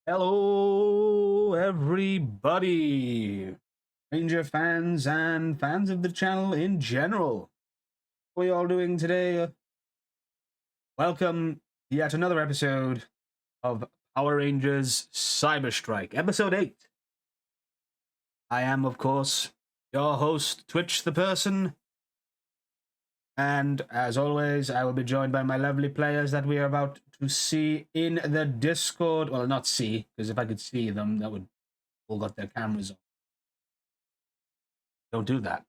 Hello, everybody, Ranger fans and fans of the channel in general. How are you all doing today? Welcome to yet another episode of Power Rangers Cyber Strike, Episode 8. I am, of course, your host, Twitch the Person, and as always, I will be joined by my lovely players that we are about to see in the Discord. Well, not see, because if I could see them, that would all got their cameras on. Don't do that.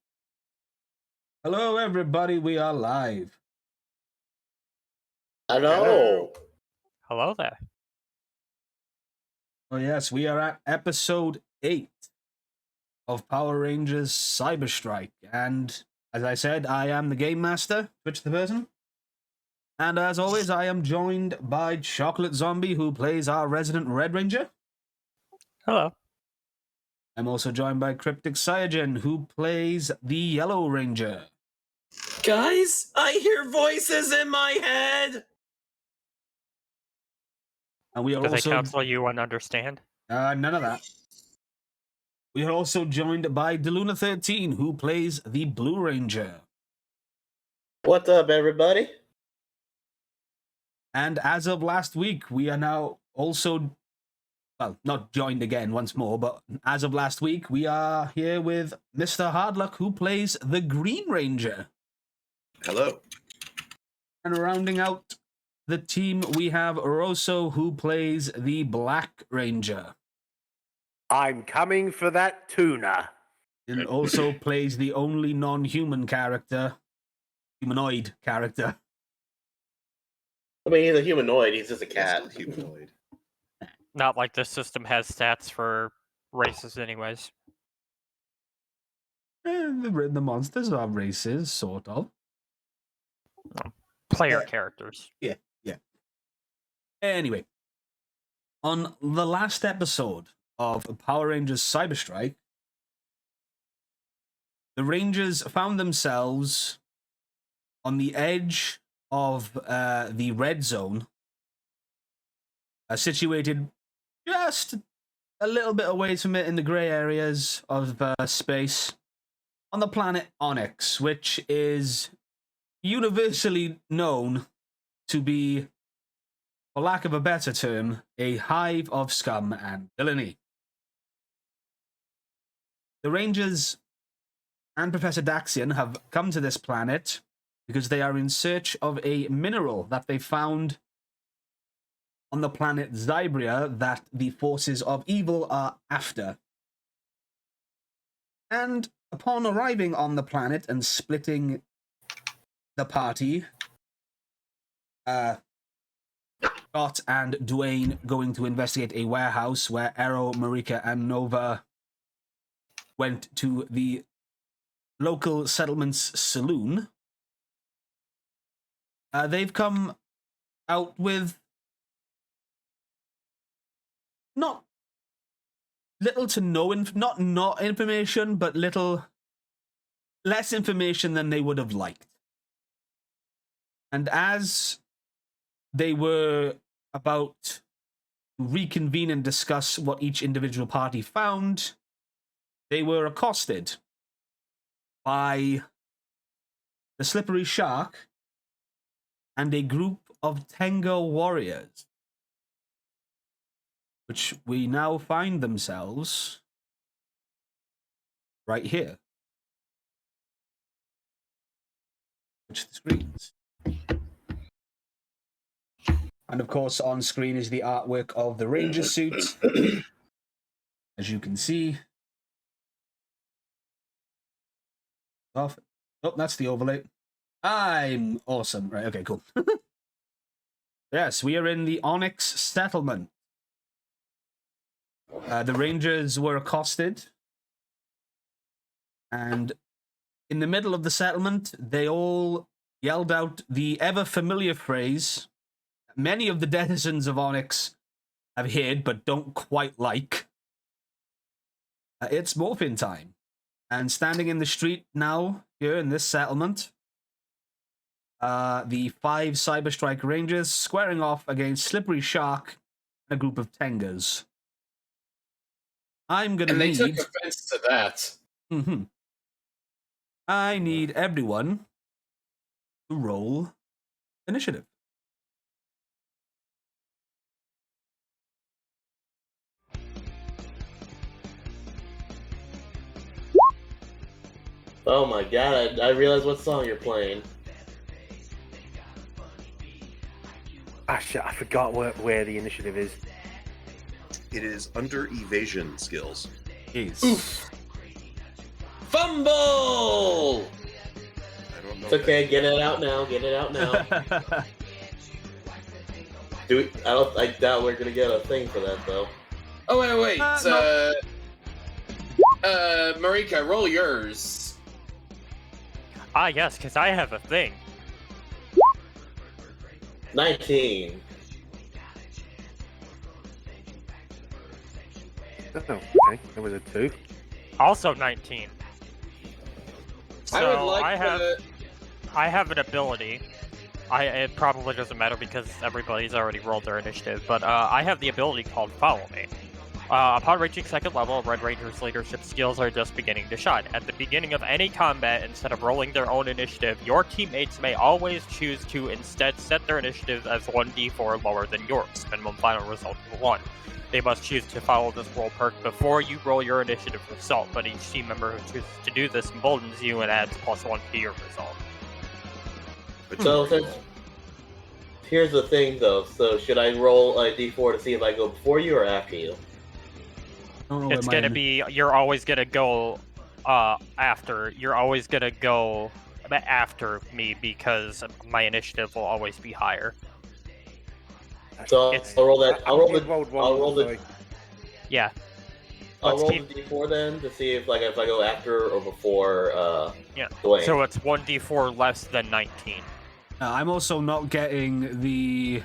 Hello, everybody. We are live. Hello. Hello there. Oh, yes, we are at episode 8 of Power Rangers Cyber Strike. And as I said, I am the Game Master, Twitch the Person. And as always, I am joined by Chocolate Zombie, who plays our resident Red Ranger. Hello. I'm also joined by Cryptic Cyanogen, who plays the Yellow Ranger. Guys, I hear voices in my head. And we are Do they also counsel you and understand? none of that. We are also joined by Deluna13, who plays the Blue Ranger. What's up, everybody? And as of last week, we are now also, well, not joined again once more, but as of last week, we are here with Mr. Hardluck, who plays the Green Ranger. Hello. And rounding out the team, we have Rosso, who plays the Black Ranger. I'm coming for that tuna. And also plays the only non-human character, humanoid character. I mean, he's a humanoid. He's just a cat. Humanoid. Not like this system has stats for races anyways. The monsters are races, sort of. Player Yeah. characters. Yeah. Anyway, on the last episode of Power Rangers Cyber Strike, the Rangers found themselves on the edge of the red zone, situated just a little bit away from it in the gray areas of space, on the planet Onyx, which is universally known to be, for lack of a better term, a hive of scum and villainy. The Rangers and Professor Daxian have come to this planet because they are in search of a mineral that they found on the planet Zybria that the forces of evil are after. And upon arriving on the planet and splitting the party, Scott and Dwayne going to investigate a warehouse where Arrow, Marika, and Nova went to the local settlement's saloon. They've come out with not little to no not information, but less information than they would have liked. And as they were about to reconvene and discuss what each individual party found, they were accosted by the Slippery Shark and a group of Tenga warriors, which we now find themselves right here. Which the screens. And of course, on screen is the artwork of the Ranger suit, as you can see. Oh, that's the overlay. I'm awesome. Right, okay, cool. Yes, we are in the Onyx settlement. The Rangers were accosted, and in the middle of the settlement, they all yelled out the ever-familiar phrase many of the denizens of Onyx have heard but don't quite like. It's morphin time. And standing in the street now, here in this settlement, the 5 Cyber Strike Rangers squaring off against Slippery Shark and a group of Tengas. I'm gonna And they need. took offense to that. I need everyone to roll initiative. Oh my god, I realize what song you're playing. Ah, shit, I forgot where the initiative is. It is under evasion skills. Yes. Oof. Fumble! I don't know. It's okay, get it out now, get it out now. I doubt we're gonna get a thing for that though. Oh, wait. No. Marika, roll yours. Ah, yes, because I have a thing. 19. Oh, okay. There was a 2. Also 19. So I would like I have an ability. It probably doesn't matter because everybody's already rolled their initiative, but I have the ability called Follow Me. Upon reaching second level, Red Ranger's leadership skills are just beginning to shine. At the beginning of any combat, instead of rolling their own initiative, your teammates may always choose to instead set their initiative as 1d4 lower than yours, minimum final result of 1. They must choose to follow this roll perk before you roll your initiative result, but each team member who chooses to do this emboldens you and adds +1 to your result. So here's the thing though, so should I roll a d4 to see if I go before you or after you? It's gonna be, you're always gonna go after me because my initiative will always be higher. So I'll roll that. I'll roll the Yeah. I'll roll the keep- d4 then to see if I go after or before Yeah. Dwayne. So it's 1d4 less than 19. I'm also not getting the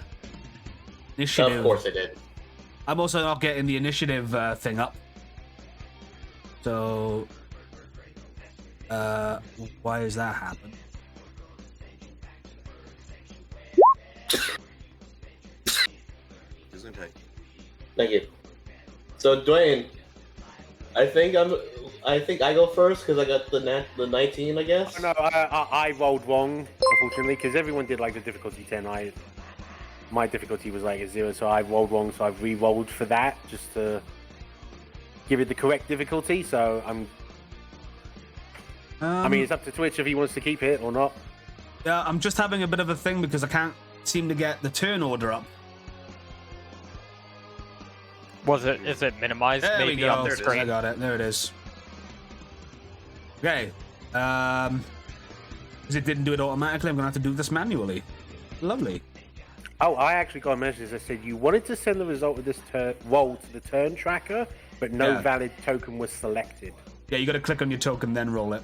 initiative. Of course I did. I'm also not getting the initiative thing up. So, why has that happened? Isn't it? Thank you. So Dwayne, I think I go first because I got the 19, I guess. No, I rolled wrong, unfortunately, because everyone did like the difficulty 10. My difficulty was like a 0, so I rolled wrong, so I've re-rolled for that, just to give it the correct difficulty, so I mean, it's up to Twitch if he wants to keep it or not. Yeah, I'm just having a bit of a thing because I can't seem to get the turn order up. Is it minimized There we maybe go. on the I screen? got it. There it is. Okay. Because it didn't do it automatically, I'm going to have to do this manually. Lovely. Oh, I actually got a message that said you wanted to send the result of this roll to the turn tracker, but no valid token was selected. Yeah, you got to click on your token, then roll it.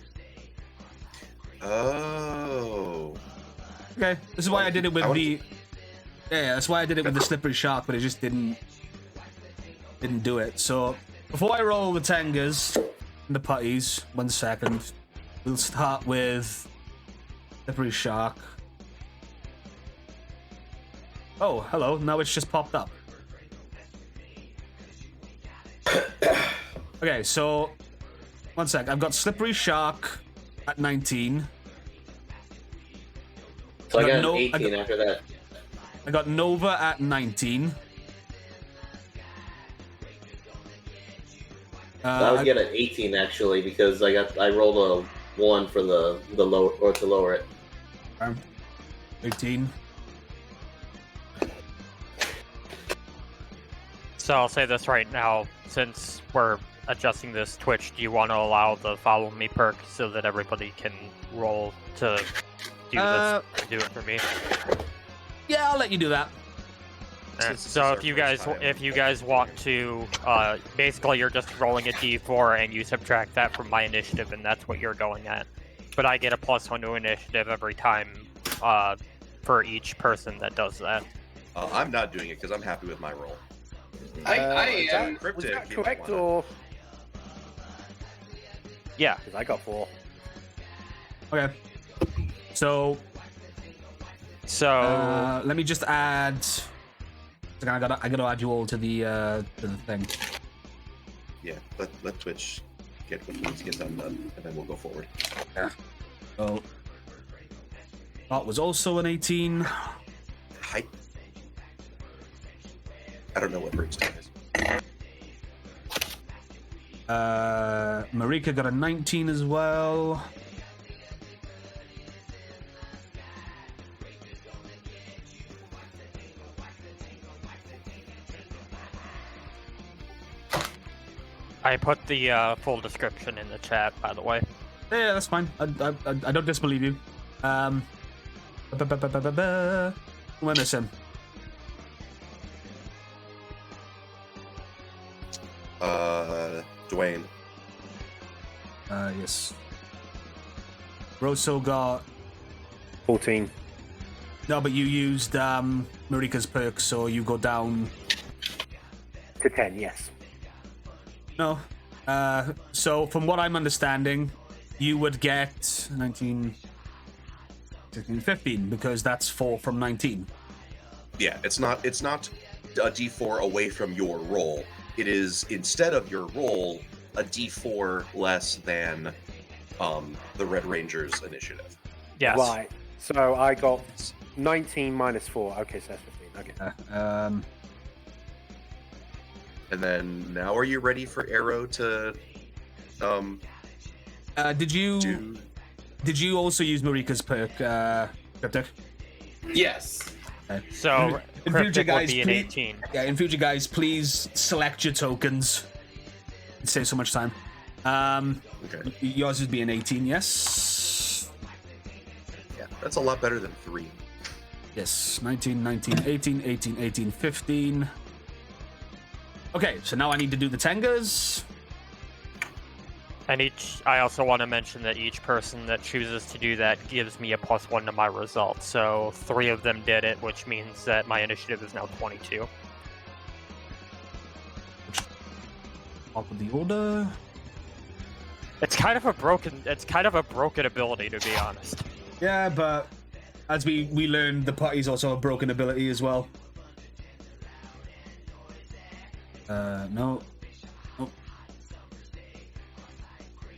Oh. Okay, this is why I did it with the... Yeah, that's why I did it with the slippery shark, but it just didn't do it. So, before I roll the Tengas and the putties, 1 second, we'll start with slippery shark. Oh, hello, now it's just popped up. Okay, so, 1 sec, I've got slippery shark at 19. So I got an 18 after that. I got Nova at 19. I was getting an 18 actually because I rolled a 1 for the lower or to lower it. 18. So I'll say this right now, since we're adjusting this Twitch, do you want to allow the follow me perk so that everybody can roll to do it for me? Yeah, I'll let you do that. So if you guys want to, basically you're just rolling a d4 and you subtract that from my initiative, and that's what you're going at. But I get a +1 to initiative every time, for each person that does that. I'm not doing it because I'm happy with my roll. I am. Was that correct or? Yeah. Because I got 4. Okay. So So let me just add I gotta add you all to the thing. Yeah, let Twitch get what needs to get done, and then we'll go forward. Yeah. So that was also an 18. I don't know what Brimstone is. Marika got a 19 as well. I put the full description in the chat, by the way. Yeah, that's fine. I don't disbelieve you. Who am I missing? Dwayne. Yes. Rosso got 14. no, but you used Marika's perk, so you go down. To 10, yes. No. So from what I'm understanding, you would get 19, 16, 15 because that's 4 from 19. Yeah, it's not a D4 away from your roll. It is, instead of your roll, a D4 less than the Red Ranger's initiative. Yes. Right. So I got 19 minus 4. Okay, so that's 15. Okay. And then now, are you ready for Arrow to Did you also use Marika's perk, Cryptic? Yes. So, In future, Cryptic would guys, be an please- 18. Yeah, in future, guys, please select your tokens. It saves so much time. Okay. Yours would be an 18, yes? Yeah, that's a lot better than 3. Yes, 19, 19, 18, 18, 18, 15. Okay, so now I need to do the Tengas. And I also want to mention that each person that chooses to do that gives me a +1 to my result. So 3 of them did it, which means that my initiative is now 22. Top of the order. It's kind of a broken ability, to be honest. Yeah, but as we learned, the party's also a broken ability as well. No. Oh.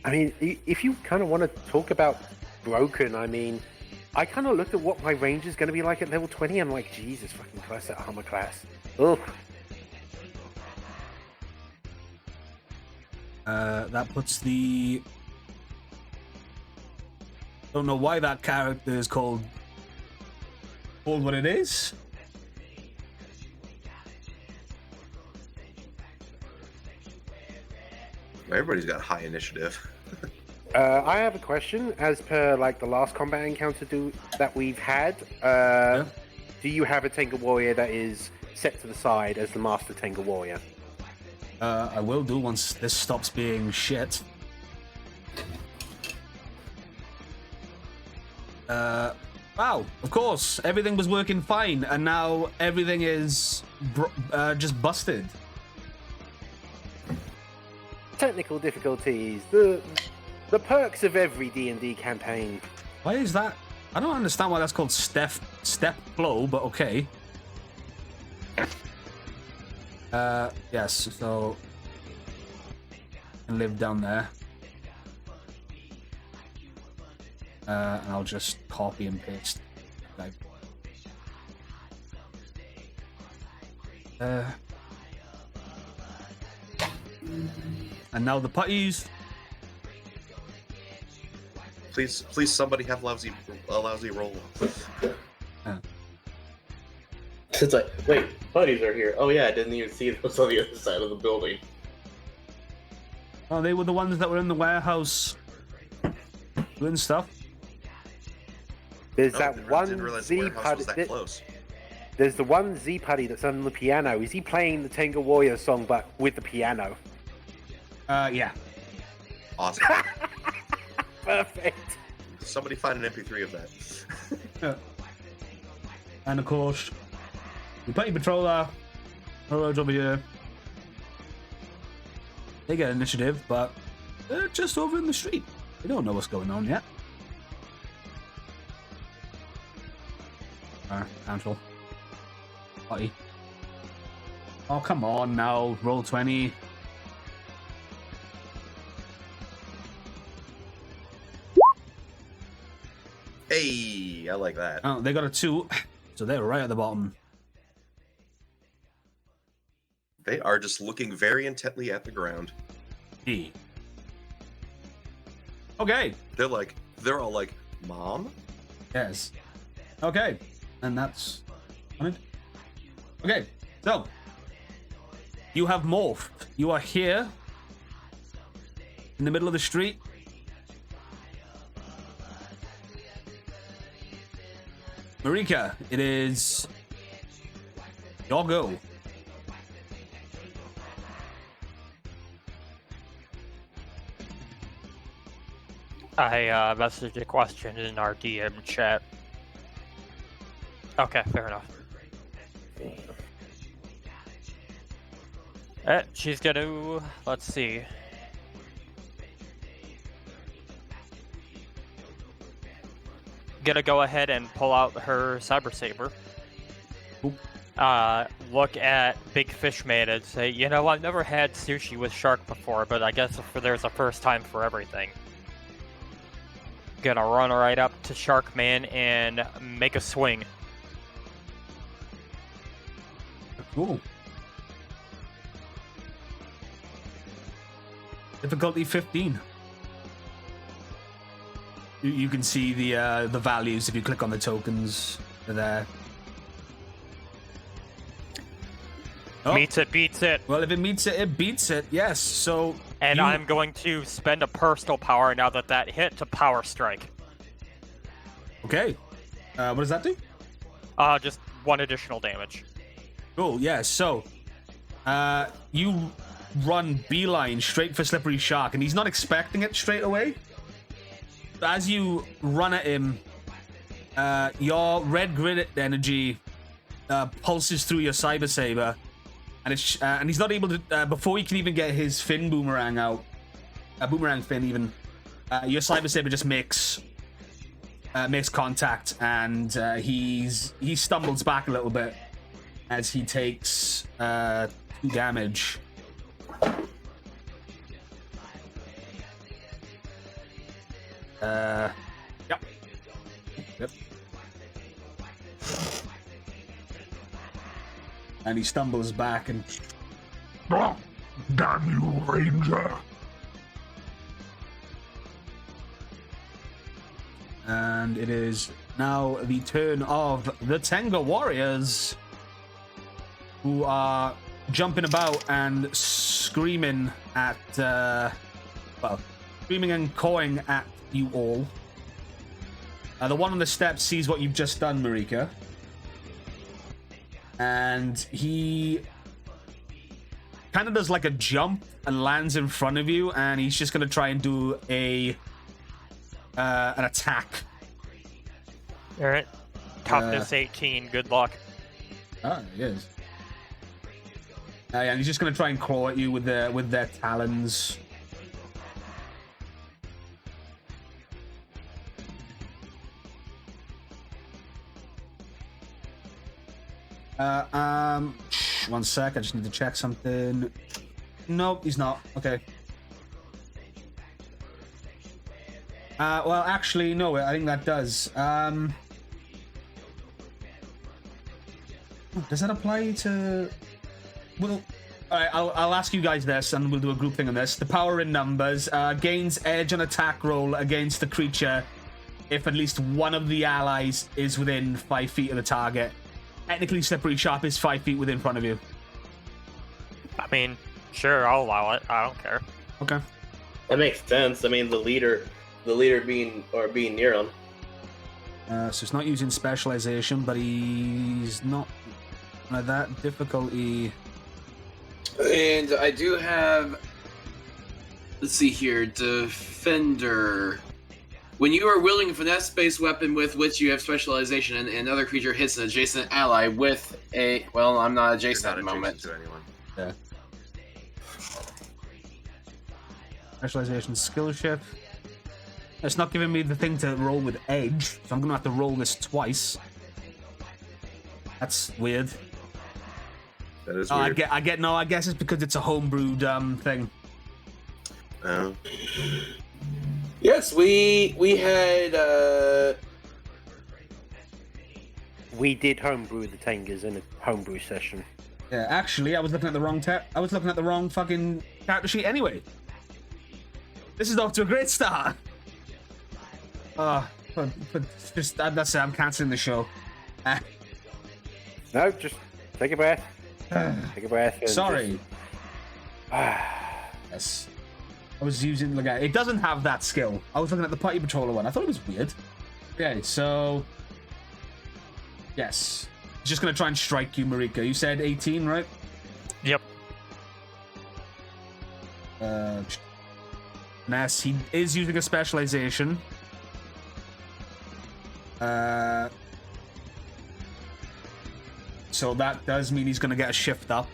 I mean, if you kind of want to talk about broken, I mean, I kind of looked at what my range is going to be like at level 20. I'm like, Jesus fucking Christ, that armor class. Ugh. That puts the... Don't know why that character is called what it is. Everybody's got high initiative. I have a question. As per like the last combat encounter that we've had, do you have a Tenga warrior that is set to the side as the master Tenga warrior? I will do once this stops being shit. Wow, of course, everything was working fine, and now everything is just busted. Technical difficulties. The perks of every D&D campaign. Why is that? I don't understand why that's called step flow, but okay. Yes, so I can live down there. And I'll just copy and paste. Like, and now the putties. Please, somebody have a lousy roll. It's like, wait, buddies are here. Oh yeah, I didn't even see those on the other side of the building. Oh, they were the ones that were in the warehouse doing stuff. There's No, that didn't one realize the Z warehouse putty. was that close. There's the one Z putty that's on the piano. Is he playing the Tenga Warrior song but with the piano? Yeah. Awesome. Perfect. Somebody find an MP3 of that. And of course, the Petty Patroller, roads over here. They get initiative, but they're just over in the street. They don't know what's going on yet. Cancel. Party. Oh, come on now. Roll 20. Hey, I like that. Oh, they got a 2. So they're right at the bottom. They are just looking very intently at the ground. E. Okay. They're all like, Mom? Yes. Okay. And that's on it. Okay. So you have morphed. You are here in the middle of the street. Marika, it is your go. I messaged a question in our DM chat. Okay, fair enough. She's gonna... Let's see. Gonna go ahead and pull out her Cyber Saber. Look at Big Fish Man and say, you know, I've never had sushi with shark before, but I guess there's a first time for everything. Gonna run right up to Shark Man and make a swing. Cool. Difficulty 15. You can see the values if you click on the tokens. They're there. Oh. Meets it, beats it. Well, if it meets it, it beats it. Yes. So. And I'm going to spend a personal power now that hit to Power Strike. Okay. What does that do? Just 1 additional damage. Cool. Yeah. So, you run beeline straight for Slippery Shark, and he's not expecting it straight away. As you run at him, your red grid energy pulses through your Cyber Saber, and he's not able to. Before he can even get his fin boomerang out, boomerang fin even, your Cyber Saber just makes contact, and he stumbles back a little bit as he takes 2 damage. Yep. And he stumbles back and... Damn you, Ranger! And it is now the turn of the Tenga Warriors, who are jumping about and screaming at... screaming and cawing at you all. The one on the steps sees what you've just done, Marika. And he kind of does like a jump and lands in front of you, and he's just going to try and do an attack. Alright. Toughness 18, good luck. Ah, he is. And he's just going to try and claw at you with their talons. One sec, I just need to check something. Nope, he's not. Okay. Well, actually, no, I think that does. Does that apply to... Well, alright, I'll ask you guys this, and we'll do a group thing on this. The power in numbers gains edge on attack roll against the creature if at least one of the allies is within 5 feet of the target. Technically, Slippery Sharp is 5 feet within front of you. I mean, sure, I'll allow it. I don't care. Okay. That makes sense. I mean, the leader being near him. So it's not using specialization, but he's not at that difficulty. And I do have... Let's see here. Defender. When you are wielding a finesse-based weapon with which you have specialization and another creature hits an adjacent ally with a... Well, I'm not adjacent at the moment. To anyone. Yeah. Specialization skill shift. It's not giving me the thing to roll with edge, so I'm gonna have to roll this twice. That's weird. That is Oh, weird. I get. No, I guess it's because it's a homebrewed thing. Oh. Yes, we had. We did homebrew the Tengas in a homebrew session. Yeah, actually, I was looking at the wrong I was looking at the wrong fucking character sheet anyway. This is off to a great start. But just that's it. I'm canceling the show. No, just take a breath. Take a breath. And Sorry. Yes. I was using it doesn't have that skill. I was looking at the Party Patroller one. I thought it was weird. Okay, so yes. Just gonna try and strike you, Marika. You said 18, right? Yep. Ness, he is using a specialization. So that does mean he's gonna get a shift up.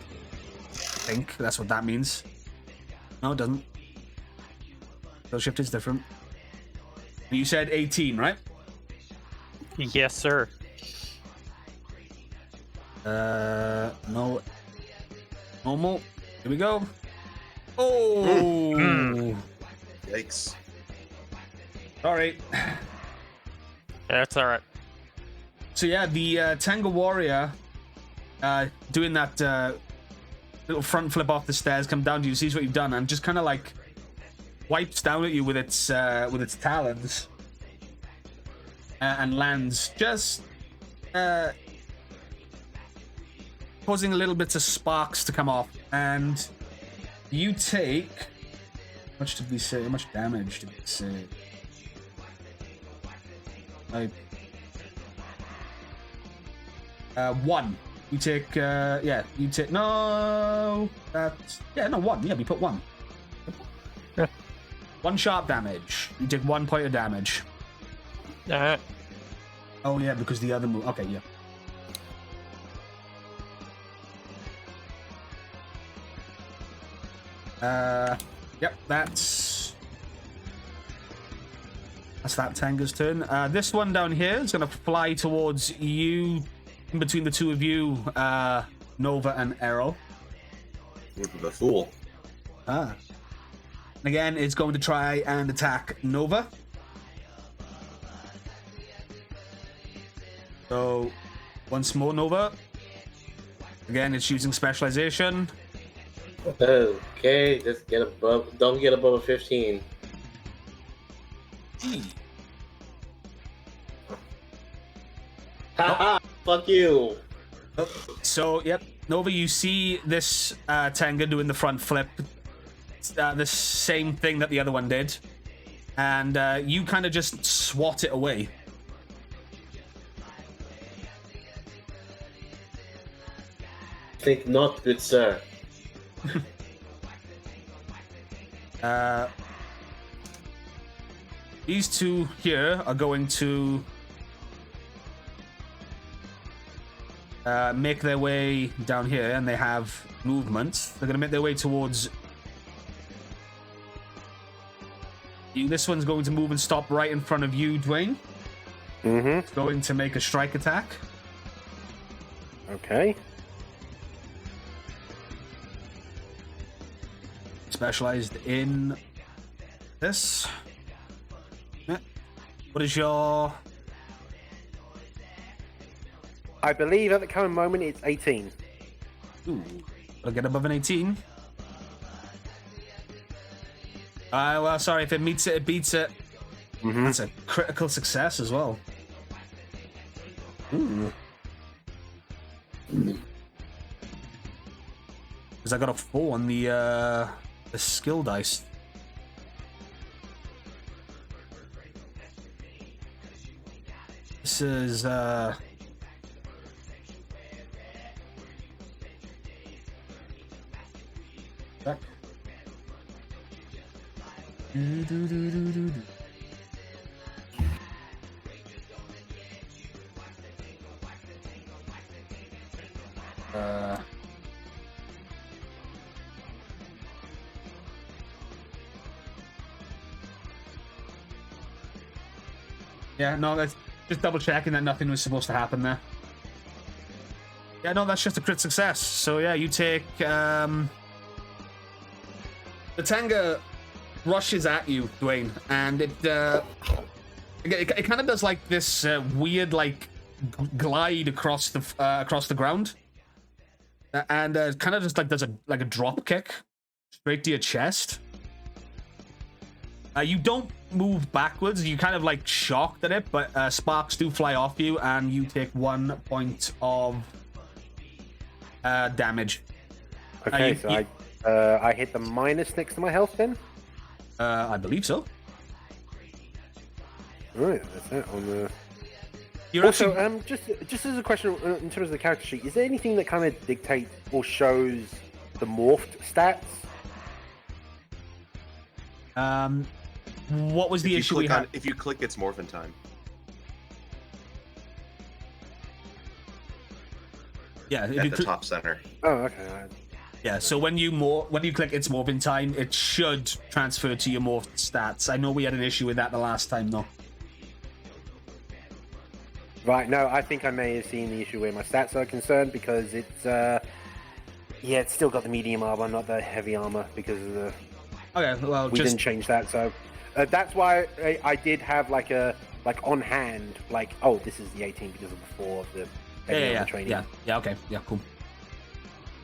I think that's what that means. No, it doesn't. So shift is different. You said 18, right? Yes, sir. No. Normal. Here we go. Oh! Yikes. Sorry. That's all right. So yeah, the Tenga Warrior doing that little front flip off the stairs, come down to you, sees what you've done, and just kind of like wipes down at you with its talons and lands, just causing a little bit of sparks to come off, and you take. How much did we say? How much damage did we say? Like 1. You take you take no. That's no 1. Yeah, we put 1. Yeah. 1 sharp damage. You take 1 point of damage. Oh yeah, because the other move. Okay, yeah. Yep, that's that Tanga's turn. This one down here is gonna fly towards you, in between the two of you, Nova and Arrow. The fool. And again, it's going to try and attack Nova. So, once more, Nova. Again, it's using specialization. Okay, just get above. Don't get above a 15. Haha! Fuck you. So, yep, Nova, you see this Tenga doing the front flip. The same thing that the other one did. And you kind of just swat it away. Think not, good sir. These two here are going to make their way down here, and they have movement. They're going to make their way towards you. This one's going to move and stop right in front of you, Dwayne. Mm-hmm. It's going to make a strike attack. Okay. Specialized in this. Yeah. What is your... I believe at the current moment it's 18. Ooh, I'll get above an 18. Well, sorry, if it meets it, it beats it. Mm-hmm. That's a critical success as well. Ooh. Because I got a 4 on the skill dice. This is back. Yeah, no, that's just double checking that nothing was supposed to happen there. Yeah, no, that's just a crit success. So yeah, you take the Tenga rushes at you, Dwayne, and it kind of does like this weird like glide across the ground, and kind of just like does a drop kick straight to your chest. You don't move backwards. You kind of like shocked at it, but sparks do fly off you, and you take 1 point of damage. Okay, I hit the minus next to my health then? I believe so. Right, that's it on the... You're also, actually... just as a question in terms of the character sheet, is there anything that kind of dictates or shows the morphed stats? What was the issue we had? If you click, it's morphin time. Yeah, At the top center. Oh, okay. Yeah, so when you click its morphin time, it should transfer to your morphed stats. I know we had an issue with that the last time, though. Right, no, I think I may have seen the issue where my stats are concerned because it's, yeah, it's still got the medium armor, not the heavy armor because of the... Okay, well, we didn't change that, so that's why I did have like on hand, like, oh, this is the 18 because of the 4 of the heavy armor training. Yeah, okay, yeah, cool.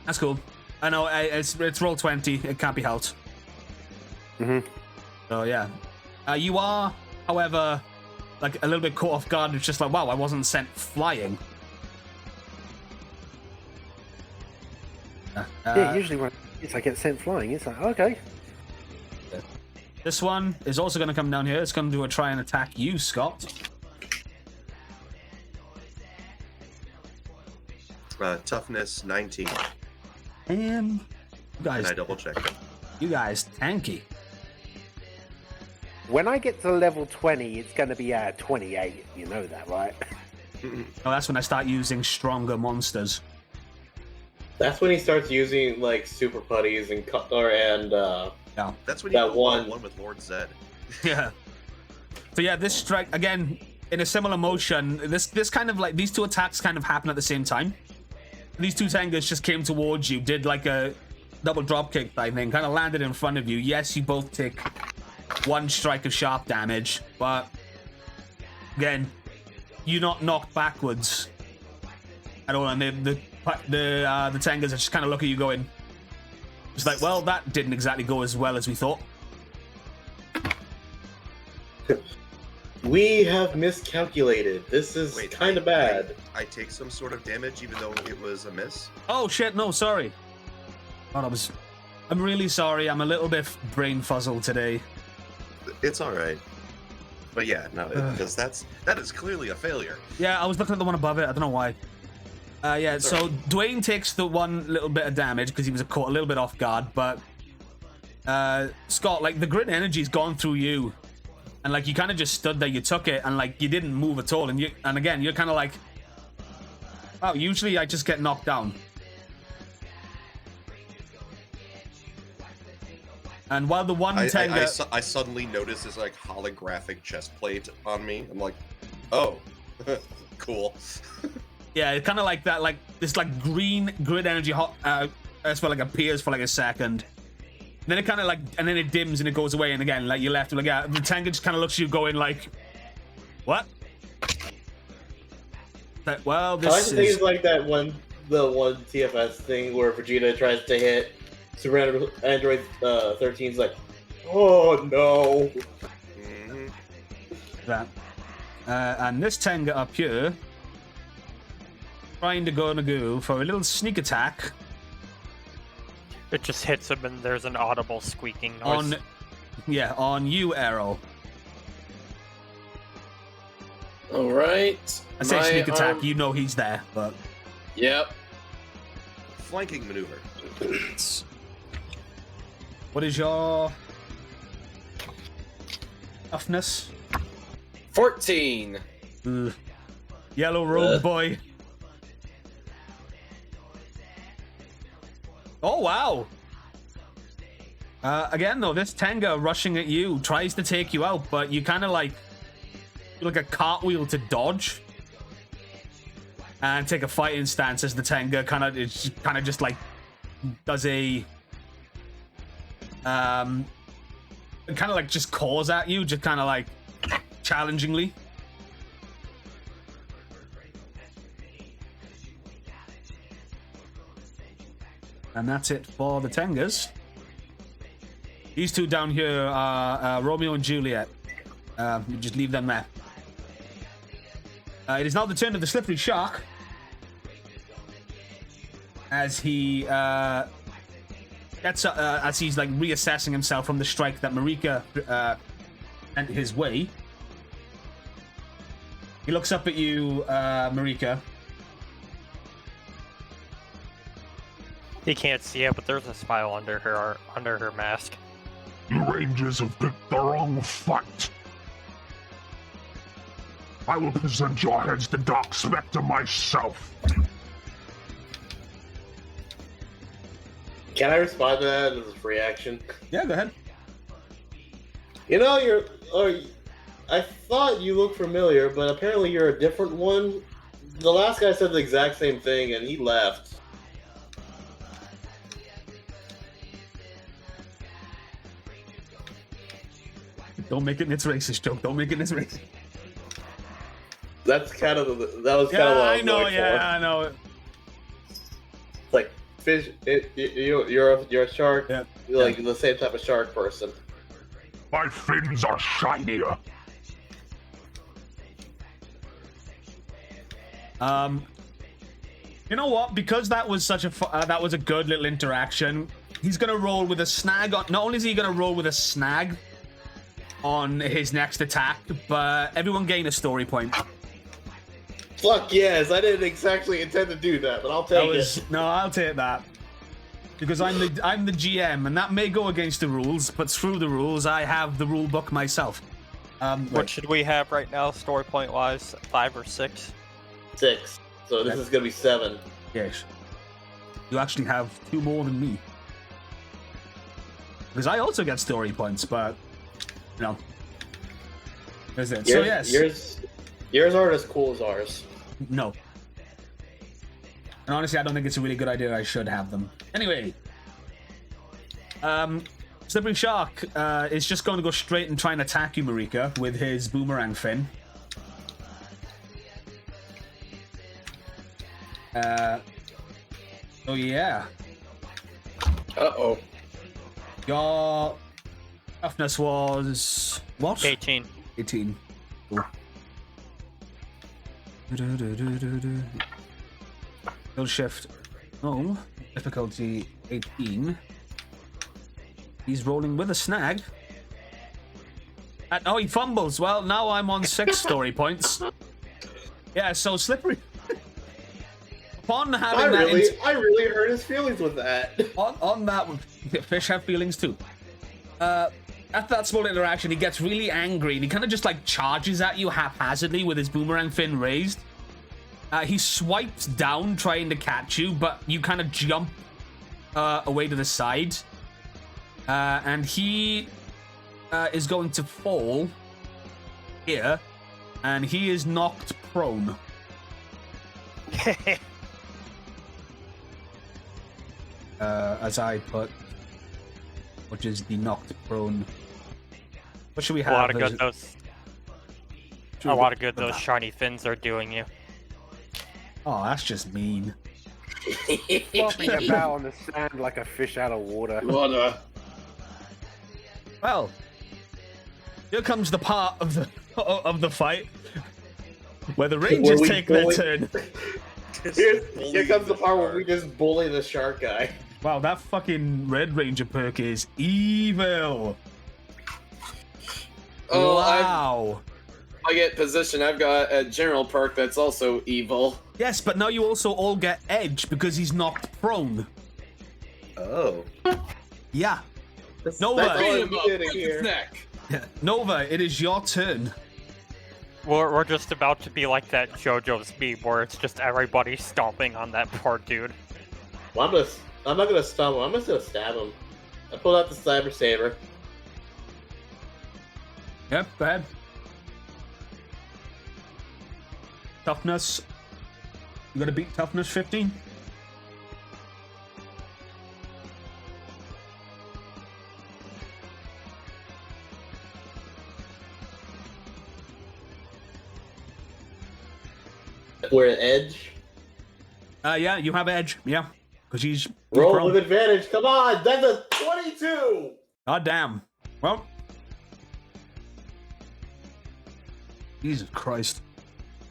That's cool. I know it's roll 20. It can't be helped. So yeah, you are, however, like a little bit caught off guard. It's just like, wow, I wasn't sent flying. Yeah, usually when I get sent flying, it's like, okay. This one is also going to come down here. It's going to do a try and attack you, Scott. Toughness 19. And you guys, And I double checked it. You guys tanky. When I get to level 20, it's going to be 28. You know that, right? Oh, that's when I start using stronger monsters. That's when he starts using like super putties and Yeah. That's when you That go one. one with Lord Zed. Yeah. So yeah, this strike again in a similar motion. This kind of like these two attacks kind of happen at the same time. These two Tengas just came towards you, did like a double drop kick type thing, kind of landed in front of you. Yes, you both take 1 strike of sharp damage, but again, you're not knocked backwards at all. And the Tengas are just kind of look at you going, it's like, well, that didn't exactly go as well as we thought. We have miscalculated. This is kind of bad. I take some sort of damage even though it was a miss. Oh shit! No, sorry. God, I'm really sorry. I'm a little bit brain fuzzled today. It's all right. But yeah, no, because that is clearly a failure. Yeah, I was looking at the one above it. I don't know why. Yeah, so Dwayne takes the one little bit of damage because he was caught a little bit off guard, but Scott, like the grit energy's gone through you, and like you kind of just stood there, you took it, and like you didn't move at all, and again you're kind of like, oh, usually I just get knocked down. And while the one Tenga... I suddenly notice this like holographic chest plate on me. I'm like, oh, cool. Yeah, it's kind of like that, like this like green grid energy as well, like appears for like a second. And then it kind of like, and then it dims and it goes away, and again, like you're left with like, yeah, the Tenga just kind of looks at you going like, what? Like, well, this I think it's like the one TFS thing where Vegeta tries to hit Super Android 13's like, oh no. Mm-hmm. That. And this Tenga up here, trying to go for a little sneak attack. It just hits him and there's an audible squeaking noise. On you, Arrow. Alright. I say sneak attack, you know he's there, but... Yep. Flanking maneuver. What is your... toughness? 14. Ugh. Yellow robe boy. Oh, wow. Again, though, this Tenga rushing at you tries to take you out, but you kind of like a cartwheel to dodge. and take a fighting stance as the Tenga kind of just like does a kind of like just caws at you, just kind of like challengingly. And that's it for the Tengas. These two down here are Romeo and Juliet. You just leave them there. It is now the turn of the Slippery Shark. As he as he's like reassessing himself from the strike that Marika sent his way. He looks up at you, Marika. He can't see it, but there's a smile under her mask. You Rangers have picked the wrong fight. I will present your heads to Dark Spectre myself. Can I respond to that as a free action? Yeah, go ahead. You know, I thought you looked familiar, but apparently you're a different one. The last guy said the exact same thing, and he left. Don't make it Nit's racist joke. Don't make it Nit's racist. That was kind of what I was I know. going Yeah, for. I know. It's like fish. You're a shark. Yeah. You're like the same type of shark person. My fins are shinier. You know what? Because that was such a that was a good little interaction. He's gonna roll with a snag on. Not only is he gonna roll with a snag on his next attack, but everyone gain a story point. Fuck yes! I didn't exactly intend to do that, but I'll take it. No, I'll take that. Because I'm the GM, and that may go against the rules, but through the rules, I have the rule book myself. What should we have right now, story point wise? 5 or 6? 6. So this is gonna be 7. Yes. You actually have 2 more than me. Because I also get story points, but you know. There's it. So yes. Yours aren't as cool as ours. No. And honestly, I don't think it's a really good idea. I should have them. Anyway. Slippery Shark is just going to go straight and try and attack you, Marika, with his boomerang fin. Oh yeah. Uh-oh. Your toughness was what? 18. 18. Cool. Skill shift. Oh, difficulty 18. He's rolling with a snag. Oh, he fumbles. Well, now I'm on 6 story points. Yeah, so Slippery. Upon having I really hurt his feelings with that. on that, fish have feelings too. After that small interaction, he gets really angry and he kind of just like charges at you haphazardly with his boomerang fin raised. He swipes down trying to catch you, but you kind of jump away to the side. And he is going to fall here, and he is knocked prone. As I put, which is the knocked prone. What should we have? A lot of good those shiny fins are doing you. Oh, that's just mean. Flopping about on the sand like a fish out of water. Well, here comes the part of the fight where the Rangers take their turn. Here comes the part where we just bully the shark guy. Wow, that fucking Red Ranger perk is evil. Oh, wow. I get position. I've got a general perk that's also evil. Yes, but now you also all get edge because he's knocked prone. Oh. Yeah. Nova. Here. Nova, it is your turn. We're just about to be like that JoJo's meme where it's just everybody stomping on that poor dude. Well, I'm not gonna stomp him. I'm just gonna stab him. I pulled out the Cyber Saber. Yep, go ahead. Toughness. You got to beat toughness 15. We're at edge. Yeah, you have edge. Yeah, because he's Roll prone. with advantage. Come on, that's a 22. God damn. Well, Jesus Christ.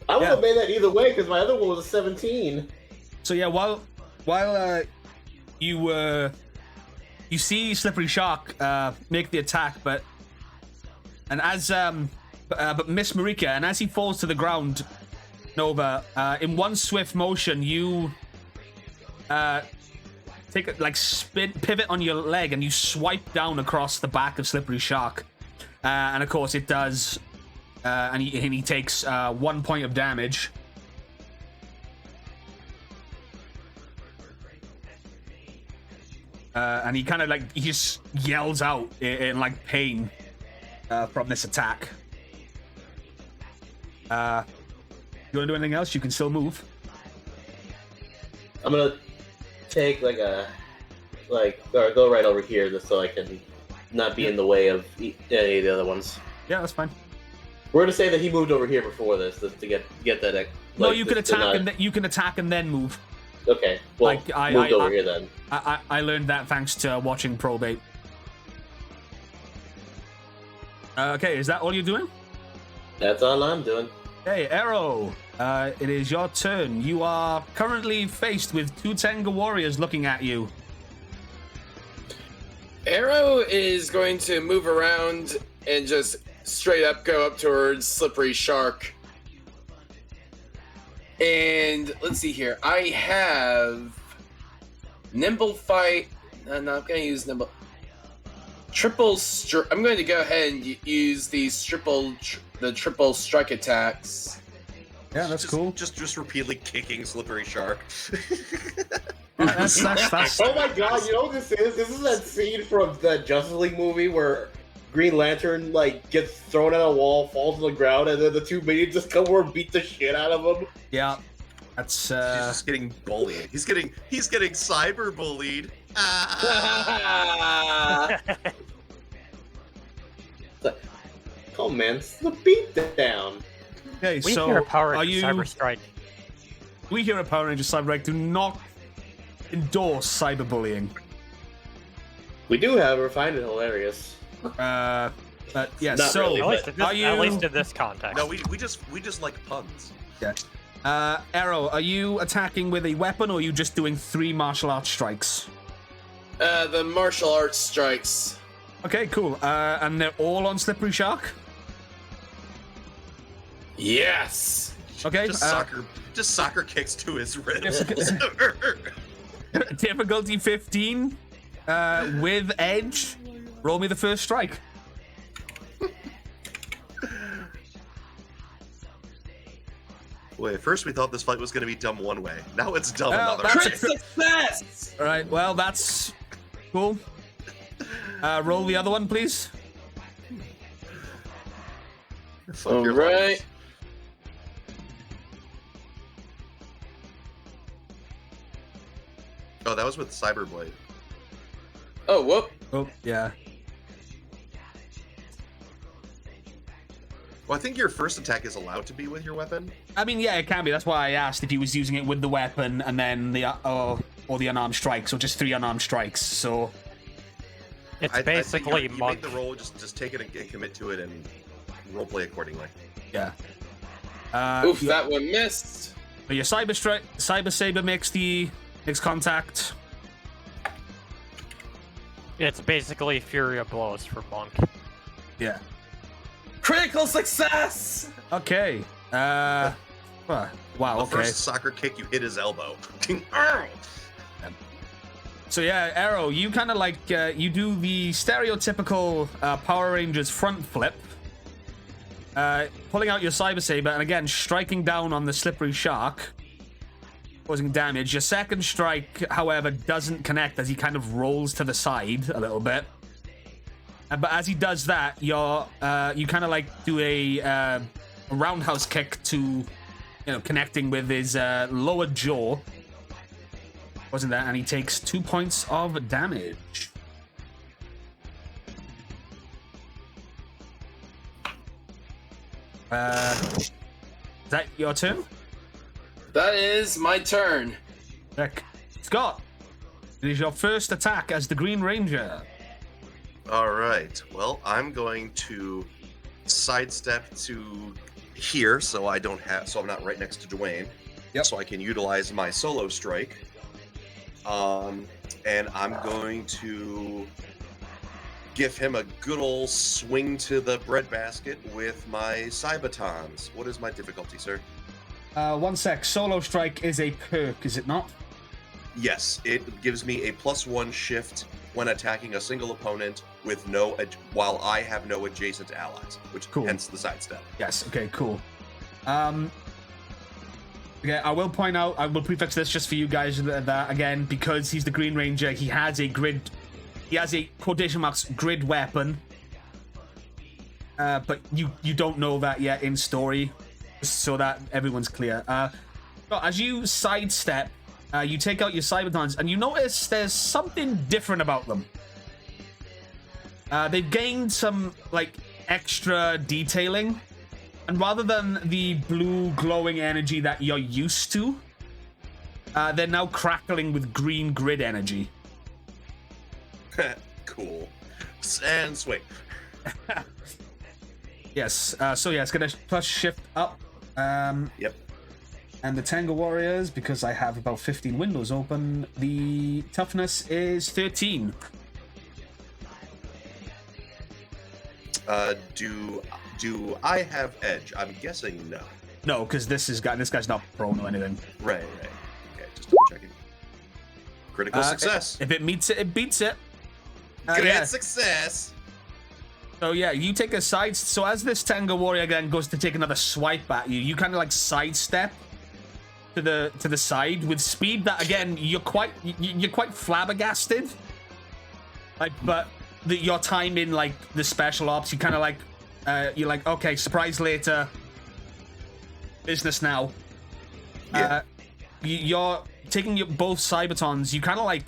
I would Yeah. have made that either way because my other one was a 17. So yeah, while you see Slippery Shark make the attack, but Miss Marika, and as he falls to the ground, Nova, in one swift motion, you take a pivot on your leg and you swipe down across the back of Slippery Shark, and of course it does, and he takes 1 point of damage. And he kind of he just yells out in like pain from this attack. You want to do anything else? You can still move. I'm gonna take or go right over here just so I can not be in the way of any of the other ones. Yeah, that's fine. We're gonna say that he moved over here before this just to get that. No, you can attack and you can attack and then move. Okay, well, moved over here then. I learned that thanks to watching Probate. Okay, is that all you're doing? That's all I'm doing. Hey, Arrow, it is your turn. You are currently faced with 2 Tenga warriors looking at you. Arrow is going to move around and just straight up go up towards Slippery Shark. And let's see here. I have Nimble Fight. No, I'm going to use Nimble. I'm going to go ahead and use these triple strike attacks. Yeah, that's cool. Just repeatedly kicking Slippery Shark. That's Oh my god, you know what this is? This is that scene from the Justice League movie where Green Lantern gets thrown at a wall, falls on the ground, and then the 2 minions just come over and beat the shit out of him. Yeah, that's He's just getting bullied. He's getting cyber bullied. Oh man, it's the beatdown. okay. We So hear a Power are Ranger you? Cyber Strike. We here at Power Ranger Cyberstrike do not endorse cyberbullying. We do, however, find it hilarious. But yeah. Not So really, At least, in this, are you? at least in this context. No, we just like puns. Yeah. Arrow, are you attacking with a weapon, or are you just doing 3 martial arts strikes? The martial arts strikes. Okay, cool. And they're all on Slippery Shark. Yes. Okay. Just soccer kicks to his ribs. Difficulty 15. With edge. Roll me the first strike. Wait, first we thought this fight was going to be dumb one way. Now it's dumb Well, another that's way. a Success. All right. Well, that's cool. Roll the other one, please. Fuck All your right. lungs. Oh, that was with Cyberblade. Oh, whoop. Oh, yeah. Well, I think your first attack is allowed to be with your weapon. I mean, yeah, it can be. That's why I asked if he was using it with the weapon and then or the unarmed strikes, or just 3 unarmed strikes. So It's I think basically you monk. make the roll, just take it and commit to it and roleplay accordingly. yeah. Oof, that one missed. Your Cyber Saber makes contact. It's basically Fury of Blows for monk. Yeah. Critical success. Okay. Wow. The Okay. first soccer kick, you hit his elbow. So yeah, Arrow, you kind of you do the stereotypical Power Rangers front flip, pulling out your Cyber Saber and again striking down on the Slippery Shark, causing damage. Your second strike, however, doesn't connect as he kind of rolls to the side a little bit. But as he does that, you kind of do a roundhouse kick to connecting with his lower jaw. Wasn't that? And he takes 2 points of damage. Is that your turn? That is my turn. Heck. Scott, it is your first attack as the Green Ranger. All right. Well, I'm going to sidestep to here, so I'm not right next to Dwayne. Yep. So I can utilize my solo strike. And I'm going to give him a good old swing to the breadbasket with my Cybatons. What is my difficulty, sir? 1 sec. Solo strike is a perk, is it not? Yes, it gives me a +1 shift when attacking a single opponent with while I have no adjacent allies, which hence the sidestep. Yes. Okay. Cool. Okay, I will point out, I will prefix this just for you guys that again, because he's the Green Ranger, he has a quotation marks grid weapon. But you don't know that yet in story, so that everyone's clear. So as you sidestep, you take out your Cybertrons, and you notice there's something different about them. They've gained some, extra detailing. And rather than the blue glowing energy that you're used to, they're now crackling with green grid energy. Cool. And swing. Yes. So yeah, it's gonna plus shift up. Yep. And the Tango Warriors, because I have about 15 windows open, the toughness is 13. Do I have edge? I'm guessing no. No, because this guy's not prone or anything. Right. Okay, just double checking. Critical success. If it meets it, it beats it. Great success. So yeah, you take a side. So as this Tango Warrior again goes to take another swipe at you, you kind of sidestep to the side with speed that again you're quite flabbergasted. But your time in the special ops, you kind of you're like, okay, surprise later, business now. Yeah. You're taking both Cybertons. You kind of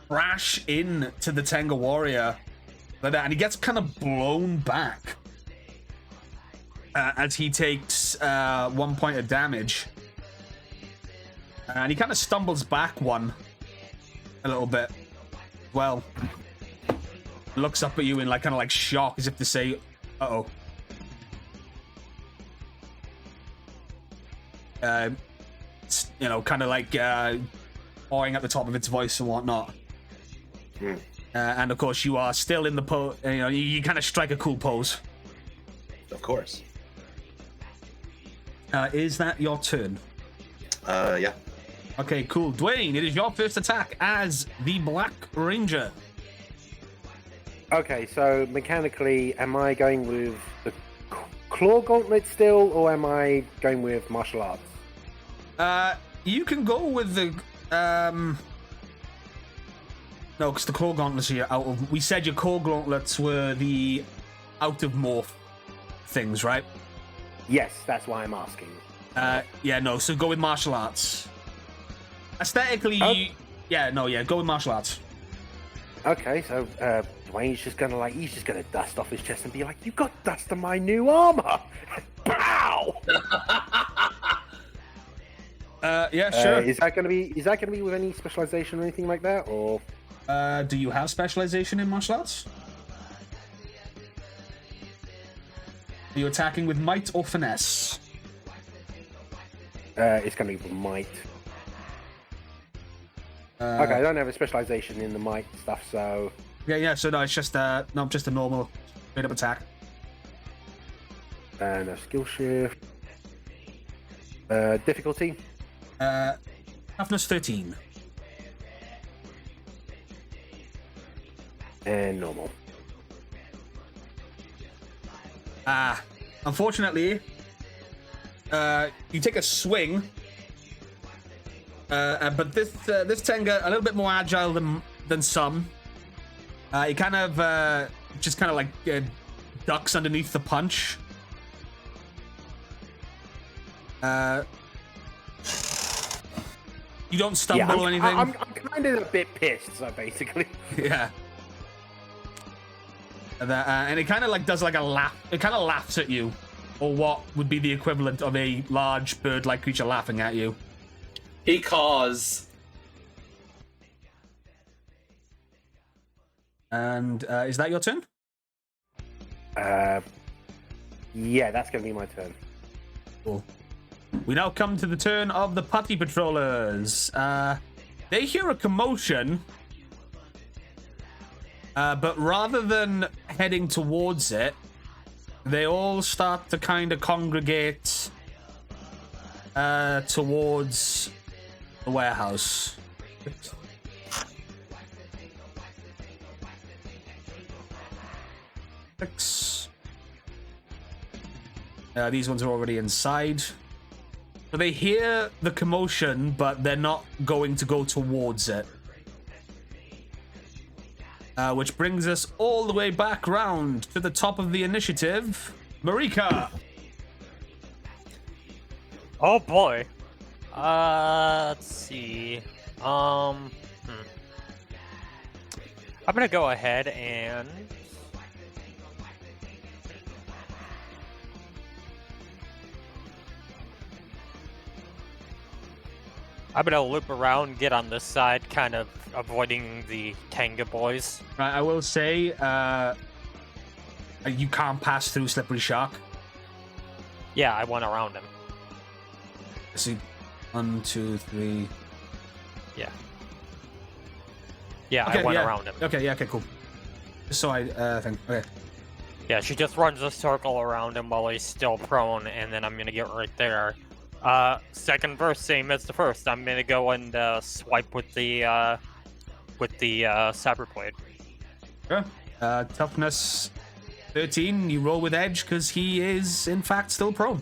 crash in to the Tango Warrior like that, and he gets kind of blown back as he takes 1 point of damage, and he kind of stumbles back a little bit. Well, looks up at you in kind of shock, as if to say, uh-oh. Kind of pawing at the top of its voice and whatnot. And of course, you are still in the pose. You kind of strike a cool pose. Of course. Is that your turn? Yeah. Okay, cool. Dwayne, it is your first attack as the Black Ranger. Okay, so mechanically, am I going with the claw gauntlet still, or am I going with martial arts? You can go with the no, because the claw gauntlets are out of. We said your claw gauntlets were the out of morph things, right? Yes, that's why I'm asking. Yeah, no. So go with martial arts. Aesthetically, go with martial arts. Okay, so Dwayne's just gonna dust off his chest and be like, "You got dust on my new armor!" Pow! Yeah, sure. Is that gonna be with any specialization or anything like that, or? Do you have specialization in martial arts? Are you attacking with might or finesse? It's gonna be with might. Okay, I don't have a specialization in the might stuff, so. Yeah. So no, it's just just a normal straight up attack. No skill shift. Difficulty. Toughness 13. And normal. Unfortunately, you take a swing, but this Tenga a little bit more agile than some. He kind of ducks underneath the punch. You don't stumble or anything. I'm kind of a bit pissed, so basically. Yeah. And it kind of like does like a laugh. It kind of laughs at you, or what would be the equivalent of a large bird-like creature laughing at you. He caws. And is that your turn? Yeah, that's gonna be my turn. Cool. We now come to the turn of the putty patrollers. They hear a commotion, but rather than heading towards it, they all start to kind of congregate towards the warehouse. Six. These ones are already inside. So they hear the commotion, but they're not going to go towards it. Which brings us all the way back round to the top of the initiative. Marika! Oh boy. Let's see. I'm gonna go ahead and I'm gonna loop around, get on this side, kind of avoiding the Tanga boys. Right, I will say, you can't pass through Slippery Shark. Yeah, I went around him. Let's see. 1, 2, 3. Yeah. Yeah, I went around him. Okay, yeah, okay, cool. So I think, okay. Yeah, she just runs a circle around him while he's still prone, and then I'm gonna get right there. Second verse, same as the first. I'm gonna go and swipe with the Cyber Blade. Sure. Toughness 13. You roll with edge because he is, in fact, still prone.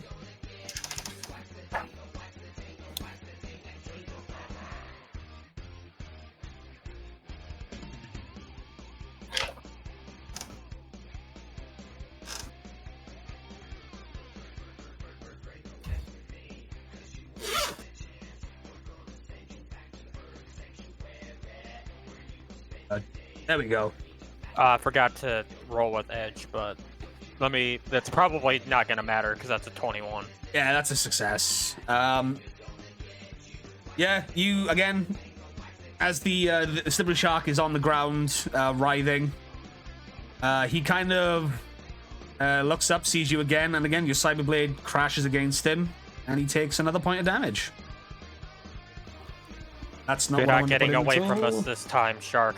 There we go. I forgot to roll with edge, but that's probably not gonna matter because that's a 21. Yeah, that's a success. Yeah, you again, as the Slippery Shark is on the ground, writhing. He kind of looks up, sees you again, and again your Cyberblade crashes against him, and he takes another point of damage. That's not. You're what I not want to getting put away into. from us this time, Shark.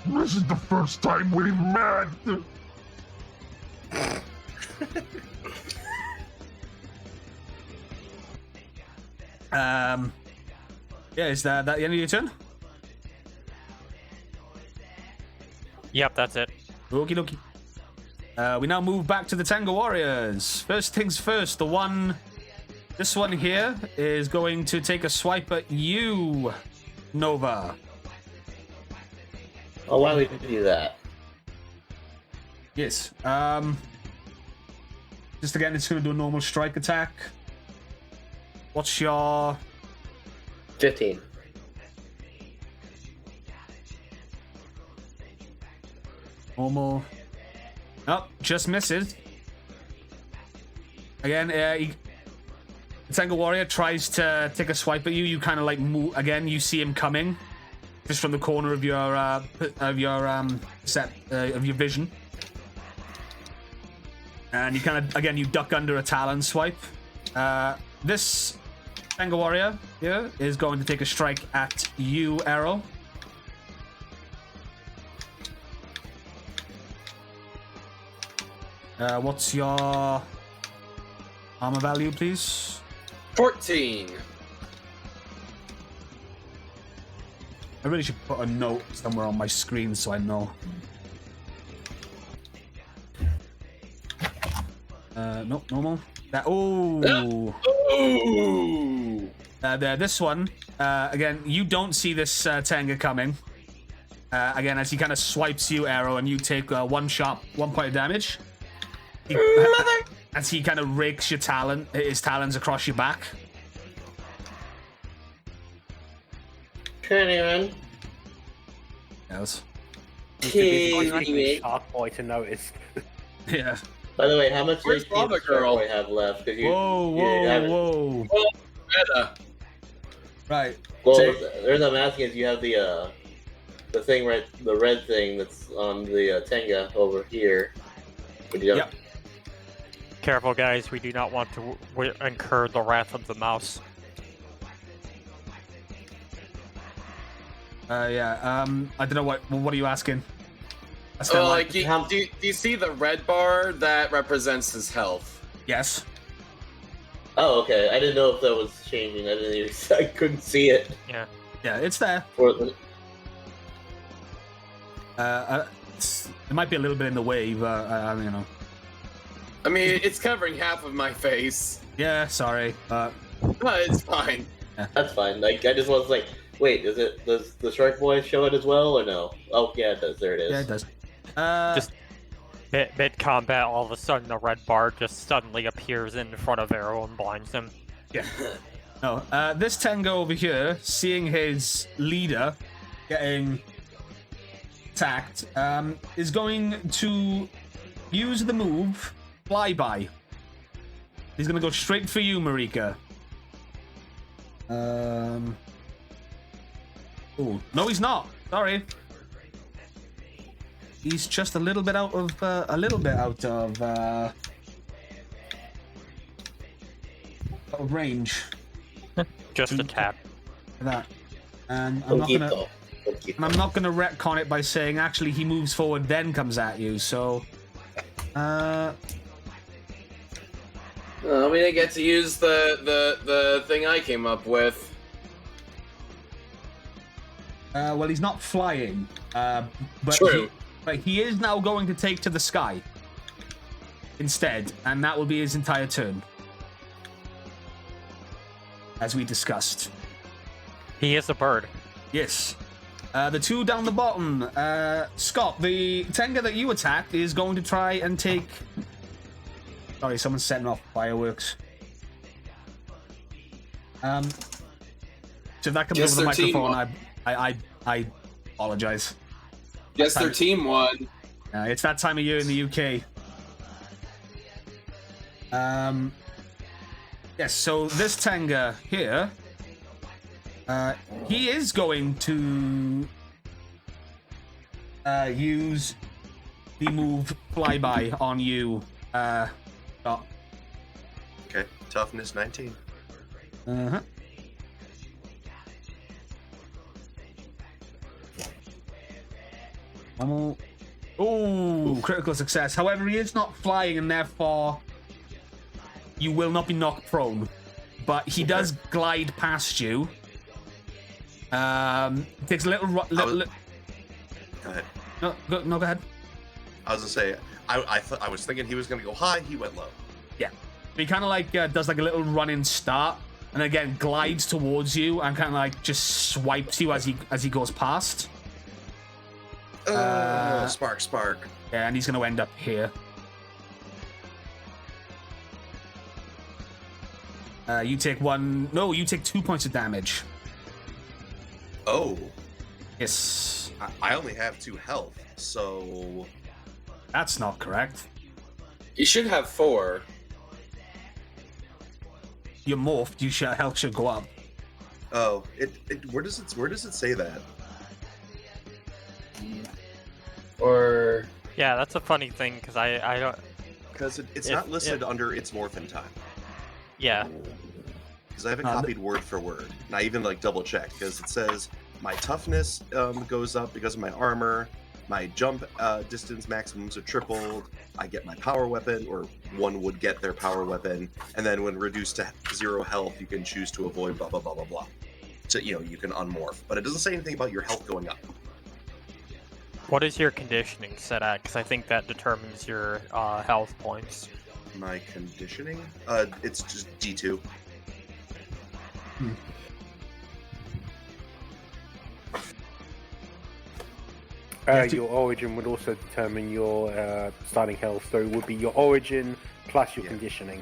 This is the first time we've met. Yeah, is that the end of your turn? Yep, that's it. Okie dokie. We now move back to the Tango Warriors. First things first, this one here is going to take a swipe at you, Nova. Oh, why would we do that? Yes. Just again, it's going to do a normal strike attack. What's your 15. normal? Nope, just misses. Again, the Tango Warrior tries to take a swipe at you. You kind of like move again. You see him coming, just from the corner of your vision, and you kind of again you duck under a Talon swipe. This Tango Warrior here is going to take a strike at you, Arrow. What's your armor value, please? 14. I really should put a note somewhere on my screen so I know. Nope, normal. Ooh. This one, again, you don't see this Tenga coming. Again, as he kind of swipes you, Arrow, and you take 1 point of damage. As he kind of rakes his talons across your back. Turn around. Yes. Shark Boy to notice. Yeah. By the way, how much Where's HP does Lava Girl? Sharkboy have left? 'Cause Whoa. Meta. Right. Well, So- the reason I'm asking is you have the thing right, the red thing that's on the Tenga over here. But you don't. Yep. Careful, guys. We do not want to incur the wrath of the mouse. Yeah. I don't know what are you asking? That's Oh, not like, do you see the red bar that represents his health? yes. Oh, okay. I didn't know if that was changing. I couldn't see it. Yeah, it's there. Or- It might be a little bit in the way, but you know. I mean, it's covering half of my face. Yeah, sorry. But it's fine. That's fine. Like, I just was like, wait, does the Shark Boy show it as well or no? Oh, yeah, it does. There it is. Yeah, it does. Just mid-combat, all of a sudden the red bar just suddenly appears in front of Arrow and blinds him. Yeah. No, this Tango over here, seeing his leader getting attacked, is going to use the move Flyby. He's going to go straight for you, Marika. Oh, no, he's not. Sorry. He's just a little bit out of range. Just a tap. That. And I'm not gonna retcon it by saying actually he moves forward then comes at you. So, We didn't get to use the thing I came up with. well, he's not flying. But True. He is now going to take to the sky instead, and that will be his entire turn, as we discussed. He is a bird. Yes. The two down the bottom. Scott, the Tenga that you attacked is going to try and take... Sorry, someone's setting off fireworks. So if that comes Yes, over the their team microphone, won. I apologize. Yes, their team won. It's that time of year in the UK. Yes, so this Tenga here, he is going to use the move Flyby on you, Scott. Okay, toughness 19. Uh-huh. Oh, critical success. However, he is not flying, and therefore you will not be knocked prone. But he does glide past you. Takes a little... Go ahead. No, go ahead. I was gonna say, I was thinking he was gonna go high. He went low. Yeah. He kind of like does like a little running start, and again glides towards you, and kind of like just swipes you as he goes past. Spark. Yeah, and he's going to end up here. You take 2 points of damage. Oh, Yes. I only have 2 health, so That's not correct. You should have 4. You're morphed, health should go up. oh, where does it say that? Or Yeah, that's a funny thing because I don't. Because it's not listed under its morphin time. Yeah, Because I haven't copied word for word, and I even like double checked because it says my toughness goes up because of my armor. My jump distance maximums are tripled. I get my power weapon, or one would get their power weapon, and then when reduced to 0 health, you can choose to avoid blah blah blah blah blah. So you can unmorph, but it doesn't say anything about your health going up. what is your conditioning set at? Because I think that determines your health points. My conditioning, it's just D2. Your origin would also determine your starting health, so it would be your origin plus your conditioning.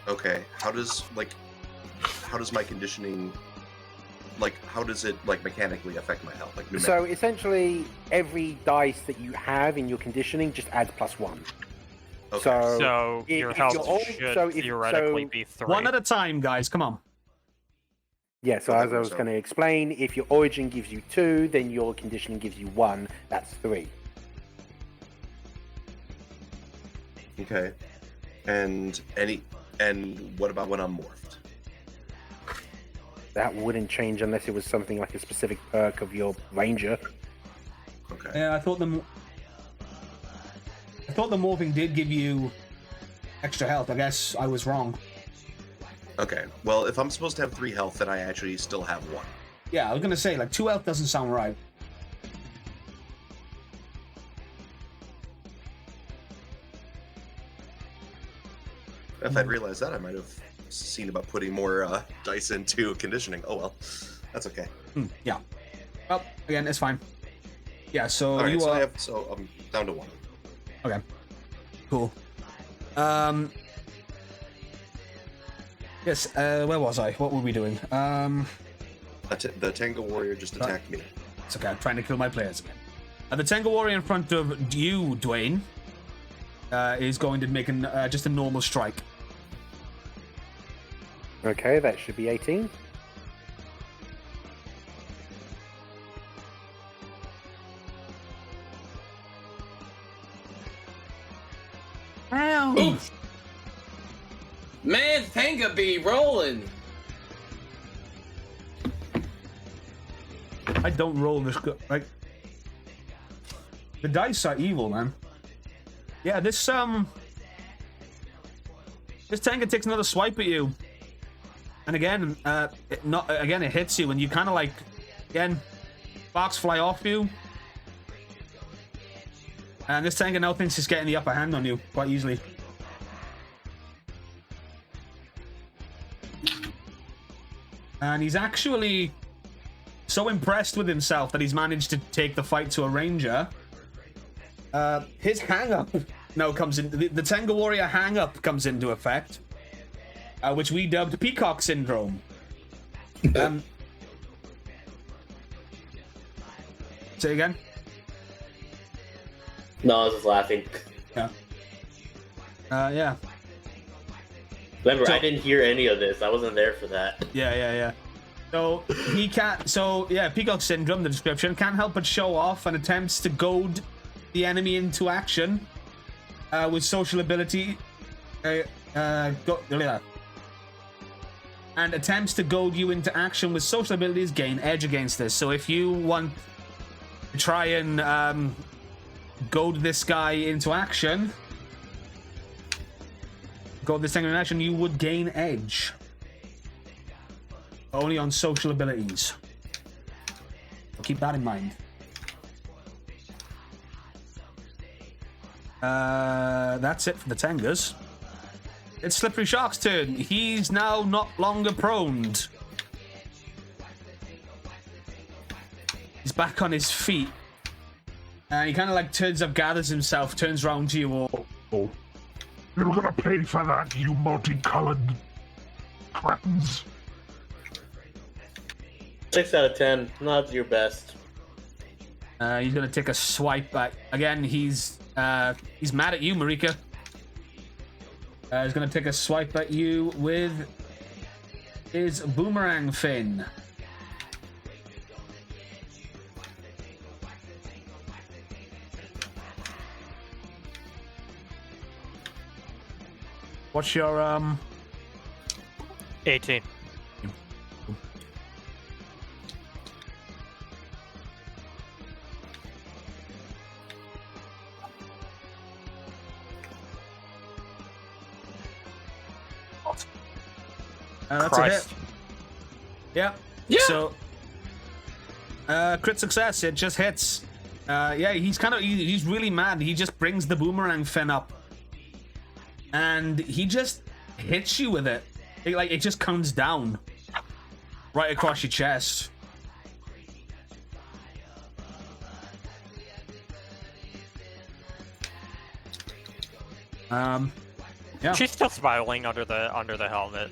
Okay, how does my conditioning, how does it mechanically affect my health? So essentially, every dice that you have in your conditioning just adds +1. Okay. So your health should theoretically be 3. One at a time, guys. Come on. Yeah, so as I was going to explain, if your origin gives you 2, then your conditioning gives you 1. That's 3. Okay. And what about when I'm morphed? That wouldn't change unless it was something like a specific perk of your ranger. Okay. Yeah, I thought the morphing did give you extra health. I guess I was wrong. Okay. Well, if I'm supposed to have 3 health, then I actually still have 1. Yeah, I was gonna say 2 health doesn't sound right. If I'd realized that, I might have seen about putting more dice into conditioning. Oh well, that's okay. Yeah. Well, again, it's fine. Yeah. So All right, you are. so I'm down to 1. Okay. Cool. Yes. Where was I? What were we doing? The Tango Warrior just attacked me. It's okay. I'm trying to kill my players again. The Tango Warrior in front of you, Dwayne, is going to make just a normal strike. Okay, that should be 18. Oof. Man, Tanga be rolling. I don't roll this good. The dice are evil, man. Yeah, this Tango takes another swipe at you, and again, it hits you, and you kind of again, sparks fly off you, and this Tango now thinks he's getting the upper hand on you quite easily. And he's actually so impressed with himself that he's managed to take the fight to a ranger. His hang-up now comes in. The Tango Warrior hang-up comes into effect, which we dubbed Peacock Syndrome. Say again? No, I was just laughing. Yeah. Yeah. Remember, I didn't hear any of this. I wasn't there for that. Yeah. So he can't. So yeah, Peacock Syndrome. The description can't help but show off and attempts to goad the enemy into action with social ability. And attempts to goad you into action with social abilities gain edge against this. So if you want to try and goad this guy into action, goad this thing into action, you would gain edge. Only on social abilities. So keep that in mind. That's it for the Tangas. It's Slippery Shark's turn. He's now not longer proned. He's back on his feet. And he kind of turns up, gathers himself, turns around to you all. Oh. You're gonna pay for that, you multicolored cretins. 6 out of 10. Not your best. He's gonna take a swipe back. Again, he's mad at you, Marika. He's gonna take a swipe at you with his boomerang fin. What's your 18. That's Christ. a hit. Yeah. So, crit success. It just hits. Yeah, he's really mad. He just brings the boomerang fin up, and he just hits you with it. It just comes down right across your chest. Yeah. She's still smiling under the helmet.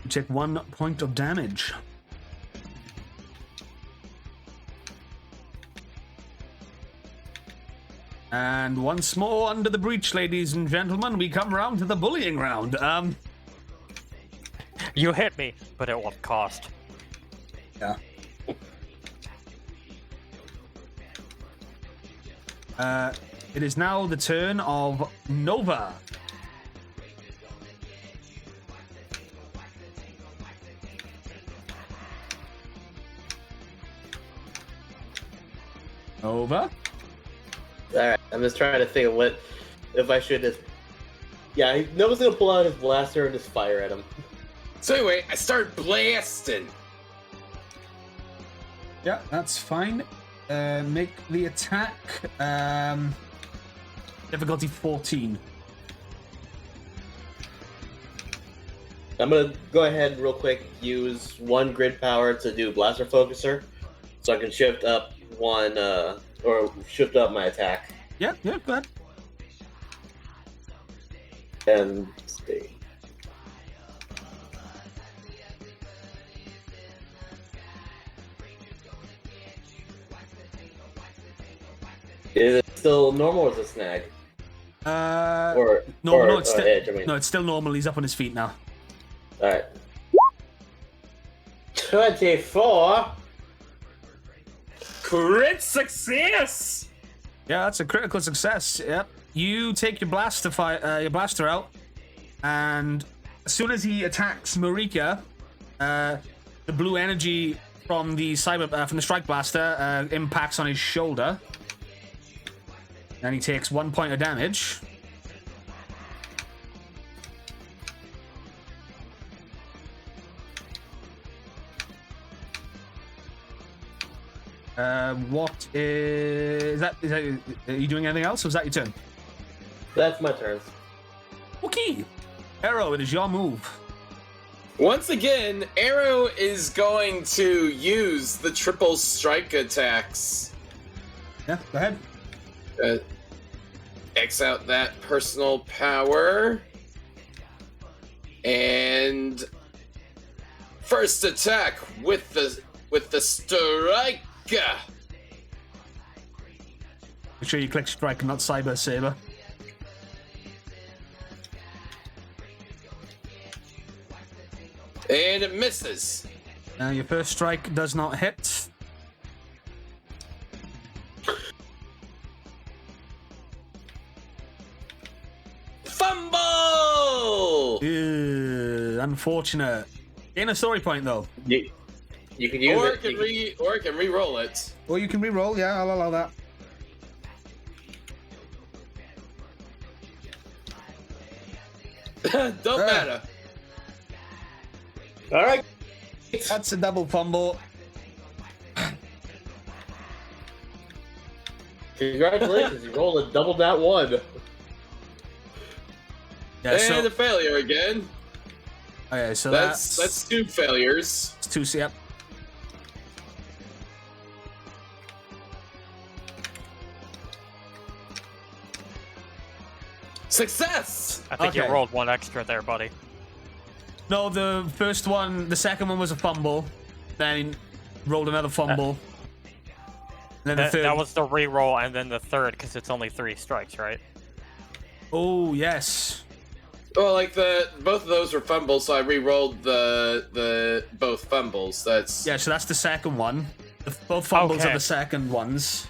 You take 1 point of damage. And once more under the breach, ladies and gentlemen, we come round to the bullying round. You hit me, but at what cost? Yeah. It is now the turn of Nova. Nova? Alright, I'm just trying to think of what if I should just. Yeah, Nova's gonna pull out his blaster and just fire at him. So anyway, I start blasting. Yeah, that's fine. Make the attack difficulty 14. I'm gonna go ahead real quick, use 1 grid power to do blaster focuser, so I can shift up or shift up my attack. Yeah, go ahead. And stay. Is it still normal or is it snag? No, it's still, edge, I mean. no, it's still normal. He's up on his feet now. Alright. 24. Crit success! Yeah, that's a critical success. Yep. You take your blaster out, and as soon as he attacks Marika, the blue energy from the from the strike blaster impacts on his shoulder, and he takes 1 point of damage. What is that? Are you doing anything else, or is that your turn? That's my turn. Okay. Arrow, it is your move. Once again, Arrow is going to use the triple strike attacks. Yeah, go ahead. X out that personal power. And first attack with the strike. Make sure you click strike and not cyber saber. And it misses. Your first strike does not hit. Fumble! Unfortunate. Gain a story point though. You can use Or it. it can re-roll it. Or you can re-roll. Yeah, I'll allow that. Don't matter. All right. That's a double fumble. Congratulations, you rolled a double that one. Yeah, And a failure again. Okay, so That's 2 failures. it's 2. Yep. Success! I think you Okay. rolled 1 extra there, buddy. No, the second one was a fumble. Then he rolled another fumble. And then the third. That was the re-roll, and then the third, because it's only 3 strikes, right? Oh yes. Well, like both of those were fumbles, so I re-rolled the both fumbles. That's Yeah, so that's the second one. Both fumbles Okay. are the second ones.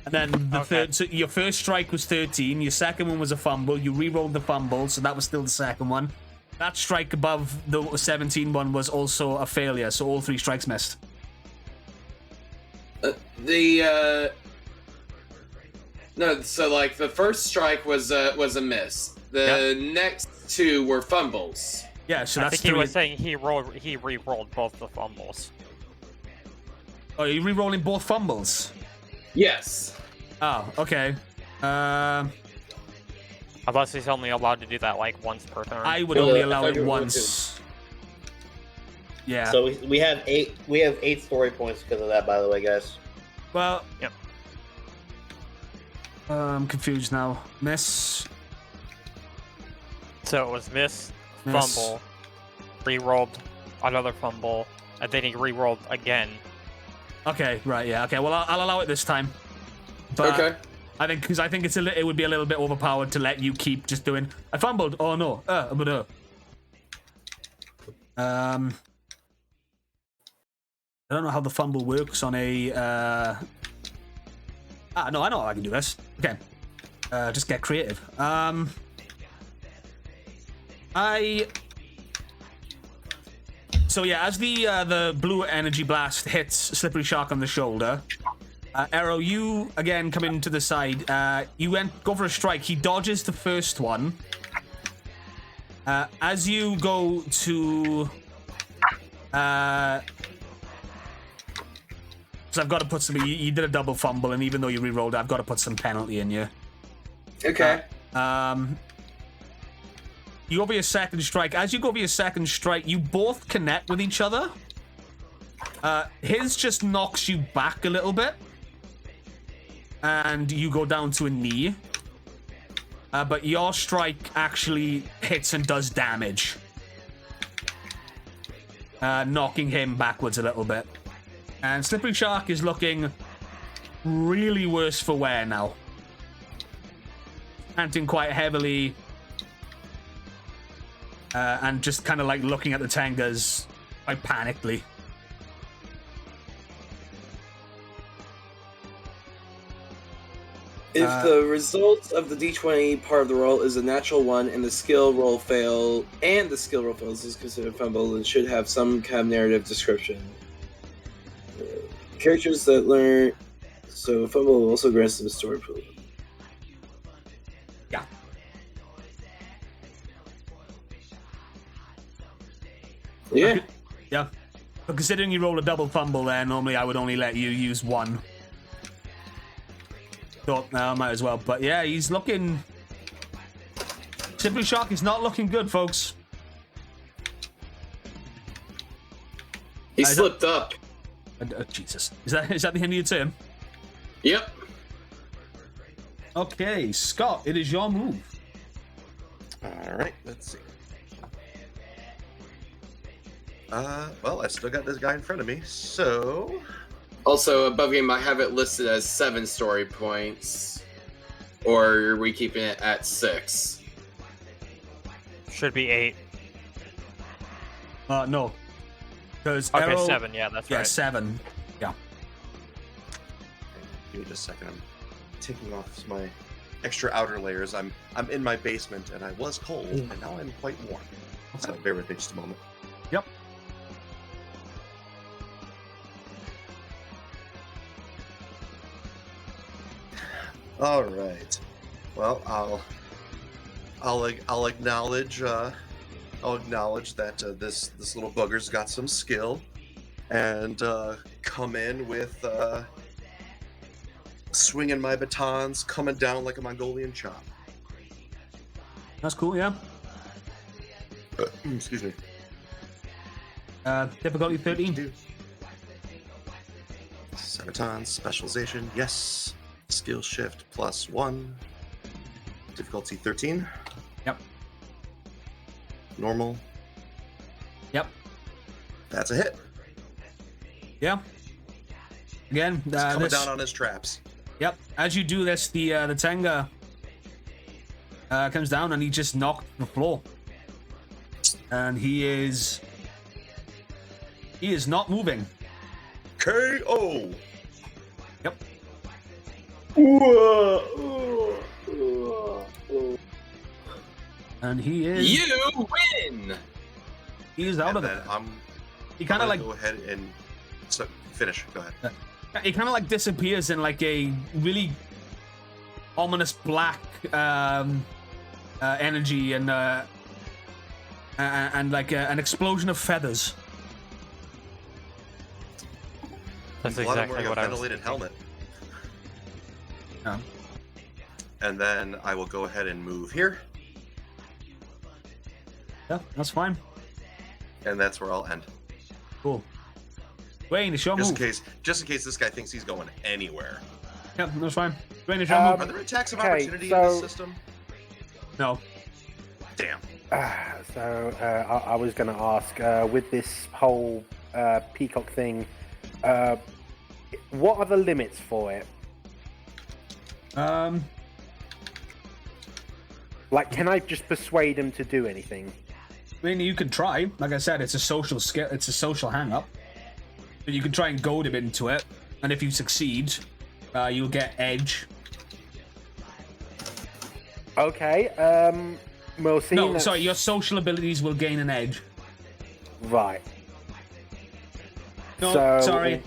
And then the Okay. third. So your first strike was 13. Your second one was a fumble. You re-rolled the fumble, so that was still the second one. That strike above the 17 one was also a failure, so all 3 strikes missed. no. So like the first strike was a miss. The next 2 were fumbles. Yeah, so I that's think he 3. was saying he re-rolled both the fumbles. Oh, you're re-rolling both fumbles? Yes. Oh, okay. Unless he's only allowed to do that like once per turn. I would No, only I allow thought it you were going once. Yeah. So we have 8. We have 8 story points because of that, by the way, guys. Well, Yep. I'm confused now. Miss. So it was miss, Miss. fumble, re-rolled, another fumble, and then he re-rolled again. Okay, right, yeah, okay. Well, I'll allow it this time. But Okay. I think it would be a little bit overpowered to let you keep just doing. I fumbled. Oh no. But. I don't know how the fumble works on a. No, I know how I can do this. Okay. Just get creative. So yeah, as the blue energy blast hits Slippery Shark on the shoulder, Arrow, you again come into the side. You go for a strike. He dodges the first one. As you go to, so I've got to put some. You did a double fumble, and even though you re-rolled, I've got to put some penalty in you. Okay. You go for your second strike. As you go for your second strike, you both connect with each other. His just knocks you back a little bit. And you go down to a knee. But your strike actually hits and does damage. Knocking him backwards a little bit. And Slippery Shark is looking really worse for wear now. Panting quite heavily. And just kind of like looking at the Tengas quite panically. If the result of the D20 part of the roll is a natural one and the skill roll fails, is considered fumble and should have some kind of narrative description. Characters that learn, so fumble also grants them a story pool. Yeah. Yeah. Yeah. But considering you rolled a double fumble there, normally I would only let you use one. Thought I might as well. But yeah, he's looking. Slippery Shark is not looking good, folks. He slipped up. Jesus. Is that the end of your turn? Yep. Okay, Scott, it is your move. All right, let's see. Well, I still got this guy in front of me, so Also, above game, I have it listed as 7 story points. Or are we keeping it at 6? Should be 8. No. Because Okay, Arrow, 7. Yeah, that's yeah, right. 7. Yeah. give me just a second. I'm taking off my extra outer layers. I'm in my basement, and I was cold, and now I'm quite warm. So bear with me just a moment. Yep. All right. Well, I'll acknowledge that this little bugger's got some skill, and come in with swinging my batons, coming down like a Mongolian chop. That's cool, yeah. Excuse me. Difficulty 13. Sabaton, specialization, yes. Skill shift +1. Difficulty 13. Yep. Normal. Yep. That's a hit. Yeah. Again, He's coming this, down on his traps. Yep. As you do this, the Tenga comes down and he just knocked the floor. And he is not moving. KO. Yep. And he is. You win. He is out And of then it. He kind of like go ahead and finish. Go ahead. he kind of like disappears in like a really ominous black energy and like an explosion of feathers. That's I'm glad I'm exactly wearing what a I was ventilated thinking. helmet. Yeah. And then I will go ahead and move here, Yeah, that's fine. and that's where I'll end. Cool. Wayne, it's your Just move. in case this guy thinks he's going anywhere. Yeah, that's fine. Wayne, it's your Are move. there attacks of Okay, opportunity in this so- system? No. Damn. I was going to ask, with this whole peacock thing, what are the limits for it? Like, can I just persuade him to do anything? I mean, you could try. Like I said, it's a social skill. It's a social hang-up. But you can try and goad him into it, and if you succeed, you'll get edge. Okay. Well, see. No, sorry. Your social abilities will gain an edge. Right. No, So- sorry.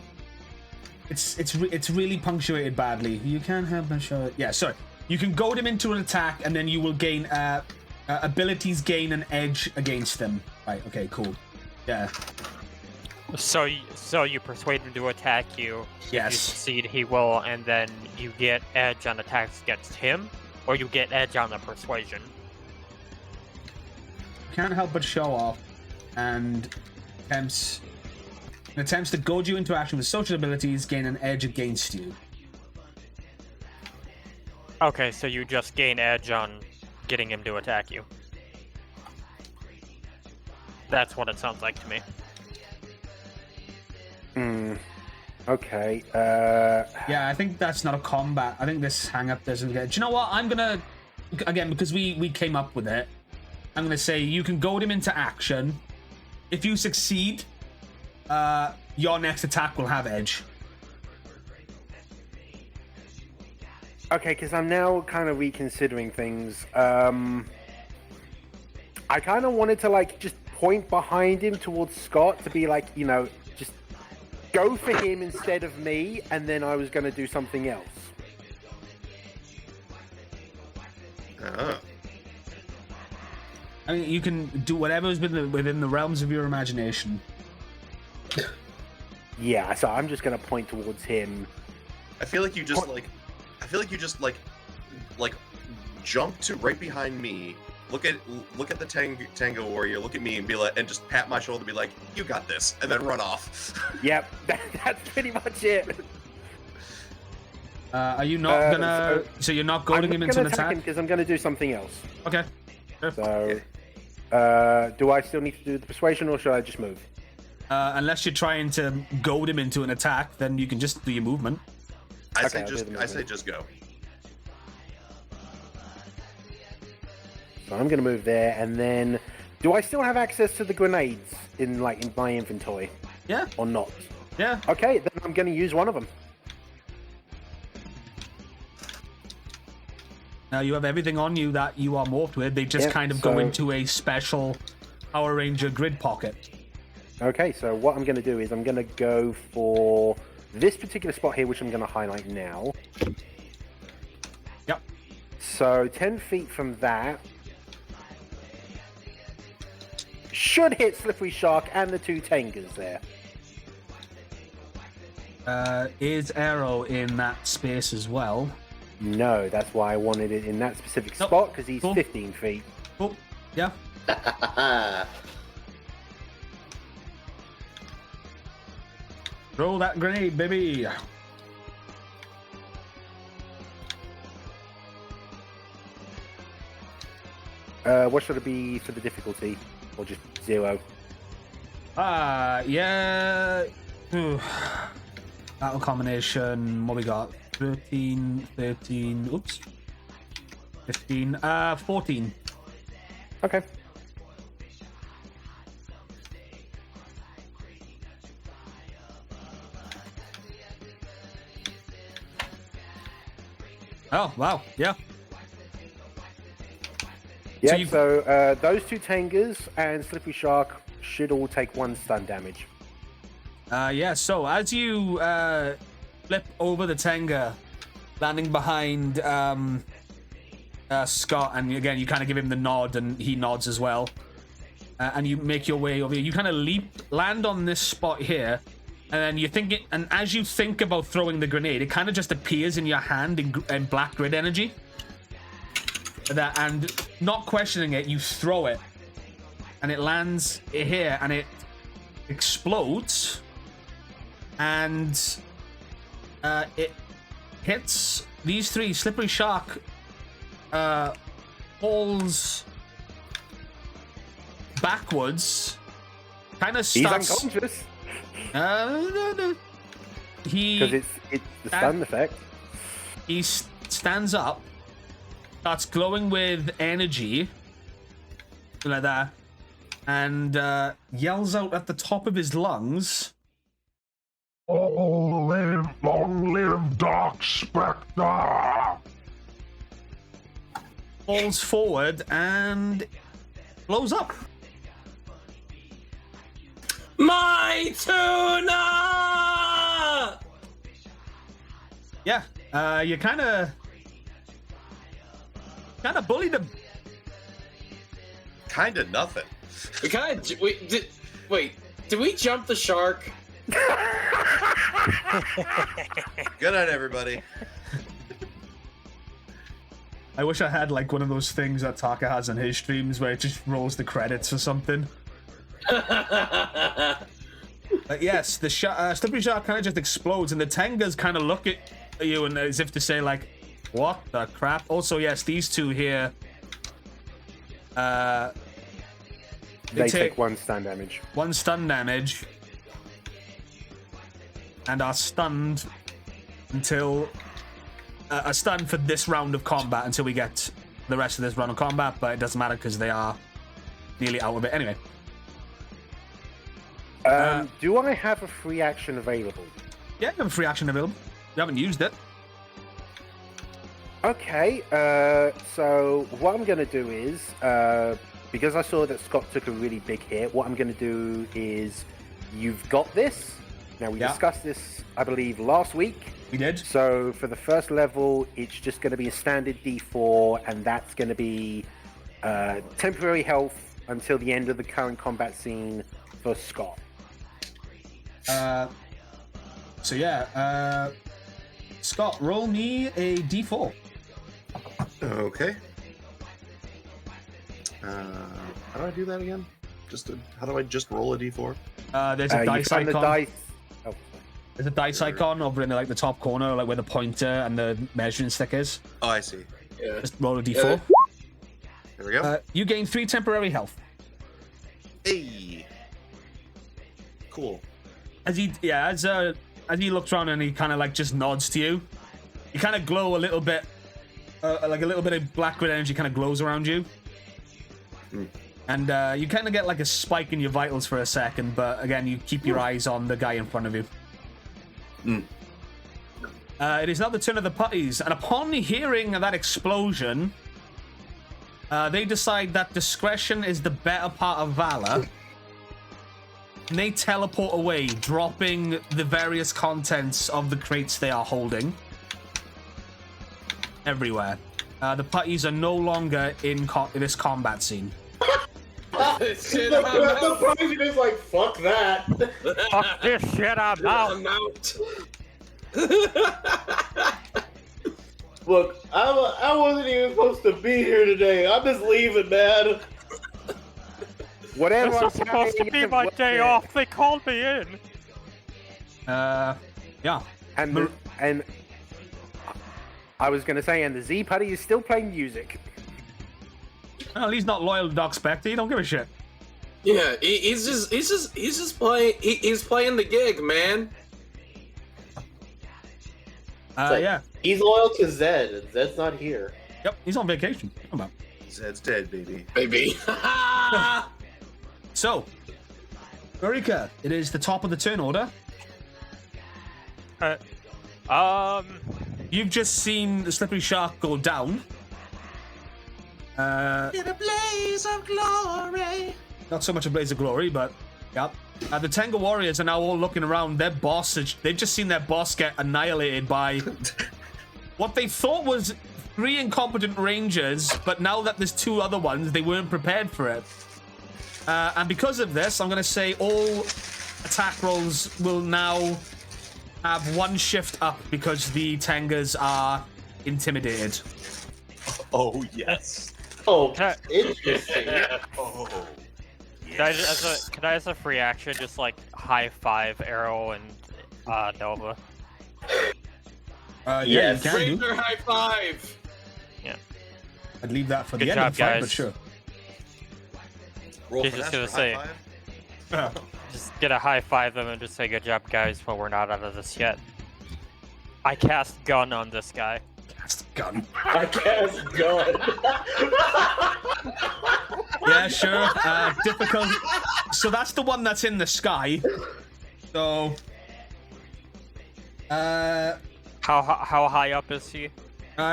It's really punctuated badly. You can't help but show it. Yeah, sorry. You can goad him into an attack, and then you will gain abilities gain an edge against them. Right. Okay. Cool. Yeah. So you persuade him to attack you. If you Yes. succeed, he will, and then you get edge on attacks against him, or you get edge on the persuasion. Can't help but show off, and attempts to goad you into action with social abilities gain an edge against you. Okay, so you just gain edge on getting him to attack you. That's what it sounds like to me. Okay. Yeah, I think that's not a combat. I think this hang-up doesn't get... Do you know what? I'm gonna... Again, because we came up with it, I'm gonna say you can goad him into action. If you succeed, your next attack will have edge. Okay, because I'm now kind of reconsidering things. I kind of wanted to, like, just point behind him towards Scott to be like, you know, just go for him instead of me, and then I was going to do something else. I mean, you can do whatever's within the realms of your imagination. Yeah, so I'm just going to point towards him. I feel like you just like jump to right behind me. Look at the Tango Warrior. Look at me and be like, and just pat my shoulder, and be like, "You got this," and then run off. Yep, that's pretty much it. Are you not gonna? So you're not goading him into an attack? Because I'm going to do something else. Okay. Sure. So, do I still need to do the persuasion, or should I just move? Unless you're trying to goad him into an attack, then you can just do your movement. I Okay, say just go. So I'm going to move there, and then do I still have access to the grenades in my inventory, Yeah. or not? Yeah. Okay, then I'm going to use one of them. Now you have everything on you that you are morphed with. They just Yep, kind of go so- into a special Power Ranger grid pocket. Okay, so what I'm going to do is I'm going to go for this particular spot here, which I'm going to highlight now. Yep. So 10 feet from that should hit Slippery Shark and the two Tangers there. Is Arrow in that space as well? No, that's why I wanted it in that specific Nope. spot, because he's Cool. 15 feet. Oh, yeah. Roll that grenade, baby. What should it be for the difficulty? Or just 0? Yeah. Ooh. Battle combination. What we got? 13, oops. 15, 14. Okay. Oh, wow. Yeah. Yeah, you- so those two Tangers and Slippery Shark should all take 1 stun damage. Yeah, so as you flip over the Tenga, landing behind Scott, and again, you kind of give him the nod, and he nods as well. And you make your way over here. You kind of land on this spot here, and then you think it, and as you think about throwing the grenade, it kind of just appears in your hand in black grid energy. And not questioning it, you throw it, and it lands here, and it explodes, and it hits these three. Slippery Shark falls backwards, kind of He's starts. unconscious No. because it's the stun effect. He stands up, starts glowing with energy, like that, and yells out at the top of his lungs. Oh, long live Dark Spectre! Falls forward and blows up. My tuna! Yeah, you kind of bullied him. Kind of nothing. We kind of wait. Did we jump the shark? Good night, everybody. I wish I had like one of those things that Taka has on his streams where it just rolls the credits or something. But yes, the slippery shark kind of just explodes, and the Tengas kind of look at you and as if to say like, "What the crap?" Also, yes, these two here. They take 1 stun damage. 1 stun damage, and are stunned until a stun for this round of combat until we get the rest of this round of combat. But it doesn't matter because they are nearly out of it anyway. Do I have a free action available? Yeah, you have a free action available. You haven't used it. Okay, so what I'm going to do is, because I saw that Scott took a really big hit, what I'm going to do is, you've got this. Now, we discussed this, I believe, last week. We did. So, for the first level, it's just going to be a standard D4, and that's going to be temporary health until the end of the current combat scene for Scott. Scott, roll me a D4. Okay. How do I do that again? How do I just roll a d4? There's a dice icon. Oh, There's a dice icon over in the top corner, like where the pointer and the measuring stick is. Oh, I see. Yeah. Just roll a D4. There we go. You gain 3 temporary health. Hey. Cool. As he looks around and he kind of like just nods to you, you kind of glow a little bit, like a little bit of black red energy kind of glows around you, and you kind of get like a spike in your vitals for a second, but again you keep your eyes on the guy in front of you. It is now the turn of the putties, and upon hearing that explosion, they decide that discretion is the better part of valor. And they teleport away, dropping the various contents of the crates they are holding everywhere. The putties are no longer in this combat scene. The president is like, fuck that. Fuck this shit, I'm out. I'm out. Look, I wasn't even supposed to be here today. I'm just leaving, man. Whatever. This was supposed to be my day off. They called me in. Yeah. And I was going to say, and the Z Putty is still playing music. Well, he's not loyal to Doc Spectre. He don't give a shit. Yeah, he's just playing. He's playing the gig, man. Yeah. He's loyal to Zed, and Zed's not here. Yep, he's on vacation. Come on. Zed's dead, baby. Baby. So, Marika, it is the top of the turn order. You've just seen the slippery shark go down. In a blaze of glory. Not so much a blaze of glory, but yep. The Tenga warriors are now all looking around. Their boss, they've just seen their boss get annihilated by what they thought was 3 incompetent rangers, but now that there's 2 other ones, they weren't prepared for it. And because of this, I'm going to say all attack rolls will now have 1 shift up because the Tengas are intimidated. Oh, yes. Oh, Can interesting. Oh. Can I, as a free action, just like high five Arrow and Nova? Yeah, Yes. you can do. Ranger high five. Yeah. I'd leave that for Good the end job, of the fight, guys. but sure. Roll He's for just that gonna for say- high five. Just get a high five them and just say good job, guys, but we're not out of this yet. I cast gun on this guy. Cast gun. I guess gun. Yeah, sure. Difficult. So that's the one that's in the sky. So, How high up is he?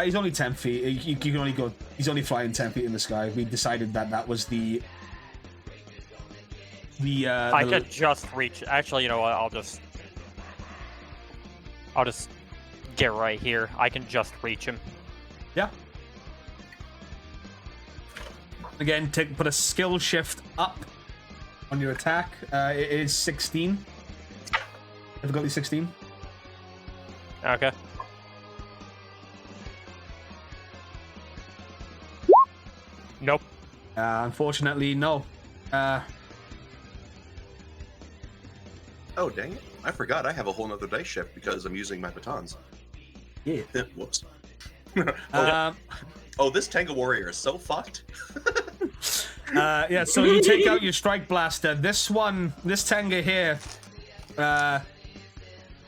he's only 10 feet. You can only go. He's only flying 10 feet in the sky. We decided that was the. I could just reach. Actually, you know what? I'll just get right here. I can just reach him. Yeah. Again, put a skill shift up on your attack. It is 16. Difficulty 16. Okay. Nope. Unfortunately, no. Oh, dang it. I forgot I have a whole nother dice shift because I'm using my batons. Yeah. Whoops. Oh, this Tenga warrior is so fucked. Yeah, so you take out your strike blaster. This Tenga here,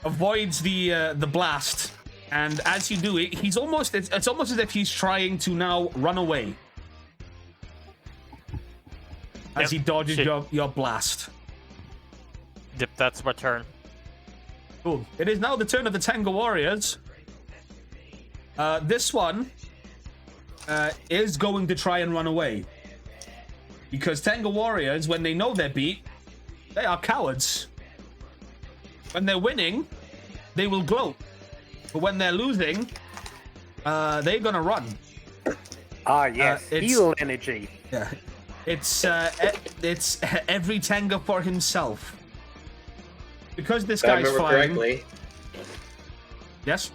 avoids the blast, and as you do it, it's almost as if he's trying to now run away as he dodges your blast. Yep, that's my turn. Cool. It is now the turn of the Tenga warriors. This one is going to try and run away. Because Tenga warriors, when they know they're beat, they are cowards. When they're winning, they will gloat. But when they're losing, they're gonna run. Ah, yes. Heal energy. Yeah. It's every Tenga for himself. Because this If I guy's remember flying. correctly. Yes.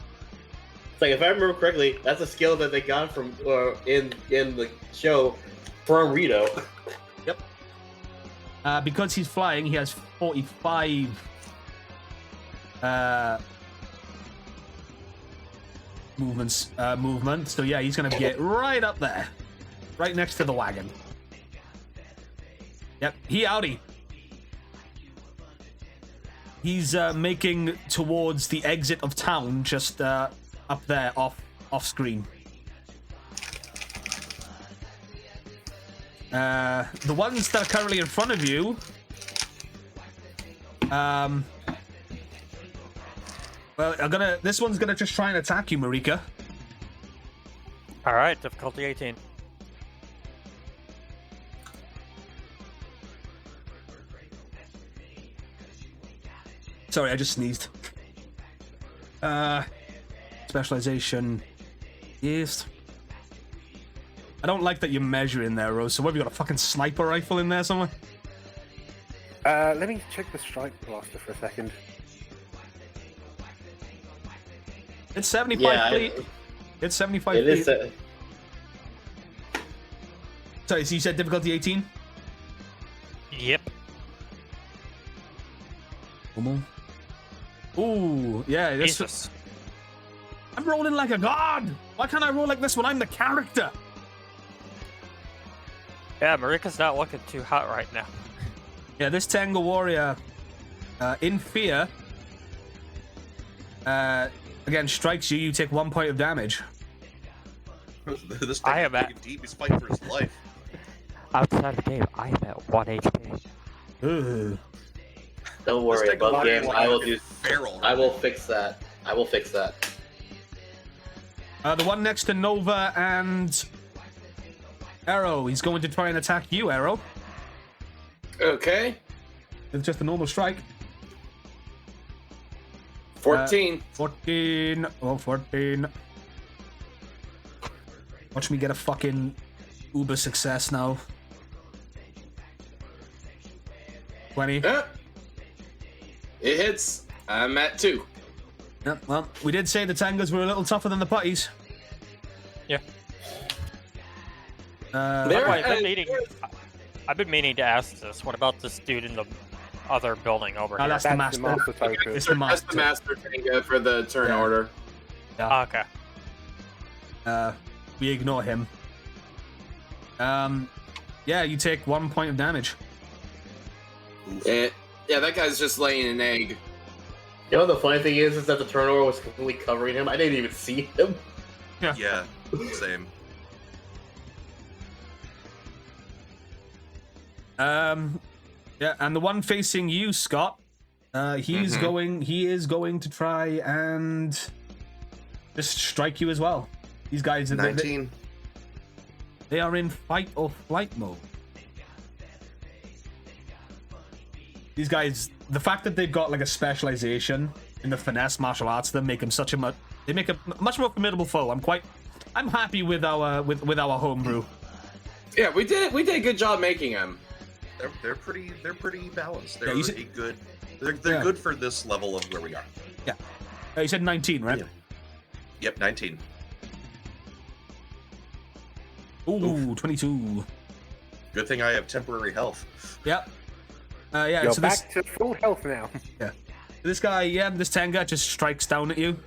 It's like if I remember correctly, that's a skill that they got from in the show from Rito. Yep. Because he's flying, he has 45 movement. So yeah, he's gonna get right up there, right next to the wagon. Yep, howdy. He's making towards the exit of town, just up there, off screen. The ones that are currently in front of you, well, this one's gonna just try and attack you, Marika. All right, difficulty 18. Sorry, I just sneezed. Specialization. Yes. I don't like that you're measuring there, Rose. So what, have you got a fucking sniper rifle in there somewhere? Let me check the strike blaster for a second. It's 75 feet. It's 75 feet. It is. Sorry, so you said difficulty 18? Yep. Ooh, yeah. Jesus. I'm rolling like a god. Why can't I roll like this when I'm the character? Yeah, Marika's not looking too hot right now. Yeah, this Tenga warrior, in fear, again strikes you. You take 1 point of damage. This I Tenga am at- deep. He's fighting for his life. Outside of the game, I am at 1 HP. Ooh. Don't worry This Tenga about warrior game. is I will like do. feral. I will fix that. I will fix that. The one next to Nova and Arrow. He's going to try and attack you, Arrow. Okay. It's just a normal strike. 14. 14. Oh, 14. Watch me get a fucking uber success now. 20. It hits. I'm at 2. Yep, well, we did say the Tangas were a little tougher than the putties. Yeah. There- I've been meaning to ask this. What about this dude in the other building over Oh, here? that's the That's master. the master token. It's the That's the master. master Tenga for the turn Yeah. order. Okay. We ignore him. Yeah, you take 1 point of damage. Yeah, that guy's just laying an egg. You know the funny thing is that the turnover was completely covering him. I didn't even see him. Yeah, same. Yeah, and the one facing you, Scott, he is going to try and just strike you as well. These guys, 19. they are in fight or flight mode. These guys, the fact that they've got like a specialization in the finesse martial arts, they make them they make a much more formidable foe. I'm happy with our homebrew. Yeah, we did a good job making him. They're pretty balanced. They're Yeah, you said- pretty good. They're good for this level of where we are. Yeah. You said 19, right? Yeah. Yep, 19. Ooh, 22. Good thing I have temporary health. Yep. Yeah, You're so back to full health now. this guy, this Tenga just strikes down at you.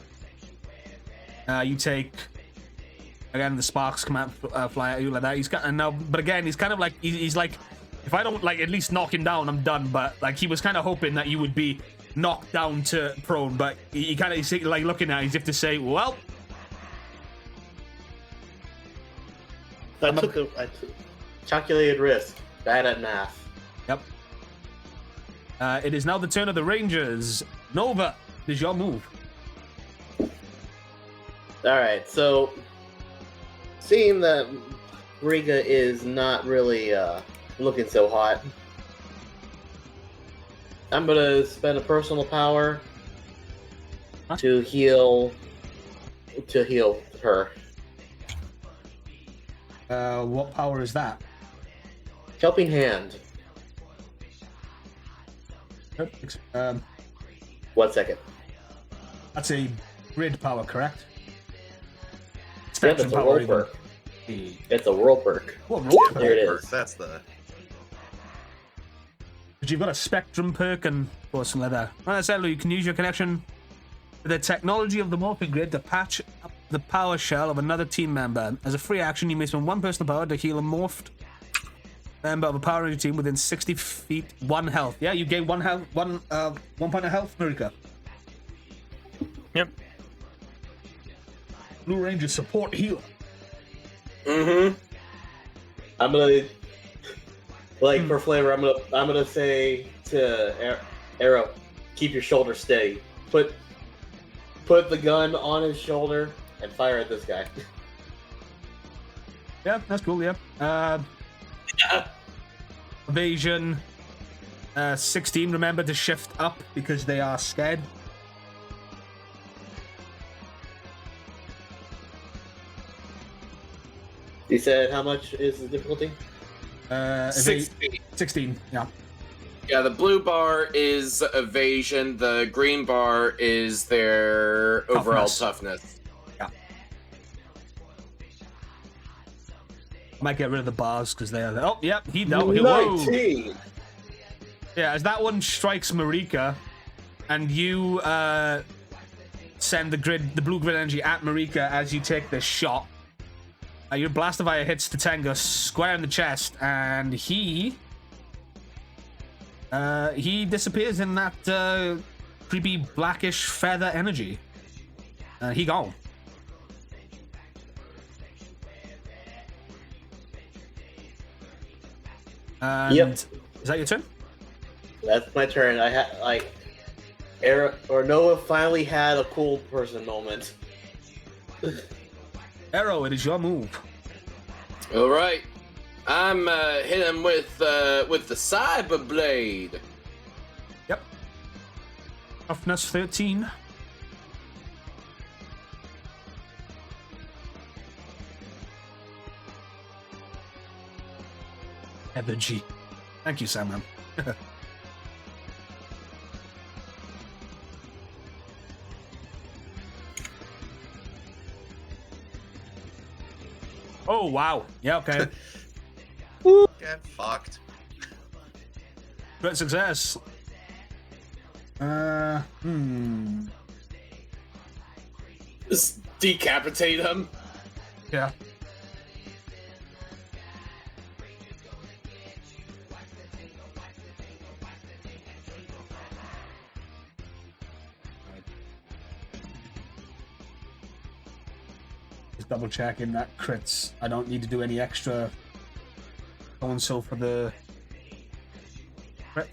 You take, again, the sparks come out, fly at you like that. But again, he's kind of like, he's like, if I don't like at least knock him down, I'm done. But like he was kind of hoping that you would be knocked down to prone, but he kind of like looking at it as if to say, well, I took calculated risk. Bad at math. Yep. It is now the turn of the Rangers. Nova, it is your move. Alright, so seeing that Riga is not really looking so hot, I'm gonna spend a personal power to heal her. What power is that? Helping hand. 1 second. That's a grid power, correct? Yeah, that's a roll perk. It's a roll perk. What roll perk? There it is. That's the. But you've got a spectrum perk and or something like that. Not necessarily, you can use your connection to the technology of the morphing grid to patch up the power shell of another team member. As a free action, you may spend one personal power to heal a morphed member of a Power Ranger team within 60 feet, 1 health. Yeah, you gain 1 health, 1 point of health, Marika. Yep. Blue Ranger support healer. Mm-hmm. I'm gonna, like, for flavor, I'm gonna say to Arrow, keep your shoulder steady. Put the gun on his shoulder and fire at this guy. Yeah, that's cool, yeah. Evasion. 16, remember to shift up because they are scared. You said how much is the difficulty? 16. Yeah. Yeah, the blue bar is evasion. The green bar is their overall toughness. Yeah. Might get rid of the bars because they are there. Oh, yep, he dealt. 19. Yeah, as that one strikes Marika, and you send the blue grid energy at Marika as you take this shot. Your blaster fire hits Tatenga square in the chest, and he disappears in that creepy blackish feather energy. He gone. And Yep. Is that your turn? That's my turn. I had Noah finally had a cool person moment. Arrow, it is your move. All right, I'm hitting him with the cyber blade. Yep. Toughness 13. Energy. Thank you, Sam. Oh, wow. Yeah, okay. Get fucked. Great success. Just decapitate him. Yeah. Just double checking that crits. I don't need to do any extra so-and-so for the crit.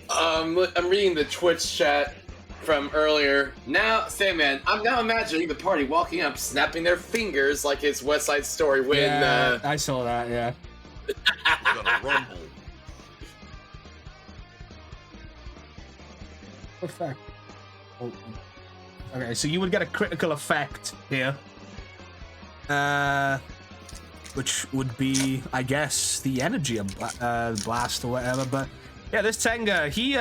I'm reading the Twitch chat from earlier. Now, Sandman, I'm now imagining the party walking up, snapping their fingers like it's West Side Story when. Yeah, I saw that. Yeah. We're gonna rumble. Effect. Oh. Okay, so you would get a critical effect here, which would be, I guess, the energy blast or whatever. But yeah, this Tenga, he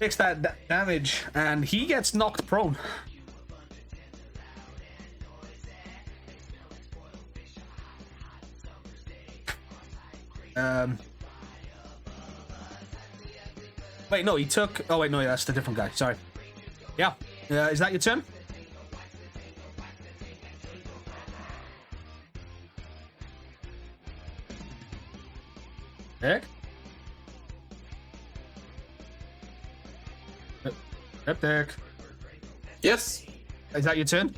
takes that damage and he gets knocked prone. Wait, no, he took... Oh, wait, no, that's the different guy. Sorry. Yeah. Is that your turn? Eric? Yep, Derek. Yes. Is that your turn?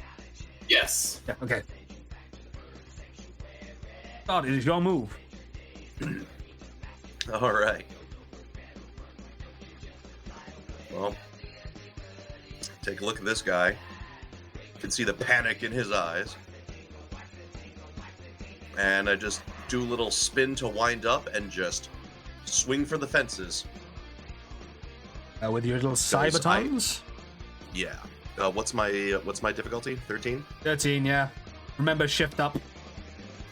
Yes. Yeah, okay. God, it is your move. All right. Well, take a look at this guy. You can see the panic in his eyes. And I just do a little spin to wind up and just swing for the fences. With your little cyber times? Yeah. What's my difficulty? 13? 13, yeah. Remember, shift up.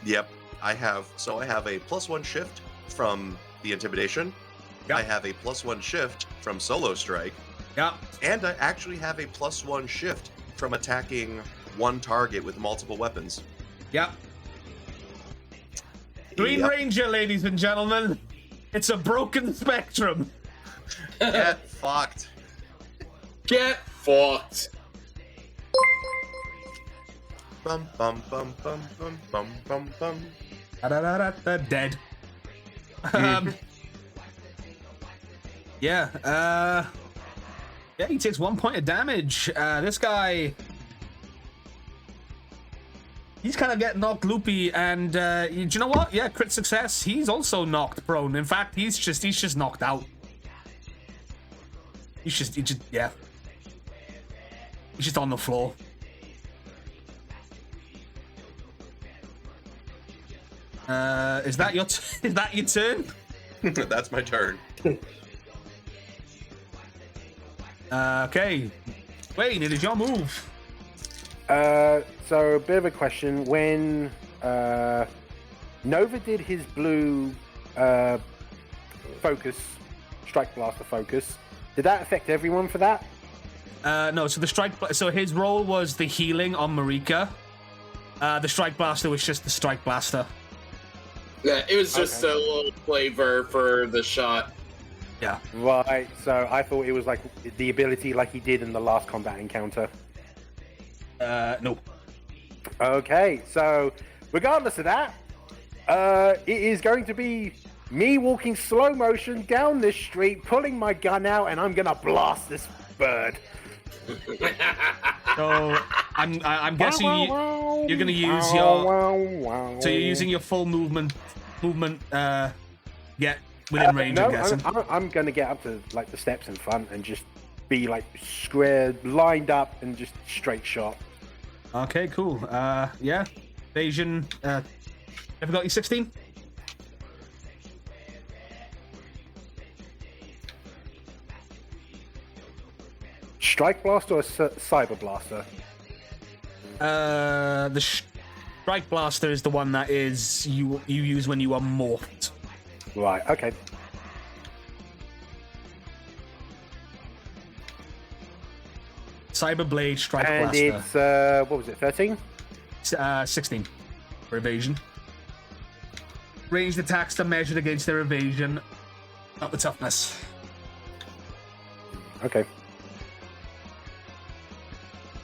Yep. I have a +1 shift from the intimidation. Yep. I have a +1 shift from solo strike. Yep. And I actually have a +1 shift from attacking one target with multiple weapons. Yep. Green Yep. Ranger, ladies and gentlemen. It's a broken spectrum. Get fucked. Get fucked. Bum bum bum bum bum bum bum bum. Da-da-da-da-da, dead. Yeah, he takes 1 point of damage. This guy, he's kind of getting knocked loopy, and do you know what? Yeah, crit success. He's also knocked prone. In fact, he's just knocked out. He's just on the floor. Is that your turn? That's my turn. Okay. Wayne, it is your move. So a bit of a question. When Nova did his blue focus, strike blaster focus, did that affect everyone for that? No, so his role was the healing on Marika. The strike blaster was just the strike blaster. Yeah, it was just a little flavor for the shot. Yeah. Right, so I thought it was like the ability like he did in the last combat encounter. No. Okay, so regardless of that, it is going to be me walking slow motion down this street, pulling my gun out, and I'm gonna blast this bird. So I'm guessing you're gonna use your. So you're using your full movement. Get within range. No, I'm guessing. I'm gonna get up to like the steps in front and just be like squared, lined up, and just straight shot. Okay, cool. Yeah, evasion. Difficulty 16. Strike blaster or cyber blaster? The strike blaster is the one that is you use when you are morphed. Right. Okay. Cyber blade, strike And blaster. it's what was it? 13. 16 for evasion. Ranged attacks are measured against their evasion, not the toughness. Okay.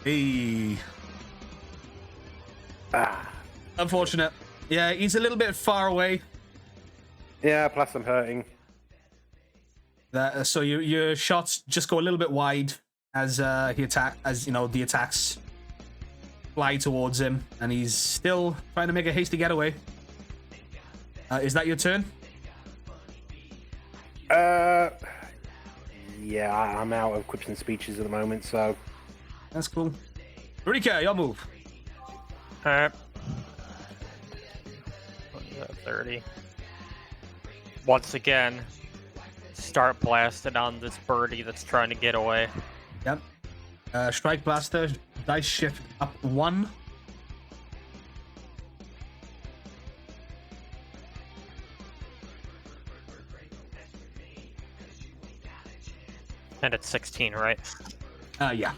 Hey. Ah. Unfortunate. Yeah, he's a little bit far away. Yeah, plus I'm hurting. So your shots just go a little bit wide as the attacks fly towards him, and he's still trying to make a hasty getaway. Is that your turn? Yeah, I'm out of quips and speeches at the moment, so That's cool. Rika, your move. Alright. 30. Once again, start blasting on this birdie that's trying to get away. Yep. Strike Blaster, dice shift up 1. And it's 16, right? Yeah.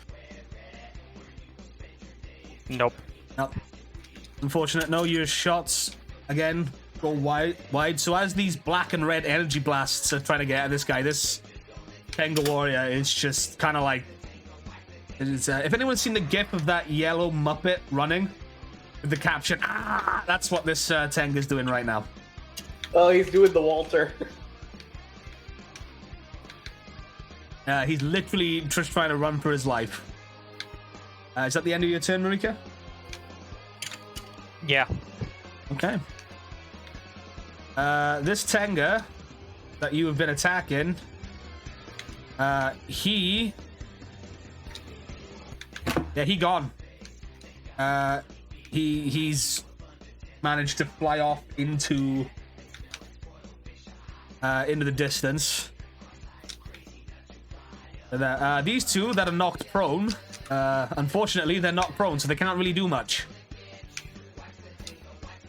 Nope. Nope. Unfortunate. No, your shots, again, go wide. So as these black and red energy blasts are trying to get at this guy, this Tenga warrior is just kind of like... if anyone's seen the gif of that yellow Muppet running with the caption, that's what this Tenga's doing right now. Oh, he's doing the Walter. He's literally just trying to run for his life. Is that the end of your turn, Marika? Yeah. Okay. This Tenga that you have been attacking, he gone. He's managed to fly off into the distance. These two that are knocked prone, unfortunately, they're not prone, so they can't really do much.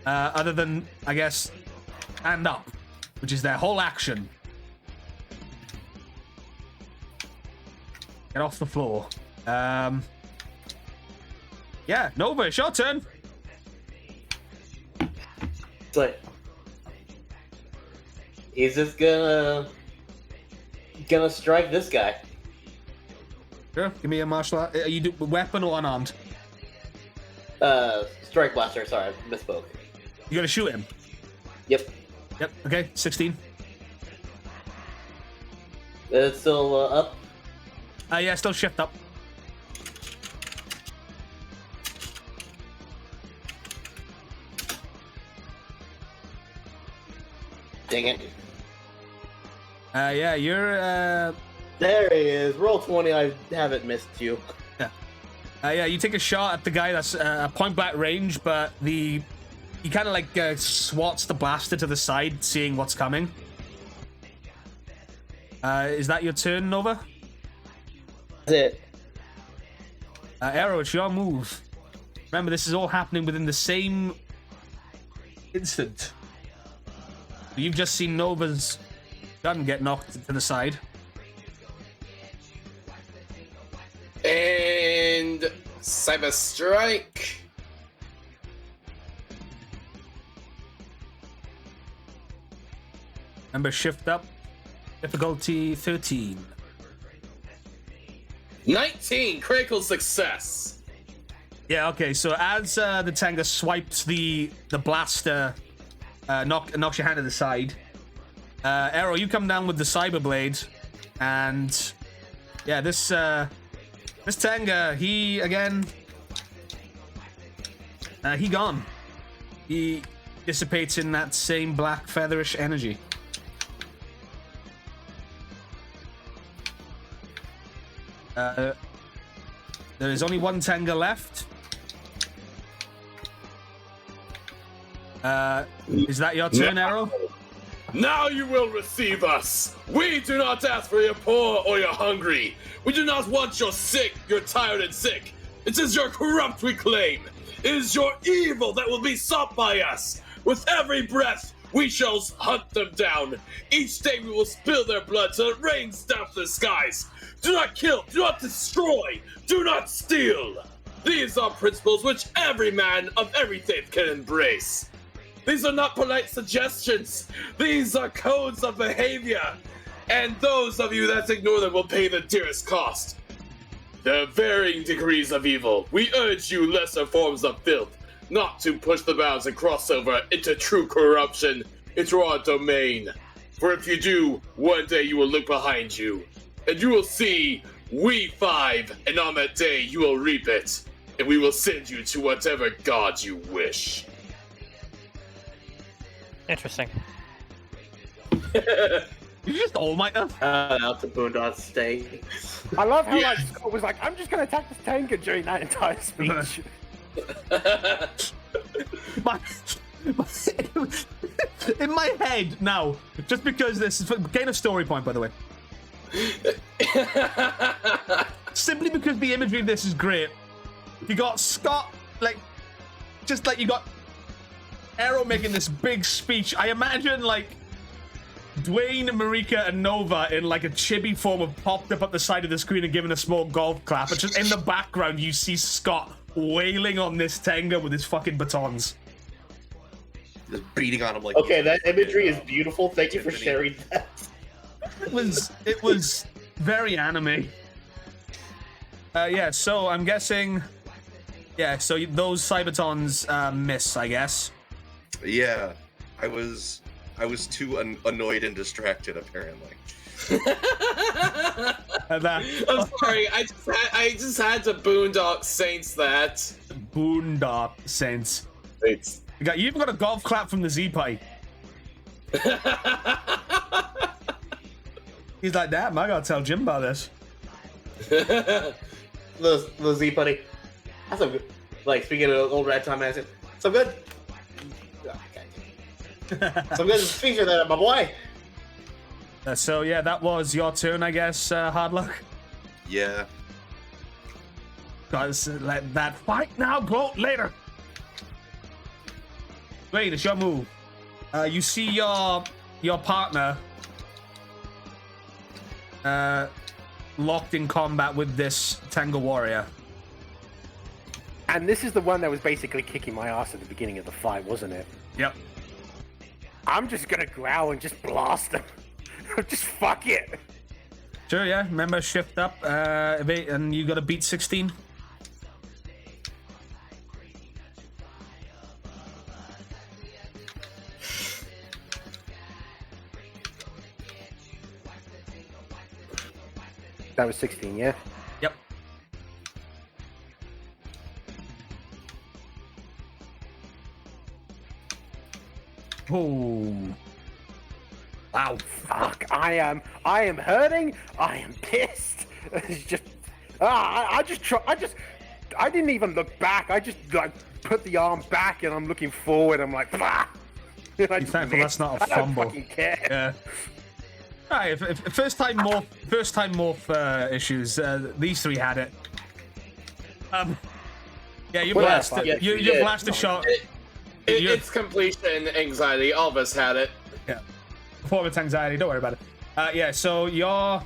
Other than, I guess, stand up, which is their whole action. Get off the floor. Yeah, Nova, it's your turn. It's like, he's just gonna strike this guy. Sure, give me a martial art. You do weapon or unarmed? Strike Blaster, sorry, I misspoke. You gotta shoot him. Yep. Yep, okay, 16. It's still up? Yeah, still shift up. Dang it. Yeah, you're, There he is. Roll 20, I haven't missed you. yeah, you take a shot at the guy that's point blank range, but he kind of like swats the blaster to the side, seeing what's coming. Is that your turn, Nova? That's it. Arrow, it's your move. Remember, this is all happening within the same instant. You've just seen Nova's gun get knocked to the side. And Cyber Strike. Remember, shift up. Difficulty 13. 19, critical success. Yeah, okay, so as the Tenga swipes the blaster, knocks your hand to the side, Arrow, you come down with the Cyber Blade, and yeah, this Tenga, he gone. He dissipates in that same black featherish energy. There is only one Tenga left. Is that your turn, Arrow? Now you will receive us. We do not ask for your poor or your hungry. We do not want your sick, your tired and sick. It is your corrupt we claim. It is your evil that will be sought by us. With every breath, we shall hunt them down. Each day we will spill their blood till it rains down from the skies. Do not kill, do not destroy, do not steal. These are principles which every man of every faith can embrace. These are not polite suggestions. These are codes of behavior. And those of you that ignore them will pay the dearest cost. There are varying degrees of evil. We urge you lesser forms of filth not to push the bounds and cross over into true corruption into our domain. For if you do, one day you will look behind you, and you will see we five, and on that day you will reap it, and we will send you to whatever god you wish. Interesting. You just all might have. Out to Boondock State. I love how Yeah. like Scott was like, I'm just gonna attack this tanker during that entire speech. In my head now, just because this is gain a story point, by the way. Simply because the imagery of this is great. You got Scott, like, just like you got Arrow making this big speech. I imagine like Dwayne, Marika, and Nova in like a chibi form have popped up at the side of the screen and given a small golf clap. And just in the background, you see Scott wailing on this Tenga with his fucking batons. Just beating on him like. Okay, that imagery is beautiful. Thank you for sharing that. It was very anime. Yeah, so I'm guessing. Yeah, so those Cybertons miss, I guess. Yeah, I was too annoyed and distracted apparently. And that I'm sorry, I just had to Boondock Saints that. Boondock Saints. It's You even got a golf clap from the Z-Pie. He's like, damn, I gotta tell Jim about this. The Z buddy. That's so good. Like speaking of old rat time accent. So good. Some good feature there, my boy. So yeah, that was your turn, I guess, Hard Luck. Yeah. Guys, let that fight now go later. Wait, it's your move. You see your partner locked in combat with this Tenga warrior. And this is the one that was basically kicking my ass at the beginning of the fight, wasn't it? Yep. I'm just gonna growl and just blast him. Just fuck it. Sure, yeah. Remember, shift up, and you gotta beat 16. That was 16, yeah? Yep. Oh. Wow. Fuck, I am hurting. I am pissed. It's just, I didn't even look back. I just like put the arm back and I'm looking forward. I'm like, ah. Be thankful that's not a I don't fumble. fucking care. Yeah. Alright, if first time morph issues. These three had it. Yeah, you Well, blast. yeah, You yeah. blast a shot. it's completion anxiety. All of us had it. Yeah. Performance anxiety. Don't worry about it. Yeah. So your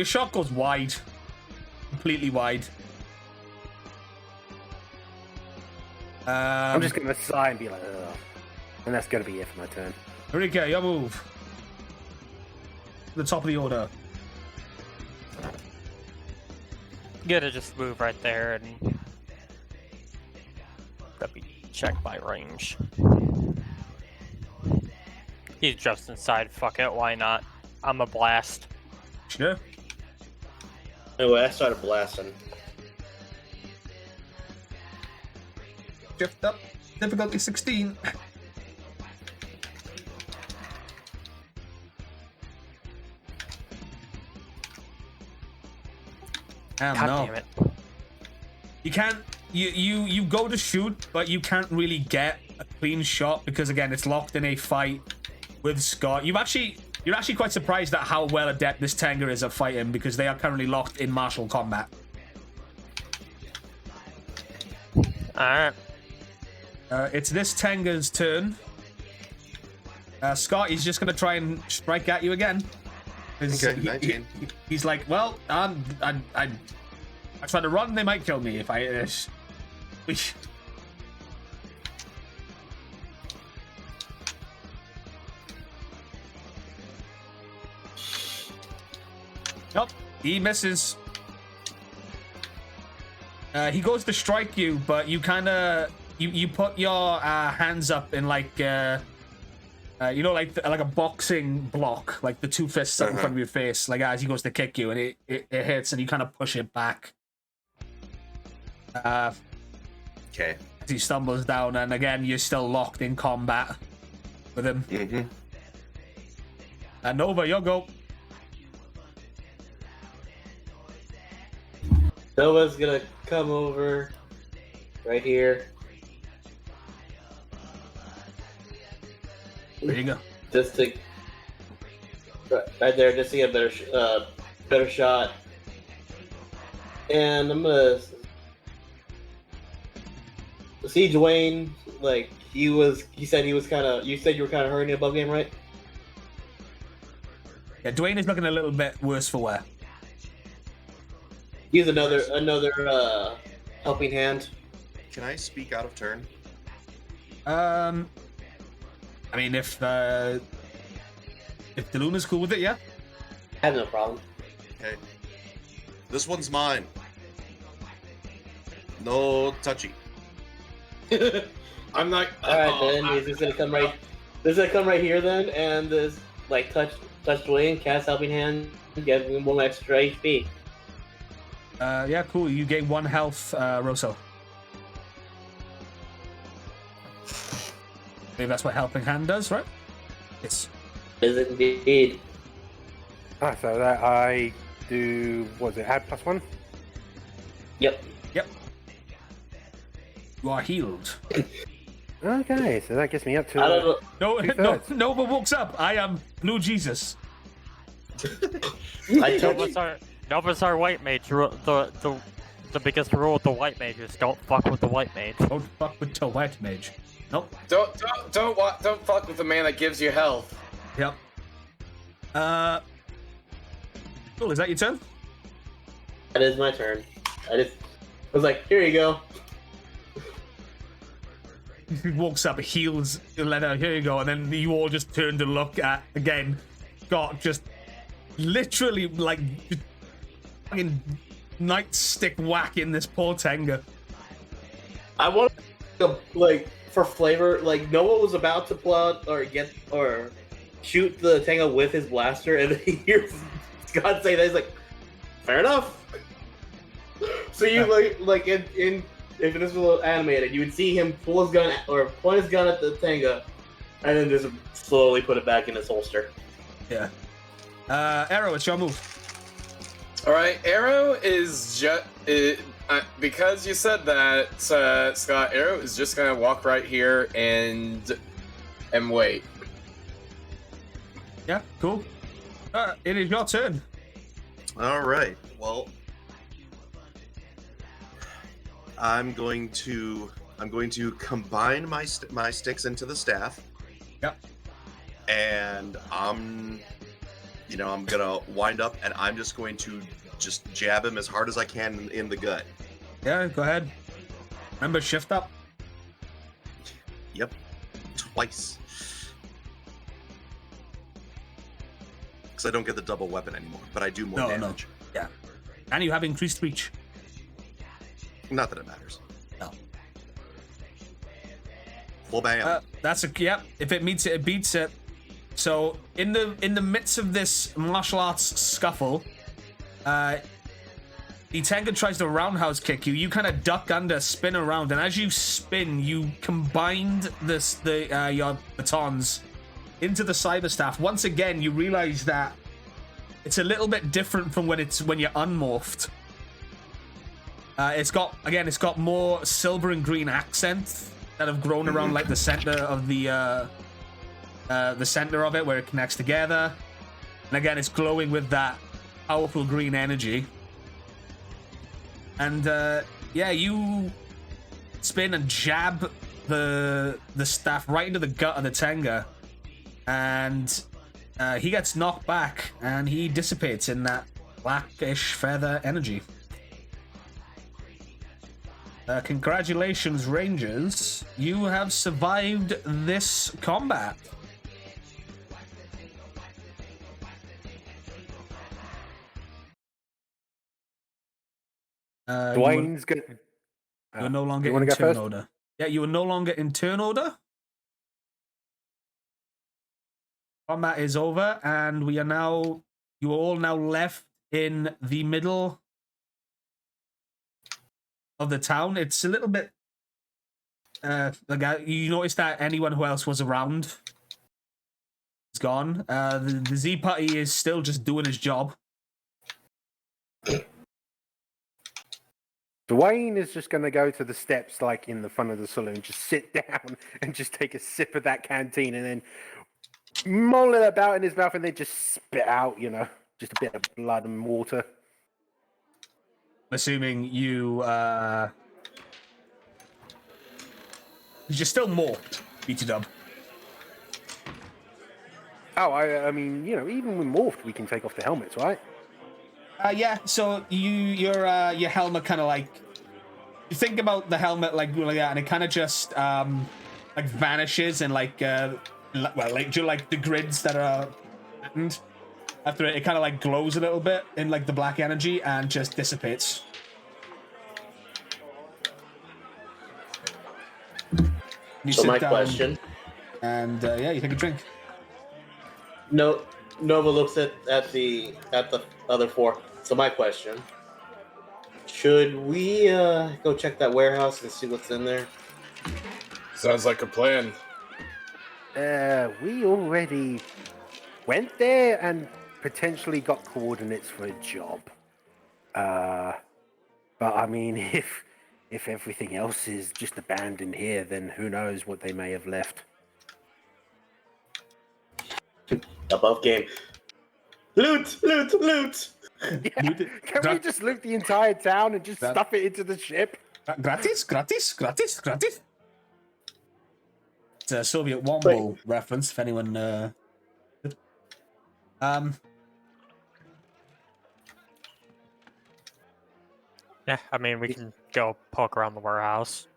shot goes wide, completely wide. I'm just gonna sigh and be like, ugh. And that's gonna be it for my turn. Marika, your move. The top of the order. You gotta just move right there and that'd be checked by range. He's just inside, fuck it, why not? I'm a blast. Sure. Anyway, I started blasting. Shift up. Difficulty 16. God no. damn it. You can't. You go to shoot, but you can't really get a clean shot because again, it's locked in a fight with Scott. You're actually quite surprised at how well adept this Tenga is at fighting because they are currently locked in martial combat. Alright. It's this Tenga's turn. Scott, he's just gonna try and strike at you again. 'Cause Okay, 19. He's like, well, I try to run, they might kill me if I. Nope, he misses. He goes to strike you, but you kind of you put your hands up in like you know, like a boxing block, like the two fists up in front of your face, like as he goes to kick you, and it hits, and you kind of push it back. Okay. He stumbles down, and again you're still locked in combat with him. Mm-hmm. And Nova, your go. Nova's gonna come over right here. There you go. Just to right there, just to get a better shot. And I'm gonna see Dwayne. Like you said you were kind of hurting above game, right? Yeah, Dwayne is looking a little bit worse for wear. Use another helping hand. Can I speak out of turn? I mean, if Deluna's cool with it, yeah. I have no problem. Okay. This one's mine. No touchy. I'm not. Alright then, he's just gonna come right. This is gonna come right here then, and this like touch Dwayne, cast helping hand, get him 1 extra HP. Yeah, cool. You gain 1 health, Rosso. I believe that's what helping hand does, right? Yes. Is it indeed? Ah, so that I do. What was it? Add +1. Yep. You are healed. Okay, so that gets me up to. I don't know. Nova walks up. I am Blue Jesus. I told you. Nova's our white mage. The biggest rule with the white mage is don't fuck with the white mage. Don't fuck with the white mage. Nope. Don't fuck with the man that gives you health. Yep. Cool. Is that your turn? That is my turn. I was like, here you go. He walks up, heals, let her, here you go, and then you all just turn to look at, again, Scott just literally, like, just fucking nightstick whacking this poor Tenga. I want to, like, for flavor, like, Noah was about to pull out or shoot the Tenga with his blaster, and then he hears Scott say that, he's like, fair enough. So you, like in if this was animated, you would see him pull his gun or point his gun at the Tenga, and then just slowly put it back in his holster. Yeah. Arrow, it's your move. All right, Arrow is just because you said that, Scott. Arrow is just gonna walk right here and wait. Yeah, cool. It is your turn. All right. Well, I'm going to combine my sticks into the staff. Yep. And I'm gonna wind up, and I'm just going to just jab him as hard as I can in the gut. Yeah, go ahead. Remember, shift up. Yep. Twice. Because I don't get the double weapon anymore, but I do more damage. Yeah. And you have increased reach. Not that it matters. No. Well, bam. That's a yep. If it meets it, it beats it. So in the midst of this martial arts scuffle, the Tenga tries to roundhouse kick you. You kind of duck under, spin around, and as you spin, you combined your batons into the cyber staff. Once again, you realize that it's a little bit different from when you're unmorphed. It's got more silver and green accents that have grown around like the center of the center of it where it connects together. And again, it's glowing with that powerful green energy. And yeah, you spin and jab the staff right into the gut of the Tenga, and he gets knocked back and he dissipates in that blackish feather energy. Congratulations, Rangers. You have survived this combat. You were, Dwayne's good. you're no longer you wanna in go turn first? order. Yeah, you are no longer in turn order. Combat is over, and we are now. You are all now left in the middle of the town. It's a little bit. You notice that anyone who else was around is gone. The Z Party is still just doing his job. Dwayne is just going to go to the steps, like in the front of the saloon, just sit down and just take a sip of that canteen and then mull it about in his mouth and then just spit out, just a bit of blood and water. Assuming you, you're still morphed, BT Dub. Oh, I mean, even with morphed, we can take off the helmets, right? Yeah. So your helmet kind of like you think about the helmet like that, and it kind of just like vanishes and like like the grids that are patterned. After it kind of like glows a little bit in like the black energy and just dissipates. You So sit my down question. and you take a drink. No, Nova looks at the other four. So my question: should we go check that warehouse and see what's in there? Sounds like a plan. We already went there and potentially got coordinates for a job. But I mean, if everything else is just abandoned here, then who knows what they may have left. Above game. Loot! Yeah. Can we just loot the entire town and just stuff it into the ship? Gratis. It's a Soviet Wombo reference, if anyone. Yeah, I mean, we can go poke around the warehouse.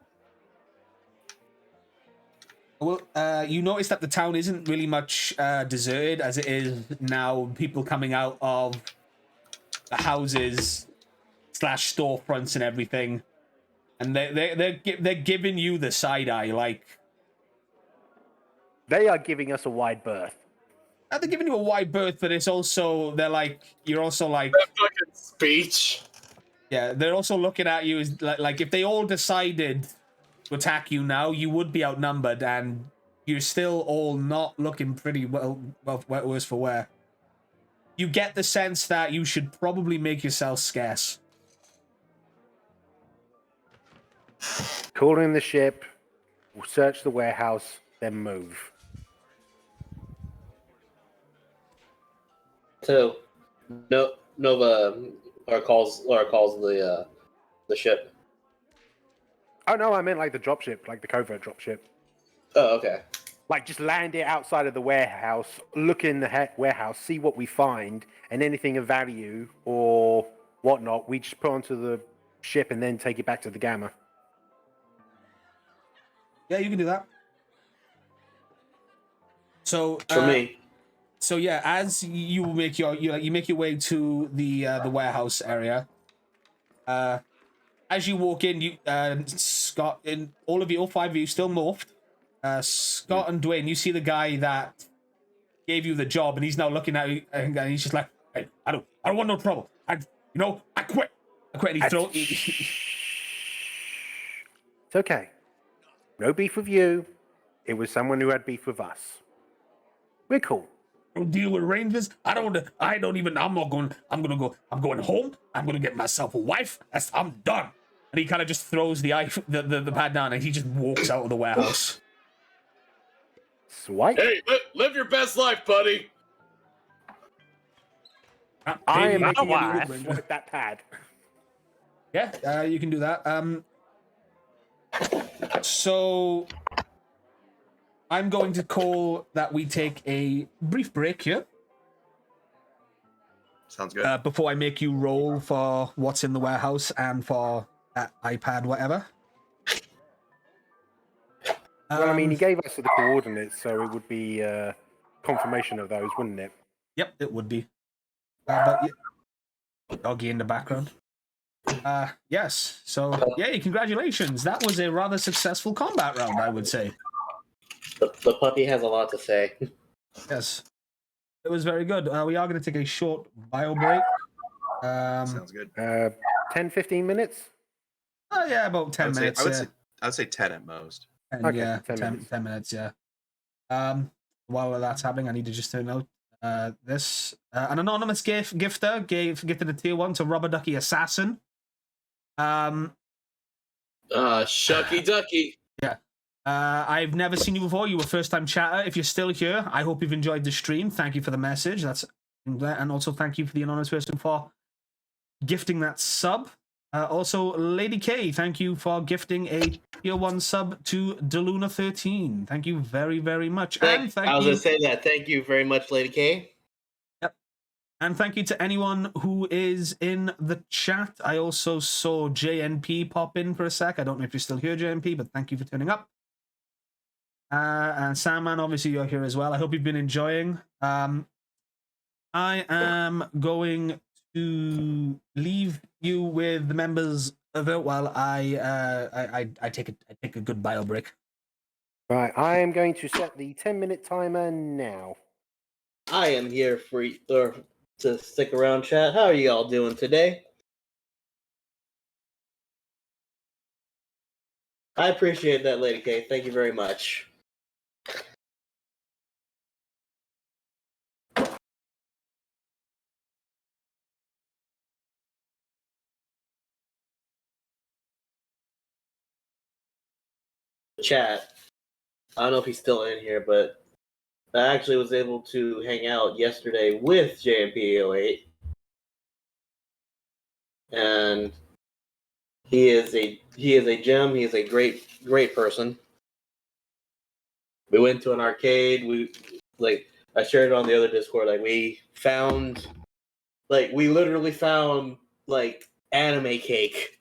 Well, you notice that the town isn't really much deserted as it is now. People coming out of the houses / storefronts and everything, and they're giving you the side eye. Like they are giving us a wide berth. They're giving you a wide berth, but it's also you're also like that fucking speech. Yeah, they're also looking at you as like if they all decided to attack you now, you would be outnumbered, and you're still all not looking pretty well worse for wear. You get the sense that you should probably make yourself scarce. Call in the ship, we'll search the warehouse, then move. So, Nova calls the ship. Oh no, I meant like the dropship, like the covert dropship. Oh, okay. Like just land it outside of the warehouse, look in the warehouse, see what we find, and anything of value or whatnot, we just put onto the ship and then take it back to the Gamma. Yeah, you can do that. So for me. So yeah, as you make you make your way to the warehouse area. As you walk in, you Scott and all five of you still morphed. Scott and Dwayne, you see the guy that gave you the job, and he's now looking at you, and he's just like, "Hey, I don't want no trouble. I quit. And he throws. It's okay. No beef with you. It was someone who had beef with us. We're cool. Don't deal with Rangers. I'm going home. I'm gonna get myself a wife. I'm done. And he kind of just throws the pad down, and he just walks out of the warehouse. Swipe. Hey, live your best life, buddy. I am making a move with that pad. Yeah, you can do that. So I'm going to call that we take a brief break here. Sounds good. Before I make you roll for what's in the warehouse and for that iPad, whatever. Well, I mean, he gave us the coordinates, so it would be confirmation of those, wouldn't it? Yep, it would be. But doggy in the background. Yes. So, yay, congratulations. That was a rather successful combat round, I would say. The puppy has a lot to say. Yes. It was very good. We are going to take a short bio break. Sounds good. 10, 15 minutes? Oh, yeah, about 10 minutes. I would say 10 at most. And Okay, yeah, 10 10 minutes, yeah. While that's happening, I need to just turn out this. An anonymous gifter gifted a tier 1 to Rubber Ducky Assassin. Shucky ducky. Yeah. I've never seen you before. You were first time chatter. If you're still here, I hope you've enjoyed the stream. Thank you for the message. And also thank you for the anonymous person for gifting that sub. Also, Lady K, thank you for gifting a tier 1 sub to Deluna13. Thank you very, very much. I was going to say that. Thank you very much, Lady K. Yep. And thank you to anyone who is in the chat. I also saw JNP pop in for a sec. I don't know if you're still here, JNP, but thank you for turning up. And Sandman, obviously you're here as well. I hope you've been enjoying. I am going to leave you with the members of it while I take a good bio break. Right, I am going to set the 10-minute timer now. I am here for to stick around, chat. How are you all doing today? I appreciate that, Lady K. Thank you very much. Chat. I don't know if he's still in here, but I actually was able to hang out yesterday with JMP8, and he is a gem. He is a great person. We went to an arcade. I shared it on the other Discord. We literally found anime cake.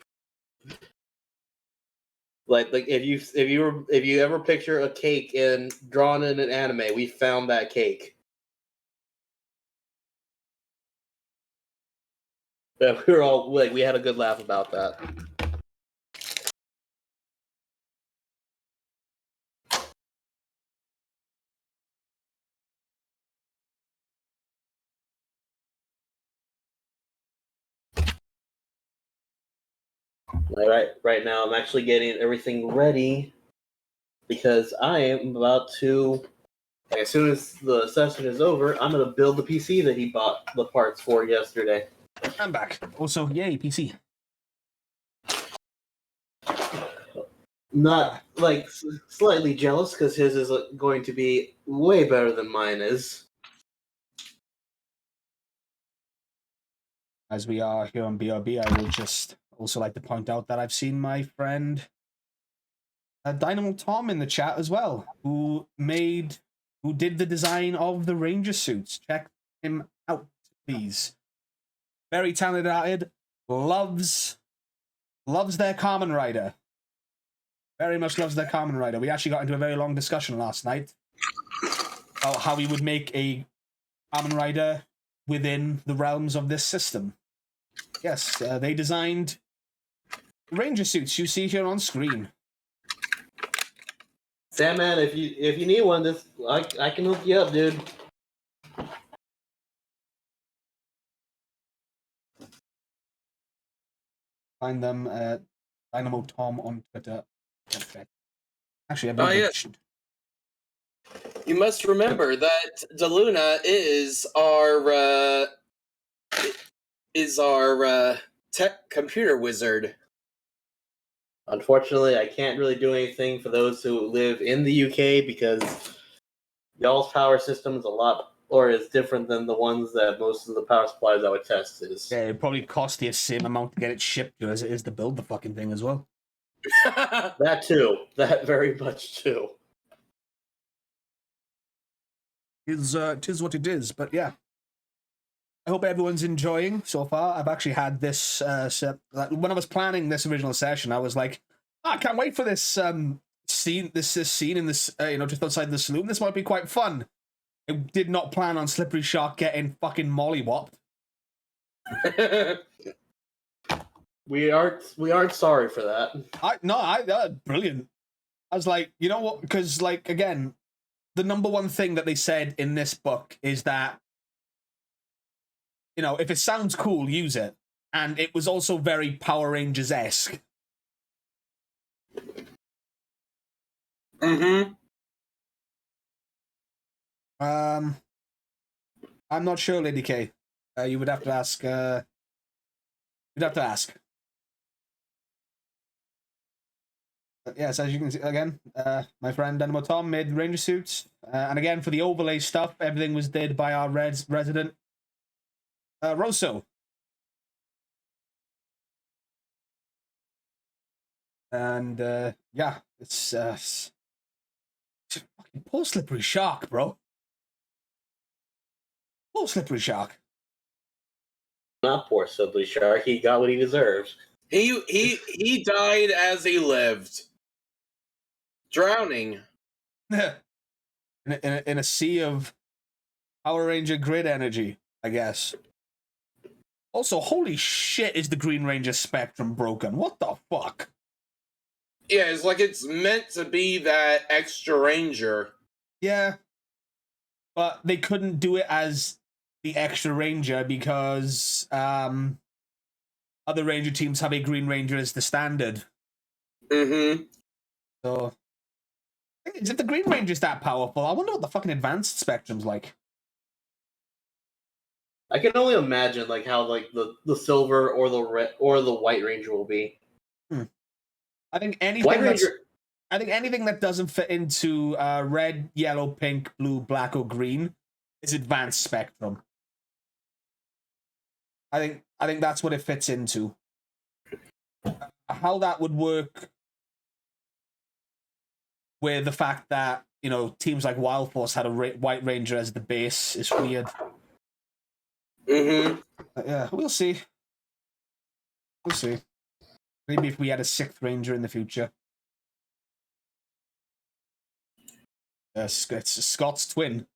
If you ever picture a cake drawn in an anime, we found that cake. Yeah, we were all we had a good laugh about that. Right now, I'm actually getting everything ready because I am about to. As soon as the session is over, I'm going to build the PC that he bought the parts for yesterday. I'm back. Also, yay, PC. Not slightly jealous because his is going to be way better than mine is. As we are here on BRB, I would just also like to point out that I've seen my friend Dynamo Tom in the chat as well, who did the design of the Ranger suits. Check him out, please. Very talented, loves their Kamen Rider. Very much loves their Kamen Rider. We actually got into a very long discussion last night about how we would make a Kamen Rider within the realms of this system. Yes, they designed Ranger suits you see here on screen. Sandman, if you need one, I can hook you up, dude. Find them at Dynamo Tom on Twitter. Actually, You must remember that DeLuna is our tech computer wizard. Unfortunately, I can't really do anything for those who live in the UK because y'all's power system is different than the ones that most of the power supplies I would test is. Yeah, it probably cost the same amount to get it shipped to as it is to build the fucking thing as well. That too. That very much too. Tis what it is, but yeah. I hope everyone's enjoying so far. I've actually had this set. When I was planning this original session, I was like, I can't wait for this scene. This scene in this, just outside the saloon. This might be quite fun. I did not plan on Slippery Shark getting fucking mollywopped. We aren't sorry for that. Brilliant. I was like, you know what? Because, like, again, the number one thing that they said in this book is that, you know, if it sounds cool, use it. And it was also very Power Rangers-esque. Mm-hmm. I'm not sure, Lady K. You would have to ask. You'd have to ask. But yes, as you can see, again, my friend Dynamo Tom made Ranger suits. And again, for the overlay stuff, everything was did by our resident, Rosso. And, yeah, it's fucking poor Slippery Shark, bro. Poor Slippery Shark. Not poor Slippery Shark. He got what he deserves. He died as he lived. Drowning. in a sea of Power Ranger grid energy, I guess. Also, holy shit, is the Green Ranger spectrum broken? What the fuck? Yeah, it's like it's meant to be that extra ranger. Yeah. But they couldn't do it as the extra ranger because other ranger teams have a Green Ranger as the standard. Mm-hmm. So, if the Green Ranger's that powerful, I wonder what the fucking advanced spectrum's like. I can only imagine like how like the silver or the red or the White Ranger will be. I think anything that doesn't fit into red, yellow, pink, blue, black, or green is advanced spectrum. I think that's what it fits into. How that would work with the fact that, you know, teams like Wild Force had a White Ranger as the base is weird. Mm-hmm. Yeah, we'll see. We'll see. Maybe if we had a 6th Ranger in the future. It's Scott's twin.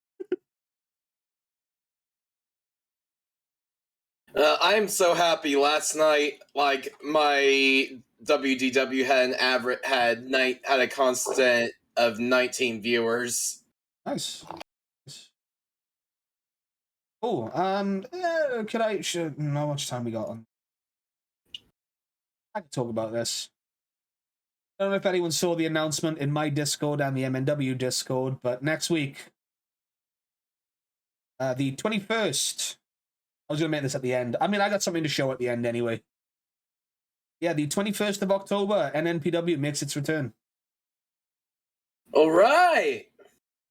I'm so happy. Last night, like my WDW had an average had a constant of 19 viewers. Nice. Oh, how much time we got on? I can talk about this. I don't know if anyone saw the announcement in my Discord and the MNW Discord, but next week, the 21st, I was going to make this at the end. I mean, I got something to show at the end anyway. Yeah, the 21st of October, NNPW makes its return. All right.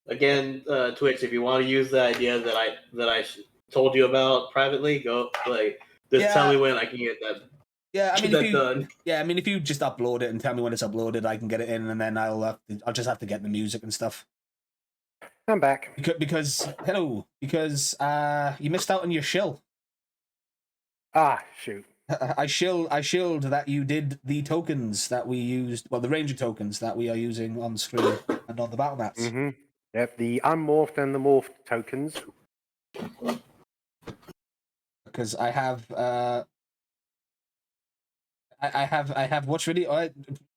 Again, Twitch, if you want to use the idea that I told you about privately, go tell me when I can get that. Yeah, I mean, done. Yeah, I mean, if you just upload it and tell me when it's uploaded, I can get it in, and then I'll just have to get the music and stuff. I'm back. Because you missed out on your shill. Ah, shoot. I shilled that you did the tokens that we used, well, the Ranger tokens that we are using on screen and on the battle mats. Mm-hmm. Yep, the unmorphed and the morphed tokens. Because I have I have what's really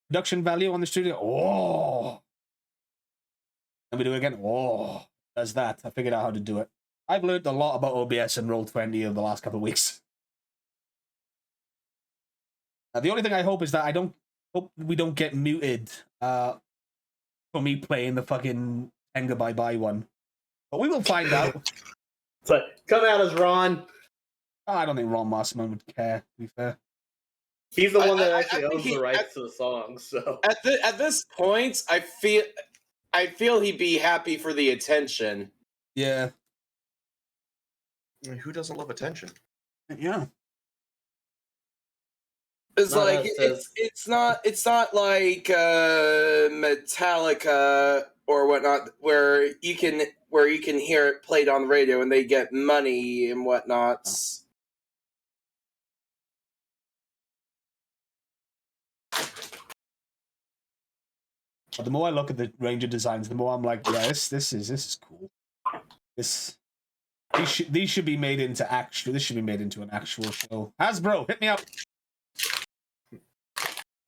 production value on the studio. Oh, let me do it again. Oh, does that? I figured out how to do it. I've learned a lot about OBS and Roll20 over the last couple of weeks. The only thing I hope is that we don't get muted for me playing the fucking Tenga Bye Bye one. But we will find out. So come at us, Ron. I don't think Ron Masterman would care, to be fair. He's the one that actually owns the rights to the song, so At this point, I feel he'd be happy for the attention. Yeah. I mean, who doesn't love attention? Yeah. It's like it's not like Metallica or whatnot where you can hear it played on the radio and they get money and whatnot. But the more I look at the Ranger designs, the more I'm like, yeah, this is cool. These should be made into actual. This should be made into an actual show. Hasbro, hit me up.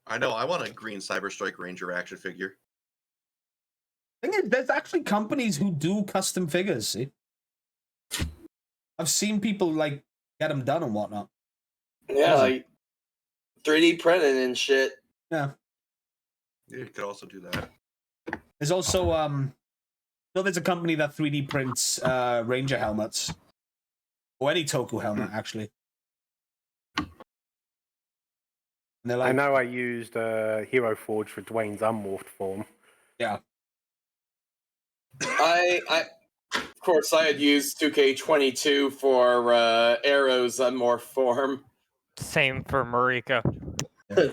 I know. I want a green Cyber Strike Ranger action figure. Thing is, there's actually companies who do custom figures. See, I've seen people like get them done and whatnot. Yeah, Awesome. like 3D printing and shit. Yeah. You could also do that. There's also there's a company that 3D prints Ranger helmets. Or any Toku helmet, actually. And they're like, I know I used Hero Forge for Dwayne's unmorphed form. Yeah. Of course, I had used 2K22 for Arrow's unmorphed form. Same for Marika.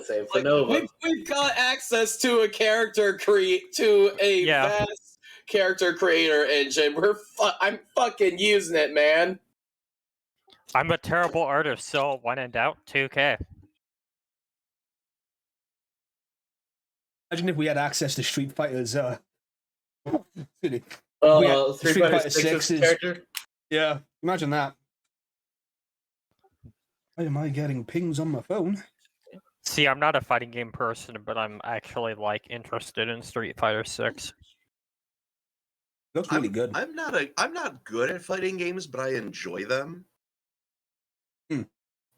Same for Nova. We've got access to a character vast character creator engine. I'm fucking using it, man. I'm a terrible artist, so when in doubt, 2K. Imagine if we had access to Street Fighter's Street Street Fighter Fighter 6's 6's character. Yeah, imagine that. Why am I getting pings on my phone? See, I'm not a fighting game person, but I'm actually like interested in Street Fighter 6. Looks really good. I'm not good at fighting games, but I enjoy them.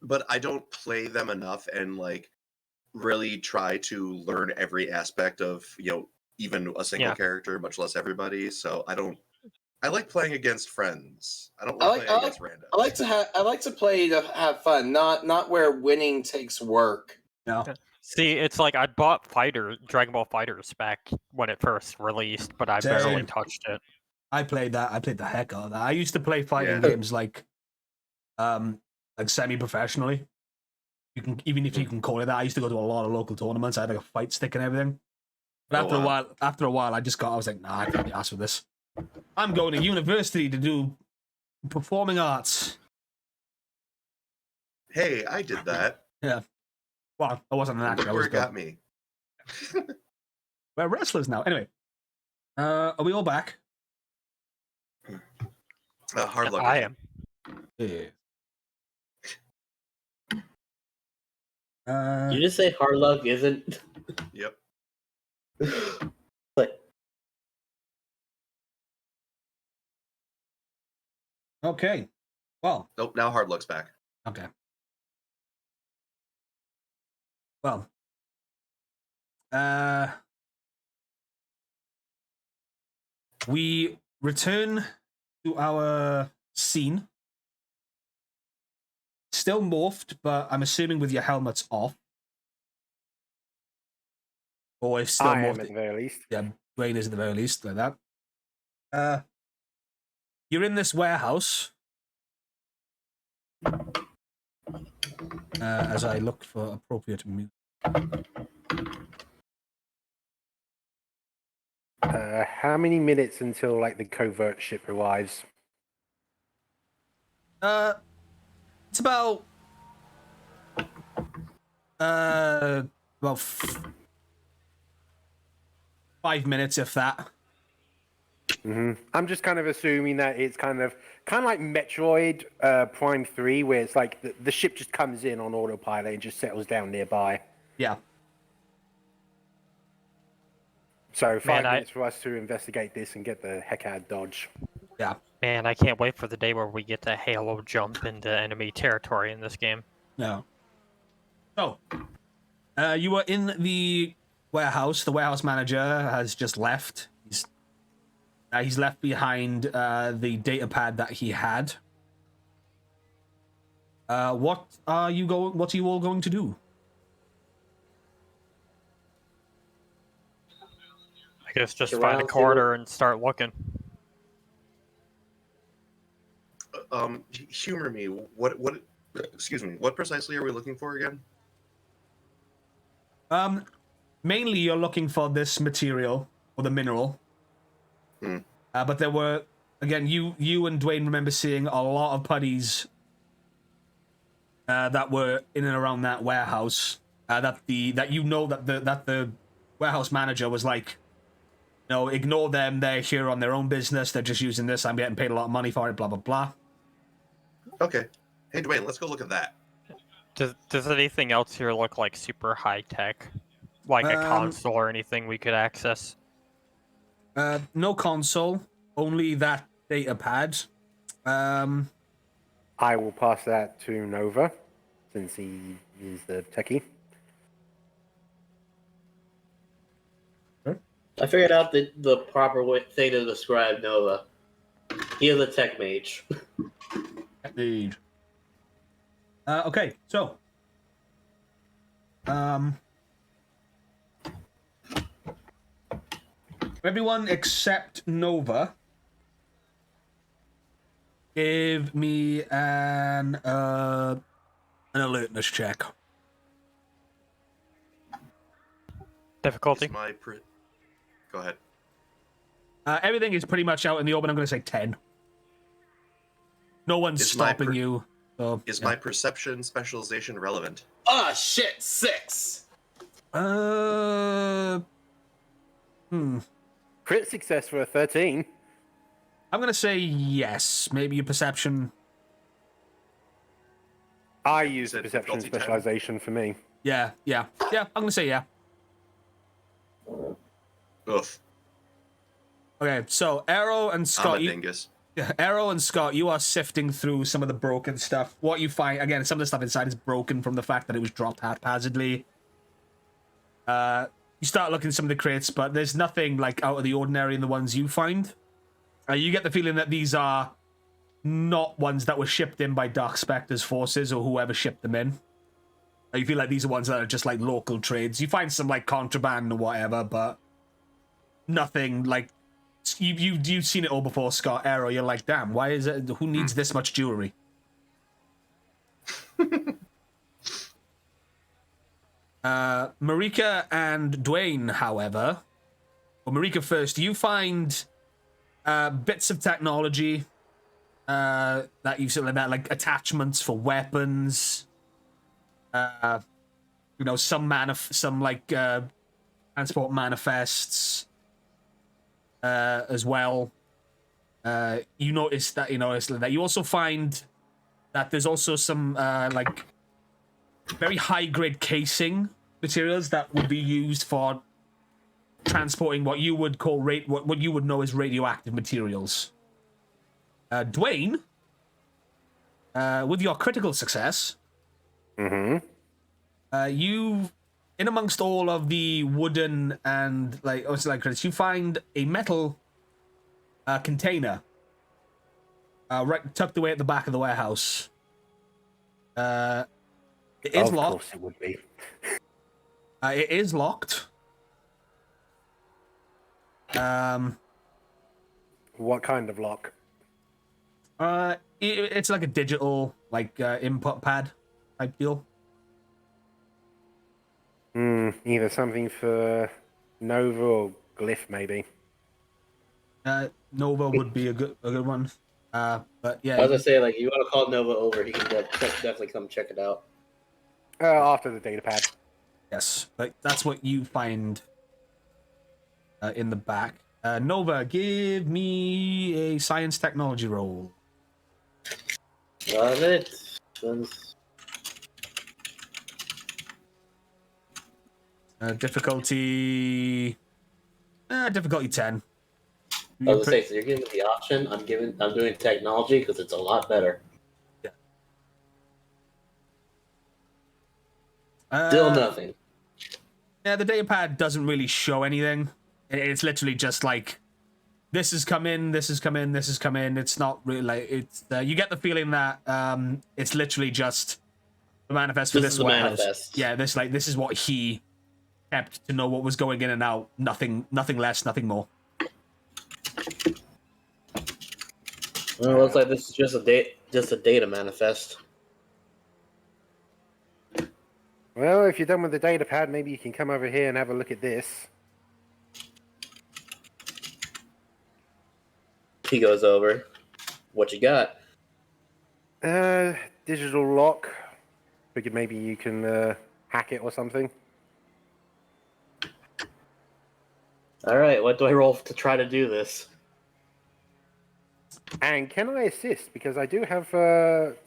But I don't play them enough and like really try to learn every aspect of, even a single character, much less everybody. So I like playing against friends. I don't like playing against randoms. I like to play to have fun, not where winning takes work. No. See, it's like I bought Dragon Ball Fighters back when it first released, but I barely touched it. I played that. I played the heck out of that. I used to play fighting games like semi-professionally. Even if you can call it that. I used to go to a lot of local tournaments. I had like a fight stick and everything. But after a while, I was like, nah, I can't be asked for this. I'm going to university to do performing arts. Hey, I did that. Yeah. Well, I wasn't an actor. Look where it got me. We're wrestlers now. Anyway, are we all back? Hard luck. I am. Yeah. You just say hard luck isn't. Yep. Okay. Well. Nope. Now hard luck's back. Okay. Well. We return to our scene. Still morphed, but I'm assuming with your helmets off. Or if still I morphed. am at the very least. Yeah, Dwayne is at the very least, like that. You're in this warehouse. As I look for appropriate music. How many minutes until like the covert ship arrives? It's about 5 minutes, if that. I'm just kind of assuming that it's kind of like Metroid Prime 3, where it's like the ship just comes in on autopilot and just settles down nearby. Yeah. So 5 minutes for us to investigate this and get the heck out of Dodge. Yeah. Man, I can't wait for the day where we get to Halo jump into enemy territory in this game. No. So, you were in the warehouse. The warehouse manager has just left. He's left behind the data pad that he had. What are you all going to do? I guess just find a corner and start looking. Humor me. What? Excuse me. What precisely are we looking for again? Mainly you're looking for this material or the mineral. But there were, again, you and Dwayne remember seeing a lot of putties that were in and around that warehouse. That the warehouse manager was like, no, ignore them. They're here on their own business. They're just using this. I'm getting paid a lot of money for it. Blah blah blah. Okay. Hey Dwayne, let's go look at that. Does anything else here look like super high tech? Like a Um, console or anything we could access? No console, only that data pad. I will pass that to Nova, since he is the techie. I figured out the proper thing to describe Nova. He is a tech mage. Indeed. Okay, so everyone except Nova, give me an alertness check. Difficulty? Is my Go ahead. Everything is pretty much out in the open. I'm going to say 10. No one's Is my stopping you. So, Is yeah. my perception specialization relevant? Ah, shit, 6. Crit success for a 13. I'm going to say yes. Maybe your perception. I use the said perception difficulty 10. specialization for me. Yeah. I'm going to say yeah. Oof. Okay, so Arrow and I'm Scott, a dingus. Arrow and Scott, you are sifting through some of the broken stuff. What you find, again, some of the stuff inside is broken from the fact that it was dropped haphazardly. You start looking at some of the crates, but there's nothing like out of the ordinary in the ones you find. You get the feeling that these are not ones that were shipped in by Dark Spectre's forces or whoever shipped them in. You feel like these are ones that are just like local trades. You find some like contraband or whatever, but nothing like you've seen it all before, Scott. Arrow, you're like, damn, why is it? Who needs this much jewelry? Marika and Dwayne, however, or Marika first, you find bits of technology that you've seen like attachments for weapons. Some transport manifests as well. You notice that you also find that there's also some like very high grade casing materials that would be used for transporting what you would call what you would know as radioactive materials. Dwayne, with your critical success, you, in amongst all of the wooden and credits, you find a metal container right tucked away at the back of the warehouse. It is locked. Of course it would be. It is locked. What kind of lock? It's like a digital input pad type deal. Either something for Nova or Glyph, maybe. Nova would be a good one. But yeah. I was gonna say, like, you want to call Nova over, he can definitely come check it out. After the data pad. Yes, but that's what you find in the back. Nova, give me a science technology roll. Love it. Difficulty 10. I was gonna say, so you're giving me the option. I'm doing technology because it's a lot better. Yeah. Still nothing. Yeah, the data pad doesn't really show anything. It's literally just like, this has come in, this has come in, this has come in. It's not really like it's. You get the feeling that it's literally just the manifest for this warehouse. Manifest. Yeah, this is what he kept to know what was going in and out. Nothing less, nothing more. Well, it looks like this is just a data manifest. Well, if you're done with the data pad, maybe you can come over here and have a look at this. He goes over. What you got? Digital lock. Figured maybe you can hack it or something. All right, what do I roll to try to do this? And can I assist? Because I do have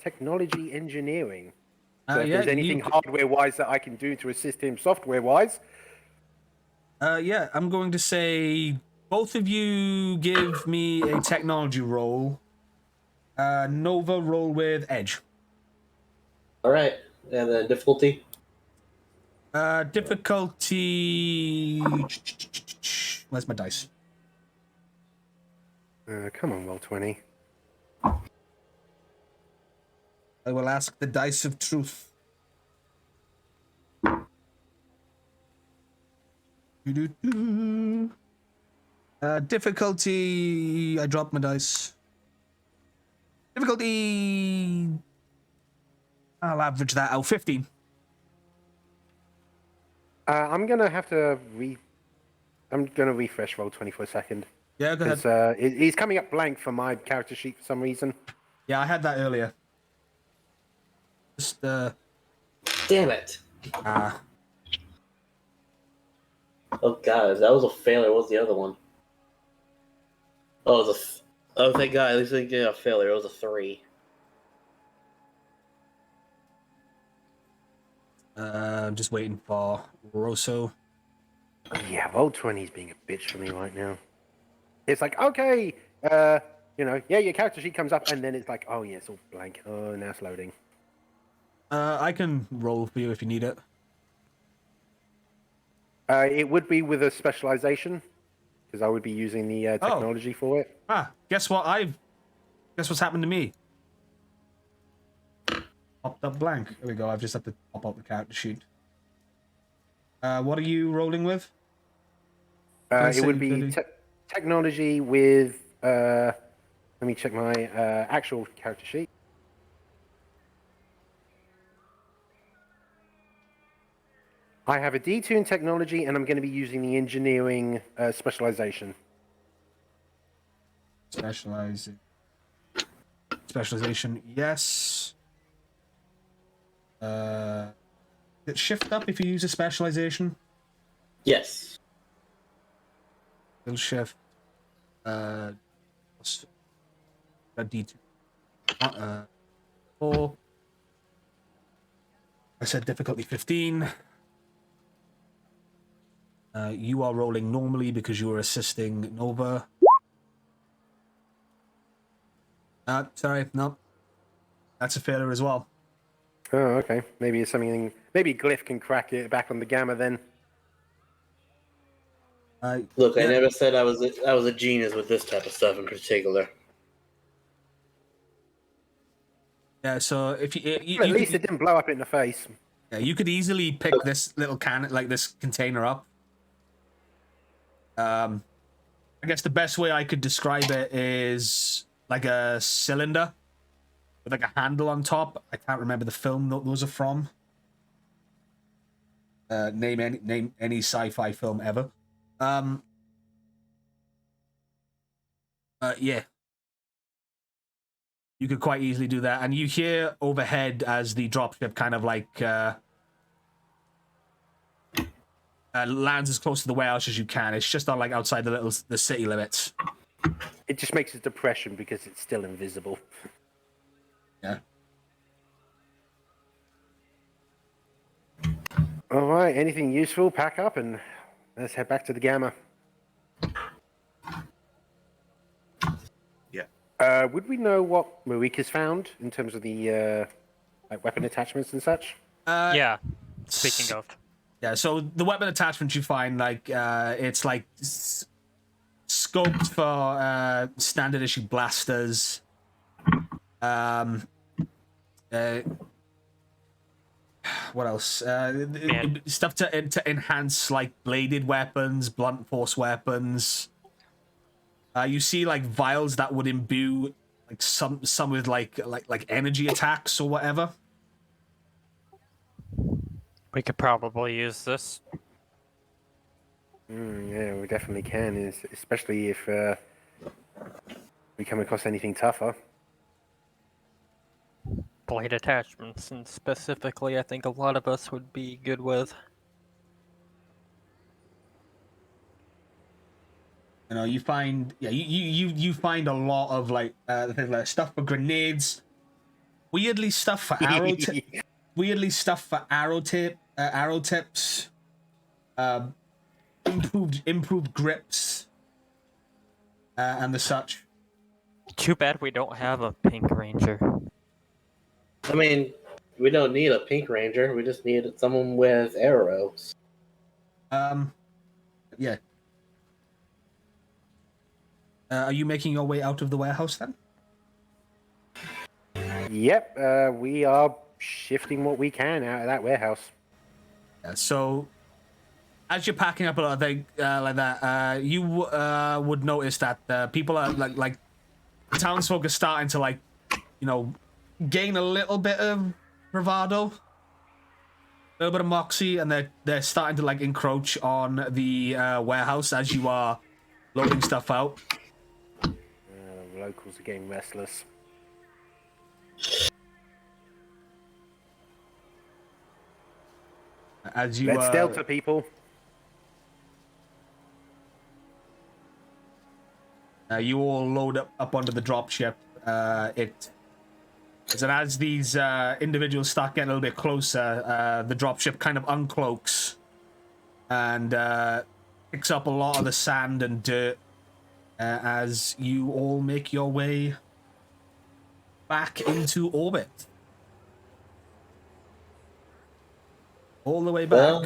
technology engineering. So if there's anything hardware-wise that I can do to assist him software-wise, Yeah, I'm going to say both of you give me a technology roll. Nova, roll with edge. All right, and then difficulty. Difficulty. Where's my dice? Come on, roll 20. I will ask the dice of truth. Difficulty. I dropped my dice. Difficulty. I'll average that out. 15. I'm gonna have to I'm gonna refresh roll 20 for a second. Yeah, go ahead. Because he's coming up blank for my character sheet for some reason. Yeah, I had that earlier. Just Damn it! Oh god, that was a failure. What was the other one? Oh, it was oh, thank God. At least I didn't get a failure. It was a 3. I'm just waiting for Rosso. Yeah, roll 20 is being a bitch for me right now. It's like, okay, your character sheet comes up, and then it's like, oh yeah, it's all blank. Oh, now it's loading. I can roll for you if you need it. It would be with a specialization, because I would be using the technology for it. Guess what? Guess what's happened to me? Popped up blank. There we go. I've just had to pop up the character sheet. What are you rolling with? It would be technology with. Let me check my actual character sheet. I have a D2 in technology, and I'm going to be using the engineering specialization. Specialization, yes. It shift up if you use a specialization. Yes. It'll shift. A D2. 4. I said difficulty 15. You are rolling normally because you are assisting Nova. Sorry, no. That's a failure as well. Oh, okay. Maybe it's something. Maybe Glyph can crack it back on the gamma then. Look, I never said I was a genius with this type of stuff in particular. Yeah, so if you at least it didn't blow up in the face. Yeah, you could easily pick this little this container up. I guess the best way I could describe it is like a cylinder with like a handle on top. I can't remember the film those are from. Name any sci-fi film ever. Yeah. You could quite easily do that, and you hear overhead as the dropship kind of like lands as close to the warehouse as you can. It's just on like outside the city limits. It just makes a depression because it's still invisible. Yeah. All right. Anything useful? Pack up and let's head back to the gamma. Yeah. Would we know what Marik has found in terms of the like weapon attachments and such? Yeah. Speaking of. Yeah, so the weapon attachments you find, like, it's like scoped for standard issue blasters. What else? Stuff to enhance like bladed weapons, blunt force weapons. You see like vials that would imbue like some with like energy attacks or whatever. We could probably use this. Yeah, we definitely can, especially if we come across anything tougher. Blade attachments, and specifically, I think a lot of us would be good with. You know, you find you find a lot of like stuff for grenades, weirdly stuff for arrow improved grips and the such. Too bad we don't have a pink ranger. I mean, we don't need a pink ranger. We just need someone with arrows. Yeah. Are you making your way out of the warehouse then? Yep, we are shifting what we can out of that warehouse. So, as you're packing up a lot of things like that, you would notice that people are like the townsfolk are starting to gain a little bit of bravado, a little bit of moxie, and they're starting to encroach on the warehouse as you are loading stuff out. Locals are getting restless. As you Let's Delta people. You all load up onto the dropship. And as these individuals start getting a little bit closer, the dropship kind of uncloaks and picks up a lot of the sand and dirt as you all make your way back into orbit. All the way back.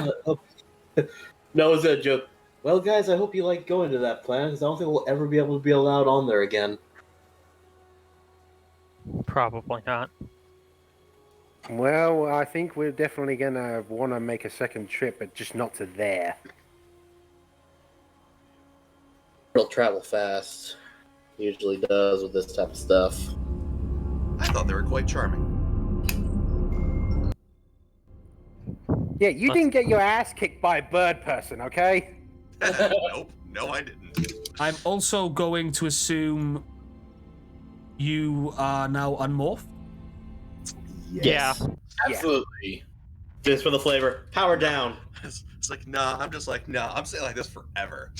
No, it's a joke. Well, guys, I hope you like going to that planet, because I don't think we'll ever be able to be allowed on there again. Probably not. Well, I think we're definitely going to want to make a second trip, but just not to there. It'll travel fast. Usually does with this type of stuff. I thought they were quite charming. Yeah, you didn't get your ass kicked by a bird person, okay? Nope, no, I didn't. I'm also going to assume you are now unmorphed. Yes. Yeah. Absolutely. Just for the flavor. Power down. It's like, nah, I'm just like, nah, I'm saying like this forever.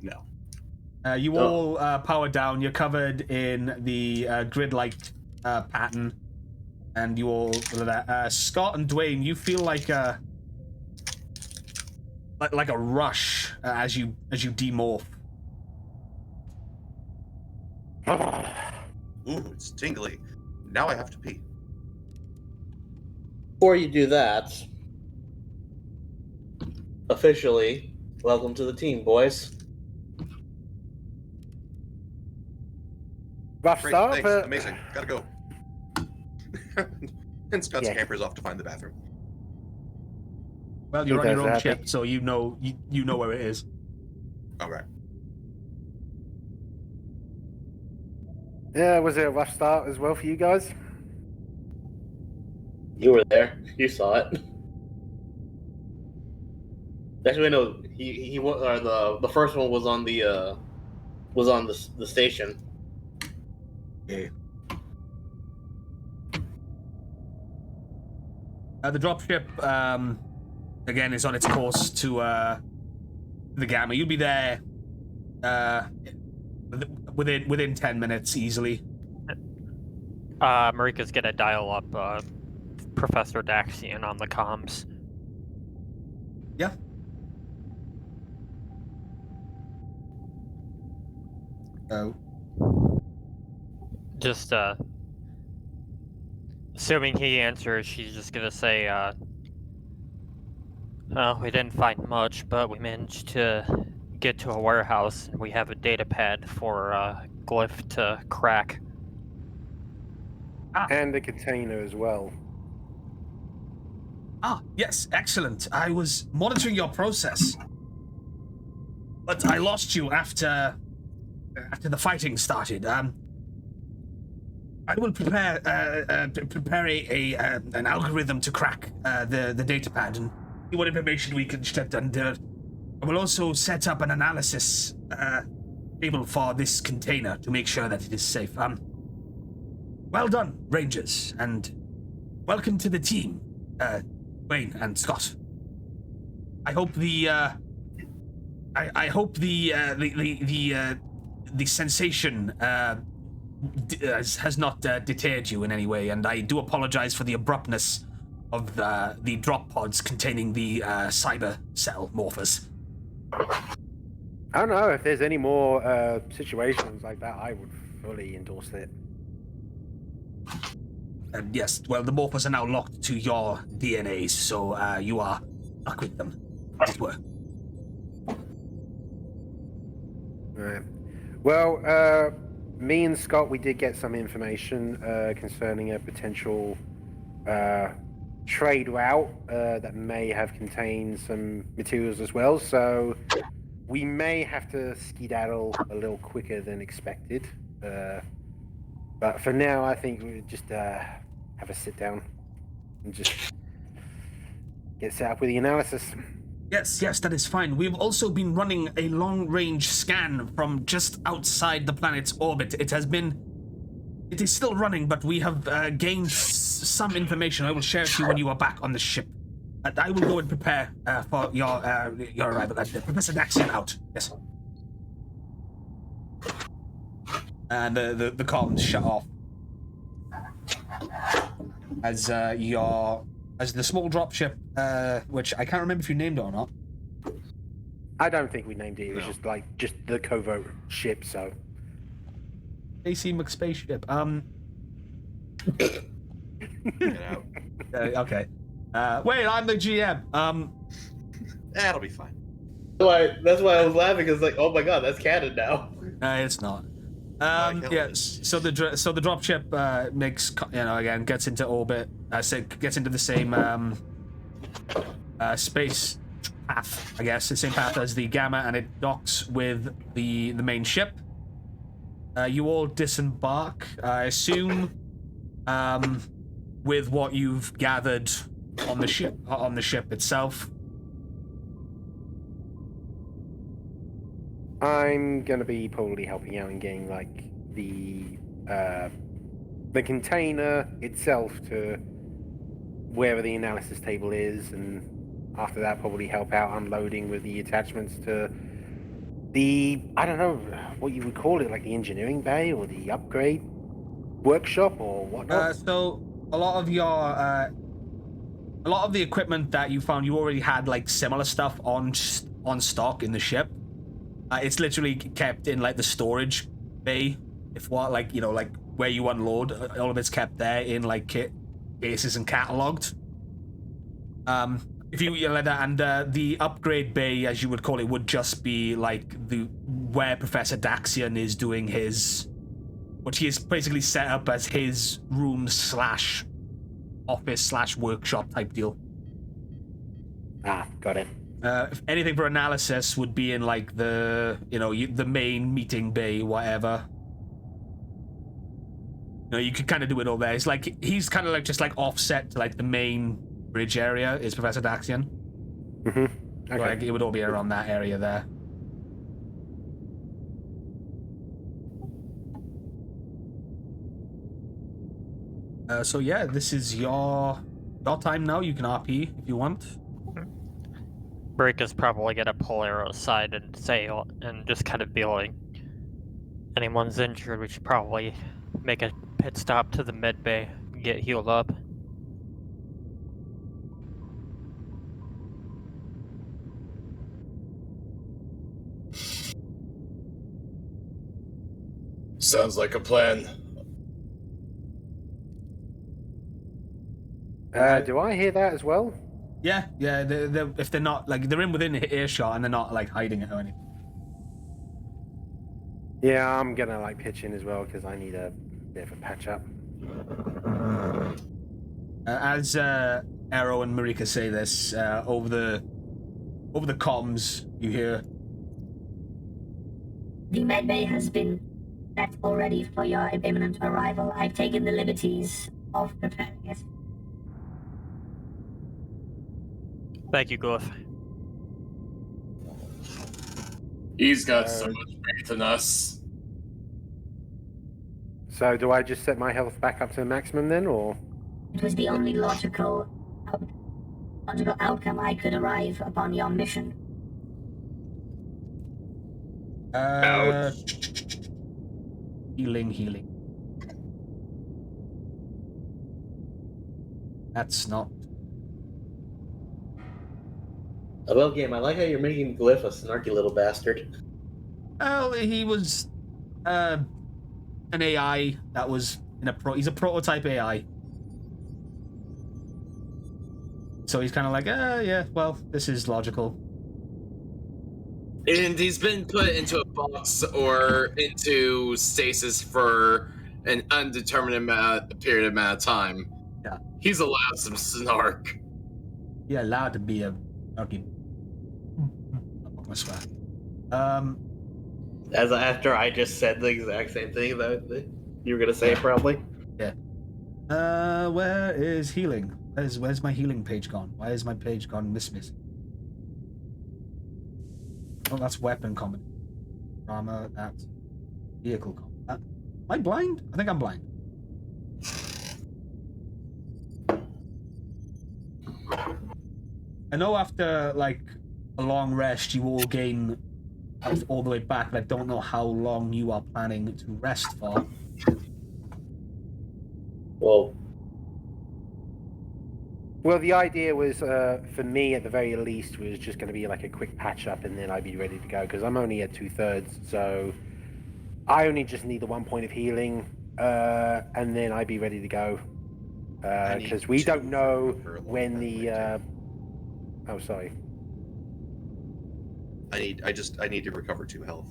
No. You all power down. You're covered in the grid-like pattern, and you all Scott and Dwayne, you feel like a rush as you demorph. Ooh, it's tingly. Now I have to pee. Before you do that, officially, welcome to the team, boys. Rough Great, start, thanks, but... amazing. Gotta go. And Scott scampers off to find the bathroom. Well, you're on He your does own that. ship, so you know where it is. Okay. Yeah, was it a rough start as well for you guys? You were there. You saw it. Actually, no. He the first one was on the station. Yeah. The dropship again is on its course to the Gamma. You'll be there within 10 minutes easily. Marika's gonna dial up Professor Daxian on the comms. Yeah. Oh. Just assuming he answers, she's just gonna say, well, we didn't find much, but we managed to get to a warehouse, and we have a data pad for Glyph to crack. And a container as well. Ah, yes, excellent. I was monitoring your process, but I lost you after the fighting started. I will prepare an algorithm to crack the data pad and see what information we can get under. I will also set up an analysis table for this container to make sure that it is safe. Well done, Rangers, and welcome to the team, Wayne and Scott. I hope the sensation has not deterred you in any way, and I do apologize for the abruptness of the drop pods containing the cyber cell morphers. I don't know if there's any more situations like that. I would fully endorse it. And yes, well, the morphers are now locked to your DNAs, so you are stuck with them, as it were. Right. Well, me and Scott, we did get some information concerning a potential trade route that may have contained some materials as well. So we may have to skedaddle a little quicker than expected. But for now, I think we just have a sit down and just get set up with the analysis. Yes, that is fine. We've also been running a long-range scan from just outside the planet's orbit. It is still running, but we have gained some information. I will share it to you when you are back on the ship. I will go and prepare for your arrival. Professor Daxian out. Yes. And the comms shut off as the small dropship, which I can't remember if you named it or not. I don't think we named it. It was just the covert ship. So AC McSpaceship. Get out. Okay. Wait, I'm the GM. That'll be fine. That's why I was laughing, because like, oh my god, that's canon now. It's not. Yes. So the dropship makes, again, gets into orbit. Gets into the same space path, I guess, the same path as the Gamma, and it docks with the main ship. You all disembark, I assume, with what you've gathered on the ship itself. I'm gonna be probably helping out in getting like the container itself to wherever the analysis table is, and after that probably help out unloading with the attachments to the, I don't know what you would call it, like the engineering bay or the upgrade workshop or whatnot. So a lot of the equipment that you found, you already had like similar stuff on stock in the ship. It's literally kept in like the storage bay, like where you unload. All of it's kept there in like kit cases and cataloged. If you like that, and the upgrade bay, as you would call it, would just be like where Professor Daxian is doing what he is basically set up as his room / office / workshop type deal. Got it. If anything for analysis would be in like the main meeting bay, whatever. You could kind of do it all there. It's like he's kind of like just like offset to like the main bridge area is Professor Daxian. Mm-hmm. Okay. So, like, it would all be around that area there. So yeah, this is your time now. You can RP if you want. Break is probably gonna pull Arrow aside and sail and just kind of be like, anyone's injured, we should probably make a pit stop to the med bay and get healed up. Sounds like a plan. Do I hear that as well? Yeah. If they're not like they're within earshot and they're not like hiding it or anything. Yeah, I'm gonna like pitch in as well because I need a bit of a patch up. As Arrow and Marika say this over the comms, you hear. The medbay has been set already for your imminent arrival. I've taken the liberties of preparing it. Thank you, Glyph. He's got so much faith in us. So do I just set my health back up to the maximum then, or? It was the only logical outcome I could arrive upon your mission. Healing. That's not Well, game, I like how you're making Glyph a snarky little bastard. Well, he was an AI that was he's a prototype AI. So he's kind of like, yeah, well, this is logical. And he's been put into a box or into stasis for an undetermined period of time. Yeah. He's allowed some snark. You're allowed to be a snarky. I'm not gonna swear. As after I just said the exact same thing that you were gonna say, probably. Yeah. Where is healing? Where's my healing page gone? Why is my page gone missing? Oh, that's weapon combat. Armor, that's vehicle combat. Am I blind? I think I'm blind. I know after like a long rest, you all gain health all the way back, but I don't know how long you are planning to rest for. Well, the idea was, for me at the very least, was just going to be like a quick patch up and then I'd be ready to go, because I'm only at 2/3, so I only just need the 1 point of healing, and then I'd be ready to go. Because we don't know when the... Oh, sorry. I need to recover 2 health.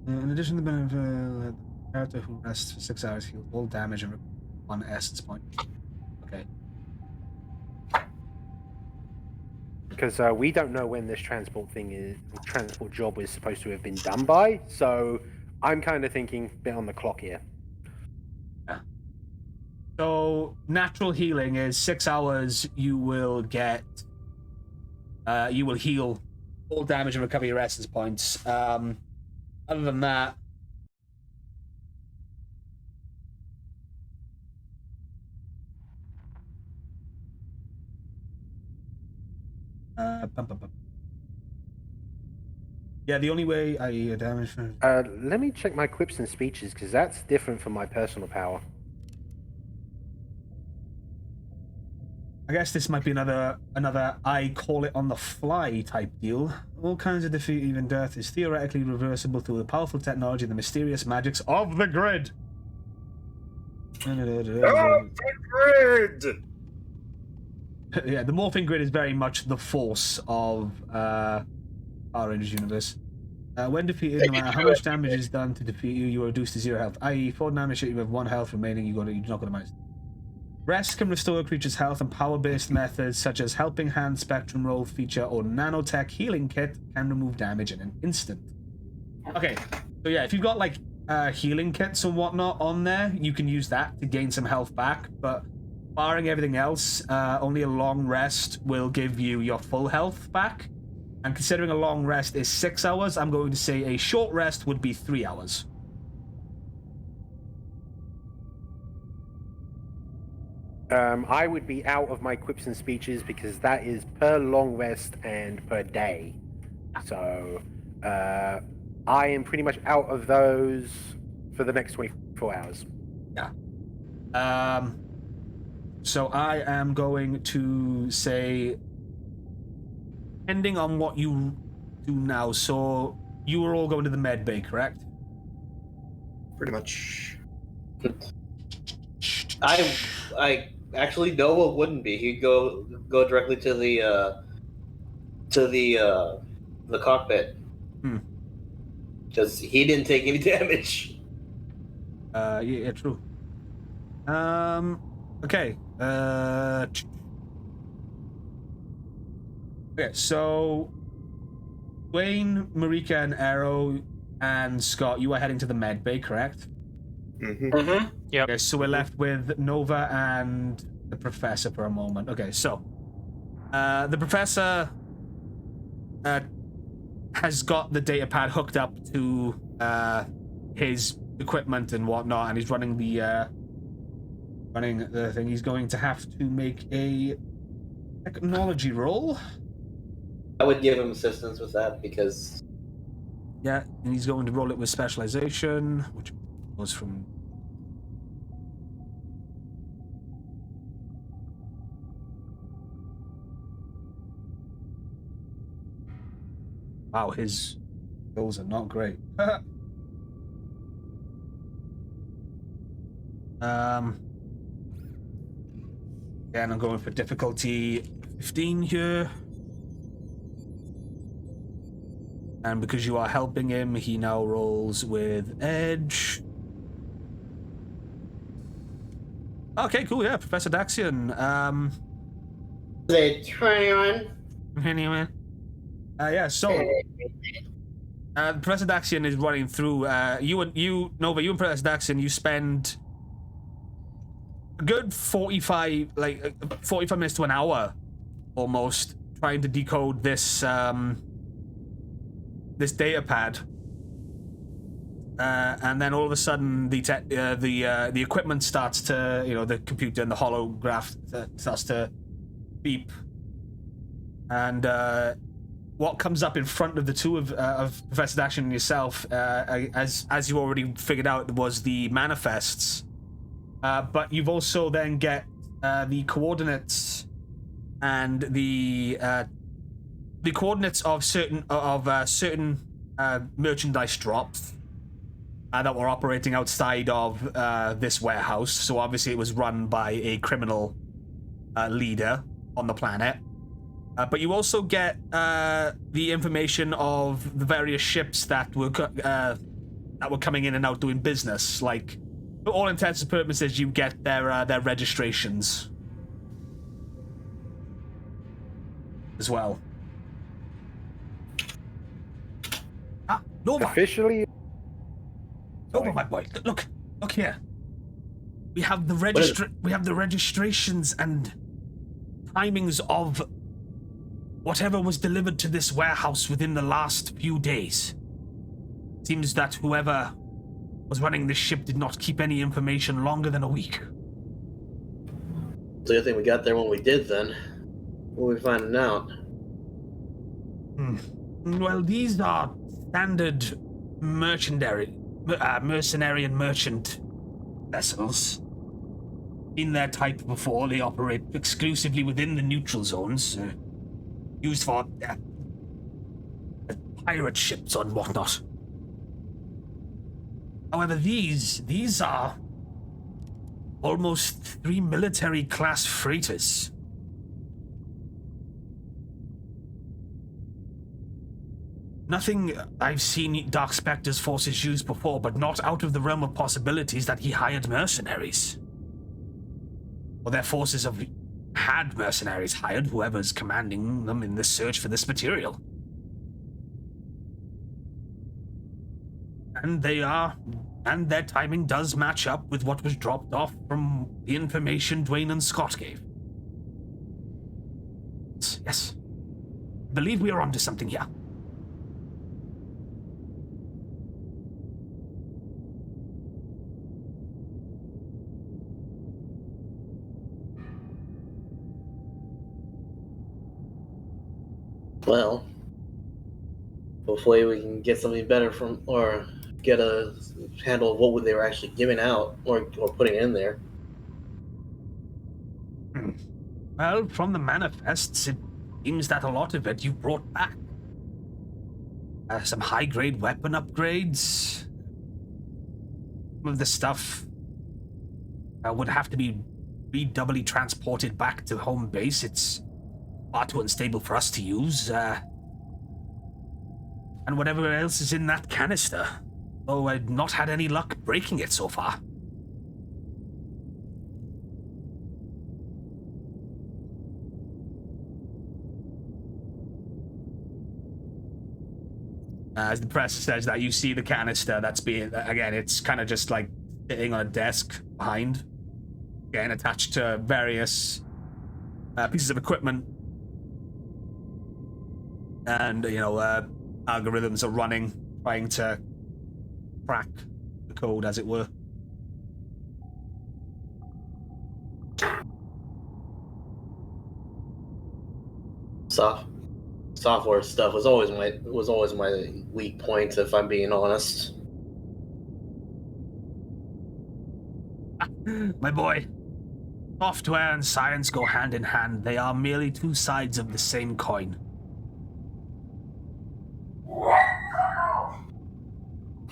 In addition to the benefit, the character who rests for 6 hours heals all damage and 1 essence point. Okay. Because we don't know when this transport job is supposed to have been done by, so I'm kind of thinking a bit on the clock here. Yeah. So natural healing is 6 hours. You will get. You will heal all damage and recover your essence points. Other than that. Yeah, the only way I damage for... Let me check my quips and speeches, because that's different from my personal power. I guess this might be another I call it on the fly type deal. All kinds of defeat, even death, is theoretically reversible through the powerful technology and the mysterious magics of the grid. The grid! Yeah, the morphing grid is very much the force of Power Rangers universe. When defeated, no matter how much damage is done to defeat you, you are reduced to 0 health. I.e., 4 damage hit you with 1 health remaining, you're not going to minus. Rest can restore a creature's health, and power-based methods such as Helping Hand, Spectrum Roll feature, or Nanotech Healing Kit can remove damage in an instant. Okay, so yeah, if you've got like healing kits and whatnot on there, you can use that to gain some health back, but barring everything else, only a long rest will give you your full health back. And considering a long rest is 6 hours, I'm going to say a short rest would be 3 hours. I would be out of my quips and speeches because that is per long rest and per day. So I am pretty much out of those for the next 24 hours. Yeah. So I am going to say, depending on what you do now, so you are all going to the med bay, correct? Pretty much. I actually Noah wouldn't be. He'd go directly to the cockpit. Because he didn't take any damage. Yeah, true. Okay. Okay, so Dwayne, Marika, and Arrow, and Scott, you are heading to the med bay, correct? Mm-hmm. Yep. Okay, so we're left with Nova and the Professor for a moment. Okay, so the Professor has got the data pad hooked up to his equipment and whatnot, and he's running the thing. He's going to have to make a technology roll. I would give him assistance with that because... Yeah, and he's going to roll it with specialization, which goes from... Wow, his skills are not great. Again, I'm going for difficulty 15 here. And because you are helping him, he now rolls with edge. Okay, cool, yeah, Professor Daxian. Is it 21? Anyway. Yeah, so Professor Daxian is running through. Nova, you and Professor Daxian, you spend a good 45 minutes to an hour almost trying to decode this this data pad. And then all of a sudden the equipment starts to, the computer and the holograph starts to beep. And what comes up in front of the two of Professor Daxian and yourself, as you already figured out, was the manifests. But you've also then get the coordinates and the coordinates of certain merchandise drops that were operating outside of this warehouse. So obviously it was run by a criminal leader on the planet. But you also get the information of the various ships that were coming in and out doing business. Like, for all intents and purposes, you get their registrations as well. Nova. Officially. Nova, my boy. Look here. We have the registrations and timings of whatever was delivered to this warehouse within the last few days. Seems that whoever was running this ship did not keep any information longer than a week. So you think we got there when we did then? What are we finding out? Well, these are standard mercenary and merchant vessels. In their type before, they operate exclusively within the neutral zones, used for pirate ships and whatnot. However, these are almost 3 military class freighters. Nothing I've seen Dark Spectre's forces use before, but not out of the realm of possibilities that he hired mercenaries. Or their forces have had mercenaries hired, whoever's commanding them in the search for this material. And their timing does match up with what was dropped off from the information Dwayne and Scott gave. Yes. I believe we are onto something here. Well, hopefully we can get something better from, or get a handle of what they were actually giving out or putting in there. Well, from the manifests, it seems that a lot of it you brought back. Some high-grade weapon upgrades. Some of the stuff would have to be doubly transported back to home base. It's far too unstable for us to use. And whatever else is in that canister. Though I've not had any luck breaking it so far. As the press says that, you see the canister that's being, again, it's kind of just like sitting on a desk behind, again, attached to various pieces of equipment. And, algorithms are running, trying to crack the code, as it were. Software stuff was always my weak point, if I'm being honest. My boy, software and science go hand in hand. They are merely two sides of the same coin.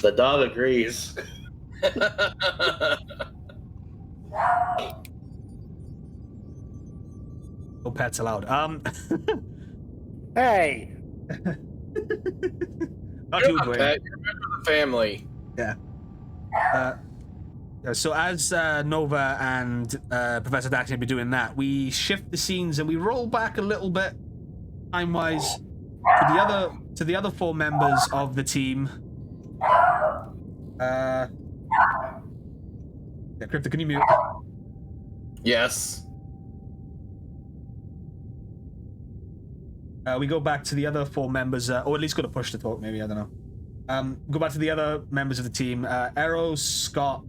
The dog agrees. No pets allowed. Hey, Not You're you, not Dwayne. pet, you're a member of the family. Yeah. Yeah, so as Nova and Professor Daxter be doing that, we shift the scenes and we roll back a little bit, time-wise, to the other four members of the team. Yeah, Crypto, can you mute? Yes. We go back to the other four members, or at least go to push to talk, maybe, I don't know. Go back to the other members of the team. Arrow, Scott,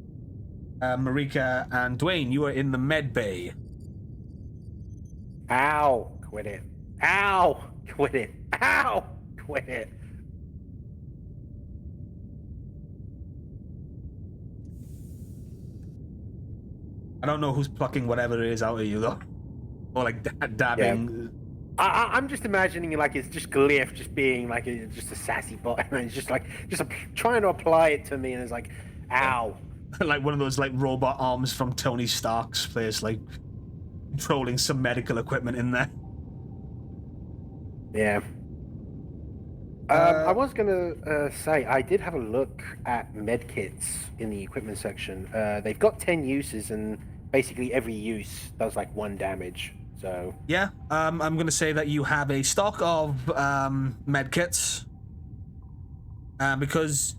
Marika, and Dwayne, you are in the med bay. ow, quit it. Ow, quit it. Ow, quit it. I don't know who's plucking whatever it is out of you, though. Or like dabbing. I'm just imagining like it's just Glyph just being like just a sassy bot, and it's just like trying to apply it to me, and it's like, ow. Like one of those like robot arms from Tony Stark's place, like controlling some medical equipment in there. Yeah. I was gonna say I did have a look at medkits in the equipment section. They've got 10 uses, and basically every use does like 1 damage. So yeah, I'm gonna say that you have a stock of medkits, because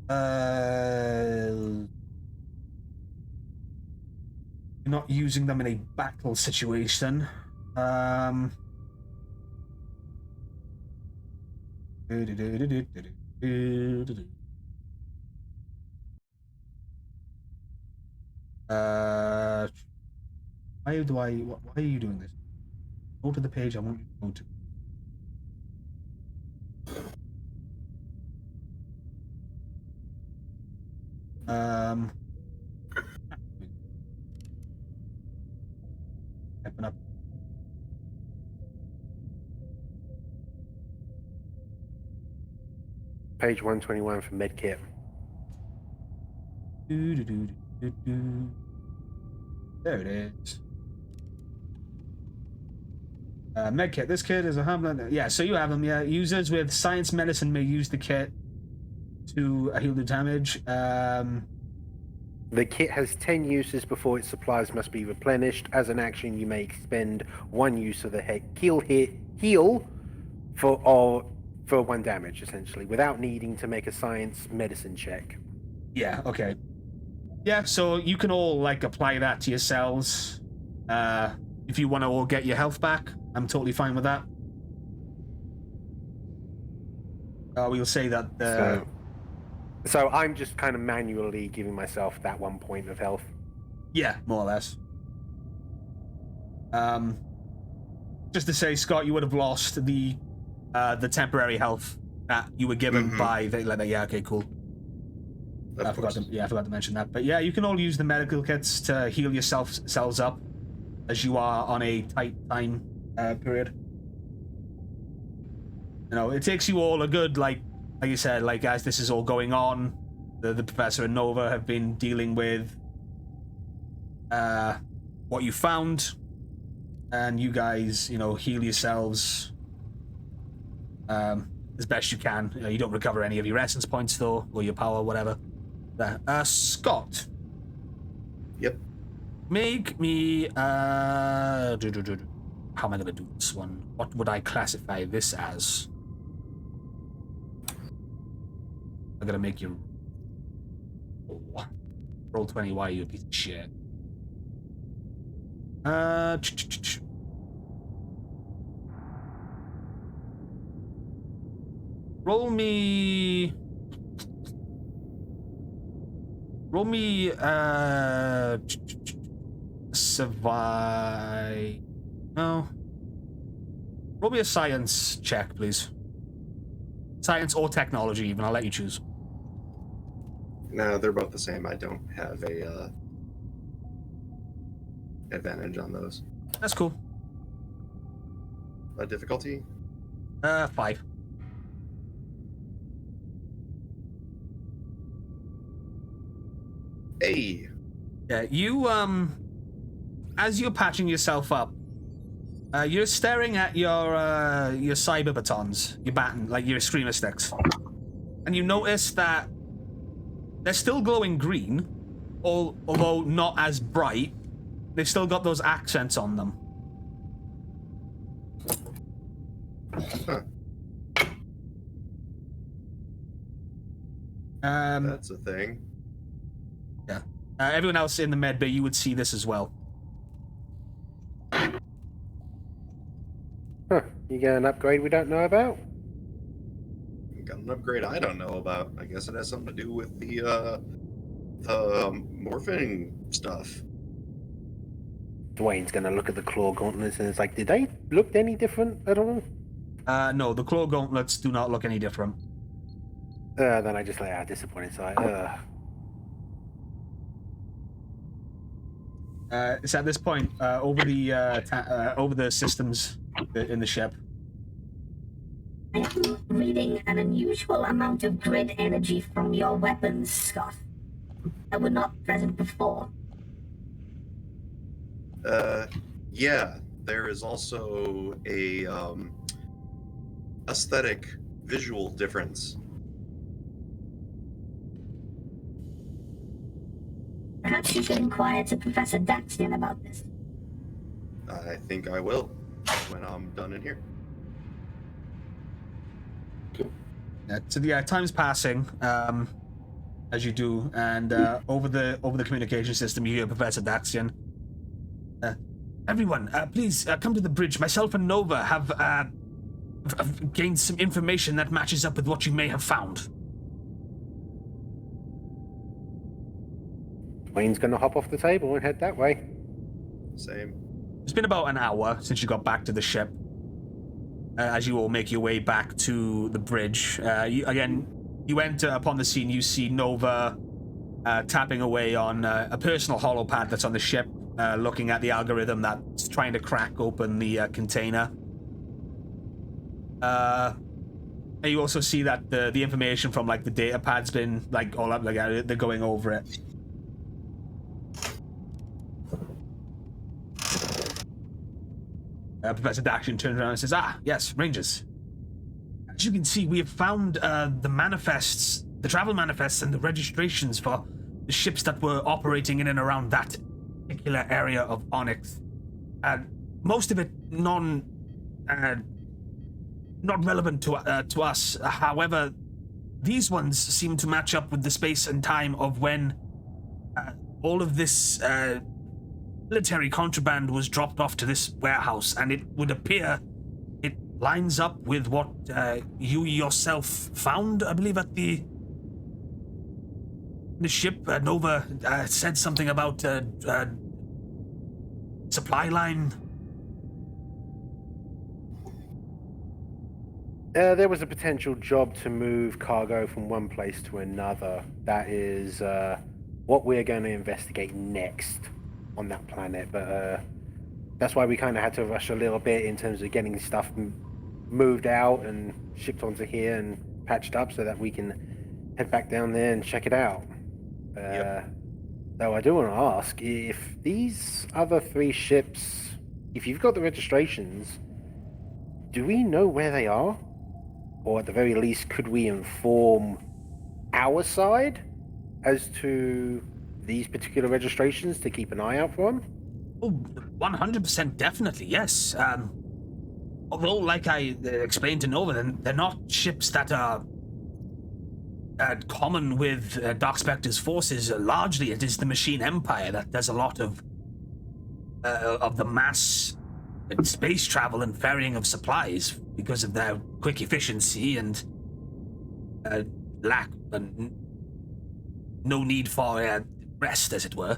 you're not using them in a battle situation. Why are you doing this? Go to the page I want you to go to. Open up. page 121 for medkit. There it is. Medkit. This kit is a hamlet. Yeah, so you have them. Yeah, users with science medicine may use the kit to heal the damage. The kit has 10 uses before its supplies must be replenished. As an action, you may expend 1 use of the heal for 1 damage, essentially, without needing to make a science medicine check. Yeah. Okay. Yeah. So you can all like apply that to yourselves. If you want to all get your health back, I'm totally fine with that. We'll say that. So I'm just kind of manually giving myself that 1 point of health. Yeah, more or less. Just to say, Scott, you would have lost the temporary health that you were given by the. Yeah, okay, cool. I forgot to mention that. But yeah, you can all use the medical kits to heal yourselves up, as you are on a tight time period. You know, it takes you all a good like you said, like as this is all going on, the professor and Nova have been dealing with what you found, and you guys, you know, heal yourselves as best you can. You don't recover any of your essence points though, or your power, whatever. Scott. Yep. Make me how am I gonna do this one? What would I classify this as? I'm gonna make you roll 20. Why are you a piece of shit? Roll me survive. No. Roll me a science check, please. Science or technology, even. I'll let you choose. No, they're both the same. I don't have a advantage on those. That's cool. Difficulty? 5. Hey. Yeah, you as you're patching yourself up, you're staring at your cyber batons, your baton, like your screamer sticks, and you notice that they're still glowing green, although not as bright. They've still got those accents on them. That's a thing. Yeah. Everyone else in the med bay, you would see this as well. Huh. You get an upgrade we don't know about? Got an upgrade I don't know about. I guess it has something to do with the morphing stuff. Dwayne's gonna look at the claw gauntlets and it's like, did they look any different at all? No, the claw gauntlets do not look any different. Then I just lay out disappointed, so It's at this point over the systems in the ship. I'm reading an unusual amount of grid energy from your weapons, Scott. That were not present before. Yeah, there is also a aesthetic visual difference. Perhaps you should inquire to Professor Daxton about this. I think I will when I'm done in here. So the time's passing, as you do, and over the communication system, you hear Professor Daxian. Everyone, please come to the bridge. Myself and Nova have gained some information that matches up with what you may have found. Wayne's gonna hop off the table and head that way. Same. It's been about an hour since you got back to the ship. As you all make your way back to the bridge, you enter upon the scene. You see Nova tapping away on a personal holopad that's on the ship, looking at the algorithm that's trying to crack open the container. And you also see that the information from like the data pad's been like all up, like they're going over it. Professor Daxian turns around and says, yes, Rangers. As you can see, we have found the manifests, the travel manifests and the registrations for the ships that were operating in and around that particular area of Onyx. Most of it not relevant to us. However, these ones seem to match up with the space and time of when all of this military contraband was dropped off to this warehouse, and it would appear it lines up with what you yourself found, I believe, at the ship. Nova said something about supply line. There was a potential job to move cargo from one place to another. That is what we're going to investigate next on that planet, but that's why we kind of had to rush a little bit in terms of getting stuff moved out and shipped onto here and patched up so that we can head back down there and check it out. Though I do want to ask, if these other 3 ships, if you've got the registrations, do we know where they are? Or at the very least, could we inform our side as to these particular registrations to keep an eye out for them? Oh, 100% definitely, yes. Although, like I explained to Nova, they're not ships that are common with Dark Spectre's forces. Largely, it is the Machine Empire that does a lot of the mass space travel and ferrying of supplies because of their quick efficiency and lack and no need for rest, as it were.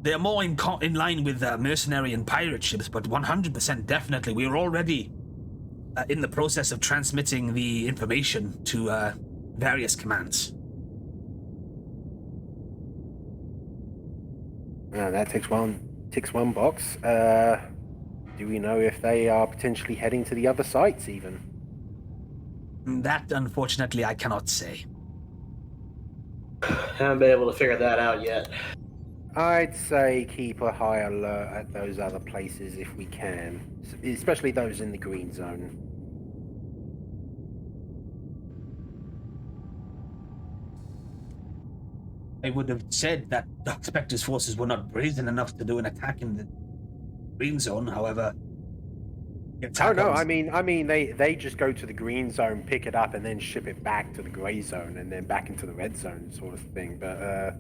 They're more in line with mercenary and pirate ships, but 100% definitely. We are already in the process of transmitting the information to various commands. That ticks one box. Do we know if they are potentially heading to the other sites even? That, unfortunately, I cannot say. Haven't been able to figure that out yet. I'd say keep a high alert at those other places if we can, especially those in the green zone. I would have said that Dark Spectre's forces were not brazen enough to do an attack in the green zone. However, Oh no, I mean they just go to the green zone, pick it up, and then ship it back to the gray zone, and then back into the red zone, sort of thing. But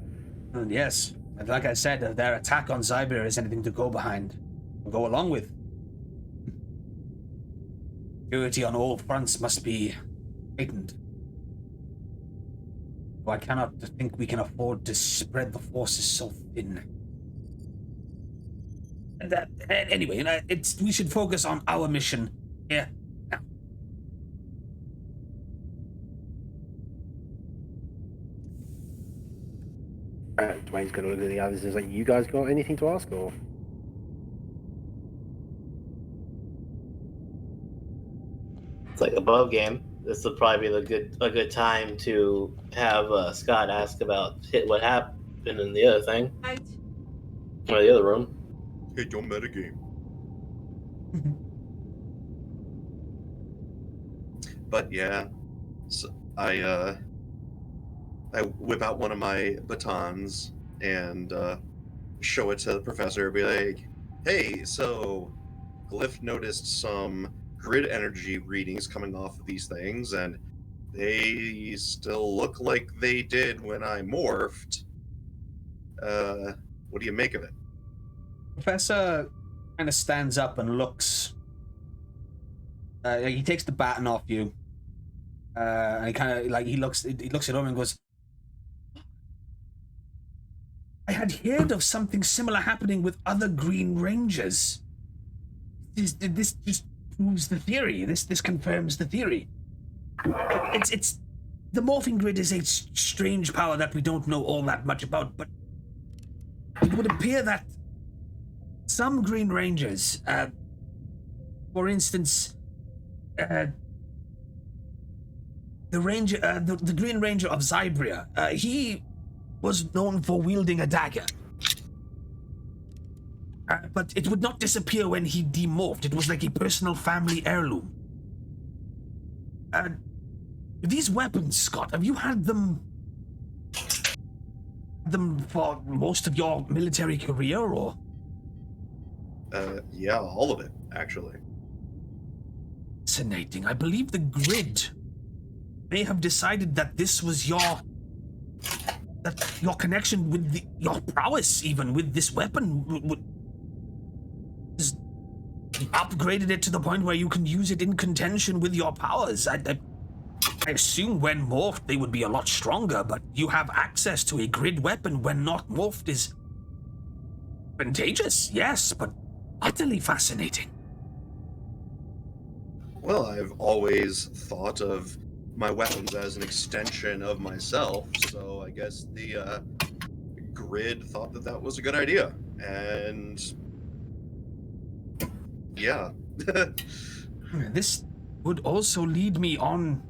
yes, like I said, their attack on Zyber is anything to go behind, or go along with. Security on all fronts must be heightened. So I cannot think we can afford to spread the forces so thin. Anyway, we should focus on our mission here now. Dwayne's gonna look at the others and say, "You guys got anything to ask, or?" It's like above game. This would probably be a good time to have Scott ask about what happened in the other thing, or the other room. Hey, don't metagame. But yeah, so I whip out one of my batons and show it to the professor. Be like, "Hey, so Glyph noticed some grid energy readings coming off of these things, and they still look like they did when I morphed. What do you make of it?" Professor kind of stands up and looks. He takes the baton off you, and he kind of he looks it over and goes, "I had heard of something similar happening with other Green Rangers. This just proves the theory. This confirms the theory. It's the morphing grid is a strange power that we don't know all that much about, but it would appear that some Green Rangers, for instance, the Green Ranger of Zybria, he was known for wielding a dagger. But it would not disappear when he demorphed. It was like a personal family heirloom. These weapons, Scott, have you had them for most of your military career, or? Yeah, all of it, actually. Fascinating. I believe the grid may have decided that this was your connection with your prowess, even with this weapon, upgraded it to the point where you can use it in contention with your powers. I assume when morphed they would be a lot stronger, but you have access to a grid weapon when not morphed is advantageous, yes, but utterly fascinating. Well, I've always thought of my weapons as an extension of myself, so I guess the grid thought that was a good idea, and yeah. This would also lead me on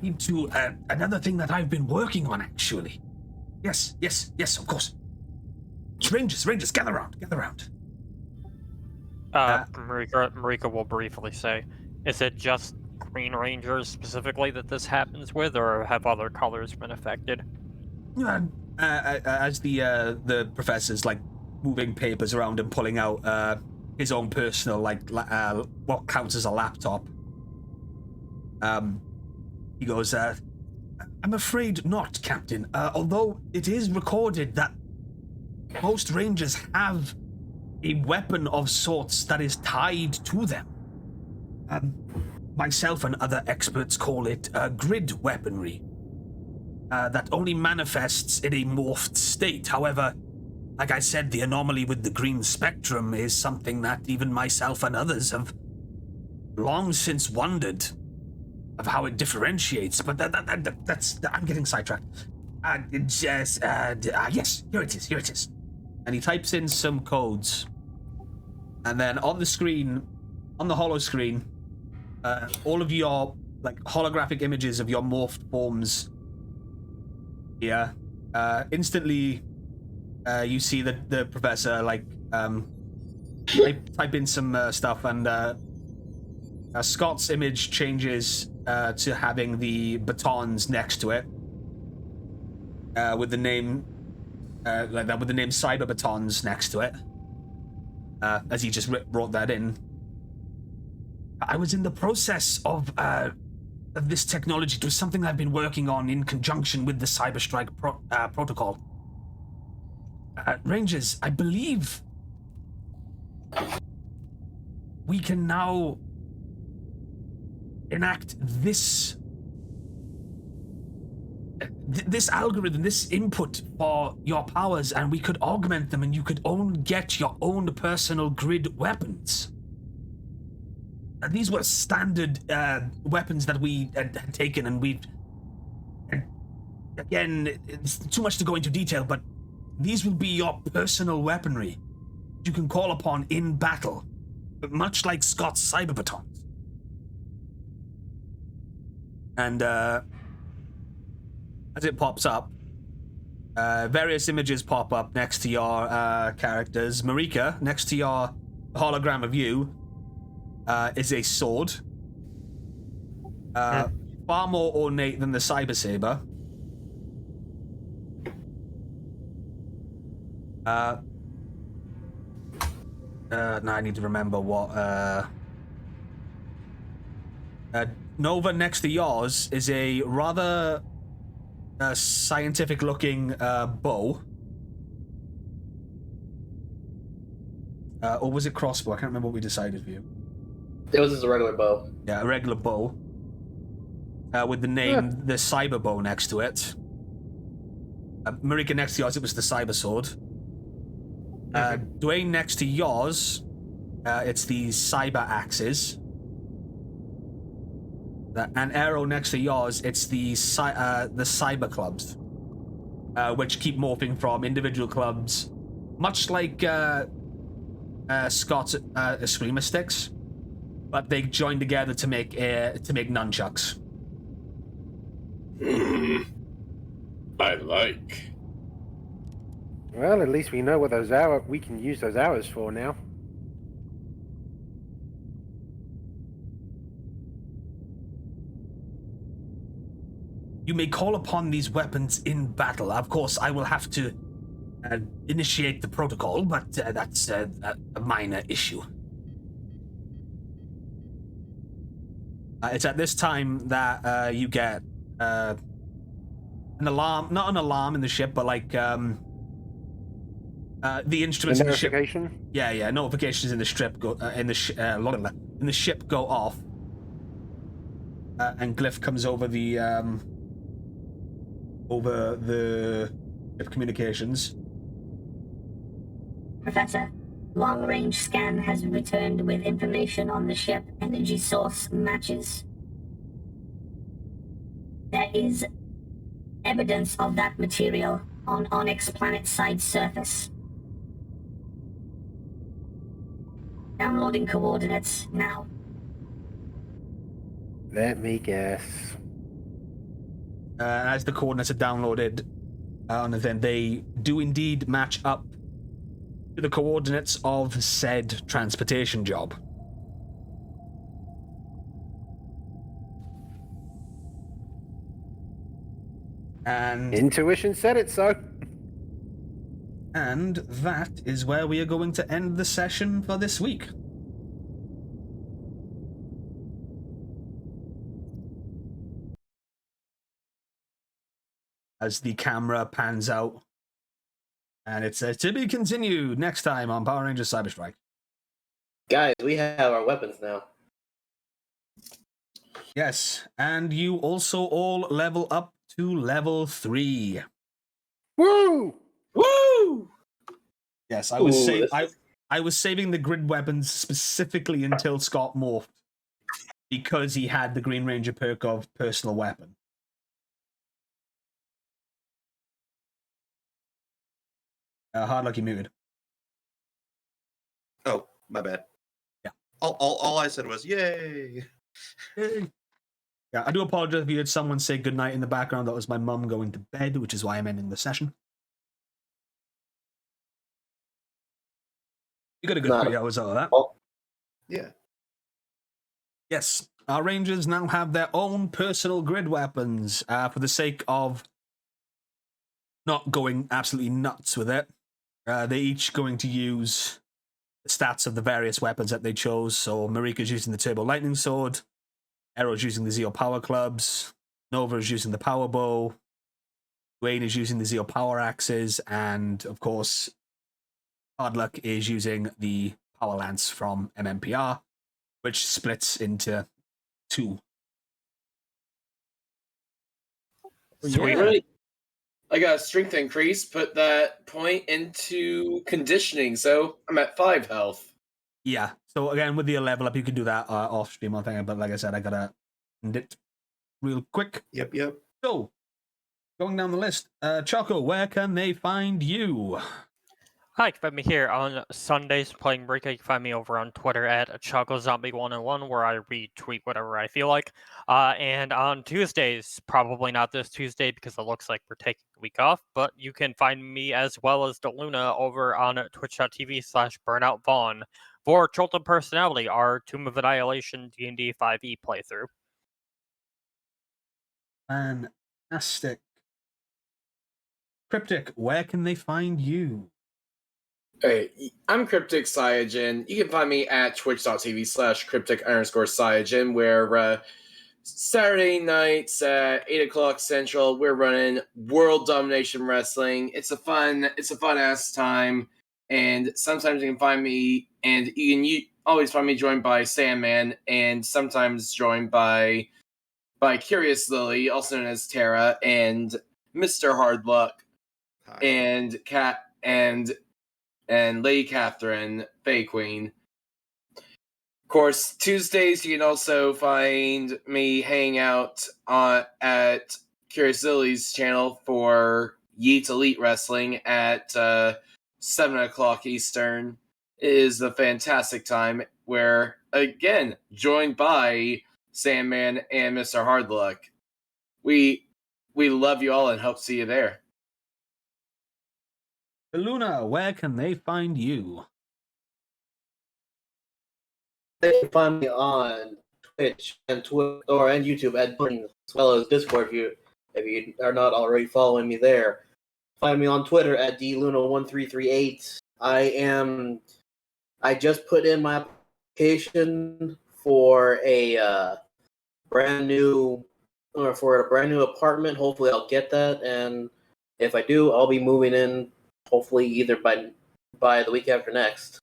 into another thing that I've been working on, actually. Yes, of course. Rangers, gather around. Marika will briefly say, is it just Green Rangers specifically that this happens with, or have other colors been affected? As the professor's moving papers around and pulling out his own personal what counts as a laptop, he goes, "I'm afraid not, Captain. Although it is recorded that most Rangers have a weapon of sorts that is tied to them. Myself and other experts call it grid weaponry. That only manifests in a morphed state. However, like I said, the anomaly with the green spectrum is something that even myself and others have long since wondered of how it differentiates. But that's I'm getting sidetracked. Yes, here it is. And he types in some codes. And then on the screen, on the holo screen, all of your holographic images of your morphed forms Yeah. Instantly, you see the professor type in some stuff, and Scott's image changes to having the batons next to it, with the name like that, with the name Cyber Batons next to it, as he just brought that in. I was in the process of this technology. It was something I've been working on in conjunction with the Cyberstrike protocol. Rangers, I believe we can now enact this algorithm, this input for your powers, and we could augment them, and you could get your own personal grid weapons. These were standard weapons that we had taken, and again, it's too much to go into detail, but these will be your personal weaponry you can call upon in battle, much like Scott's cyber batons. And as it pops up, various images pop up next to your characters. Marika, next to your hologram of you, is a sword. Far more ornate than the Cyber Saber. Now I need to remember what. Nova, next to yours, is a rather scientific-looking bow. Or was it crossbow? I can't remember what we decided for you. It was just a regular bow. Yeah, a regular bow. With the name, the Cyber Bow next to it. Marika, next to yours, it was the Cyber Sword. Dwayne, next to yours, it's the Cyber Axes. And Arrow, next to yours, it's the Cyber Clubs, which keep morphing from individual clubs, much like Scott's Screamer Sticks, but they join together to make nunchucks. I like. Well, at least we know what we can use those arrows for now. You may call upon these weapons in battle. Of course, I will have to initiate the protocol, but that's a minor issue. It's at this time that you get an alarm, not an alarm in the ship, but like the instruments in the ship. Yeah, notifications in the ship go in the ship go off, and Glyph comes over the ship communications. Professor, long-range scan has returned with information on the ship. Energy source matches. There is evidence of that material on Onyx planet's side surface. Downloading coordinates now. Let me guess. As the coordinates are downloaded on the thing, they do indeed match up to the coordinates of said transportation job. And intuition said it so. And that is where we are going to end the session for this week. As the camera pans out, and it's to be continued next time on Power Rangers Cyberstrike. Guys, we have our weapons now. Yes, and you also all level up to level 3. Woo! Woo! Yes, I was I was saving the grid weapons specifically until Scott morphed, because he had the Green Ranger perk of personal weapon. Hard lucky muted. Oh, my bad. Yeah. All I said was yay. Yay. Yeah, I do apologize if you heard someone say goodnight in the background. That was my mum going to bed, which is why I'm ending the session. You got a good Not 3 hours out of that. Oh, Yeah. Yes, our rangers now have their own personal grid weapons for the sake of not going absolutely nuts with it. They're each going to use the stats of the various weapons that they chose. So Marika's using the Turbo Lightning Sword, Arrow's using the Zeo Power Clubs, Nova's using the Power Bow, Dwayne is using the Zeo Power Axes, and of course, Hardluck is using the Power Lance from MMPR, which splits into 2. Sweet. Right. I got a strength increase, put that point into conditioning, so I'm at 5 health. Yeah. So again, with the level up, you can do that off stream or thing. But like I said, I gotta end it real quick. Yep. So going down the list, Choco, where can they find you? Hi, you can find me here on Sundays playing Rika. You can find me over on Twitter at ChocoZombie101, where I retweet whatever I feel like. And on Tuesdays, probably not this Tuesday because it looks like we're taking a week off, but you can find me as well as DeLuna over on twitch.tv/BurnoutVaughn for Chilton Personality, our Tomb of Annihilation D&D 5e playthrough. Fantastic. Cryptic, where can they find you? Hey, I'm Cryptic Cyanogen. You can find me at twitch.tv/cryptic_Cyanogen, where Saturday nights at 8 o'clock Central, we're running World Domination Wrestling. It's a fun ass time. And sometimes you can find me, and you always find me joined by Sandman, and sometimes joined by Curious Lily, also known as Tara, and Mr. Hardluck, Hi. and Cat, and Lady Catherine, Fey Queen. Of course, Tuesdays you can also find me hanging out at Curious Lily's channel for Yeet Elite Wrestling at 7 o'clock Eastern. It is a fantastic time where, again, joined by Sandman and Mr. Hardluck. We love you all and hope to see you there. Luna, where can they find you? They can find me on Twitch and Twitter and YouTube at Bunny, as well as Discord if you are not already following me there. Find me on Twitter at dluna1338. I just put in my application for a brand new apartment. Hopefully I'll get that, and if I do, I'll be moving in hopefully either by the week after next.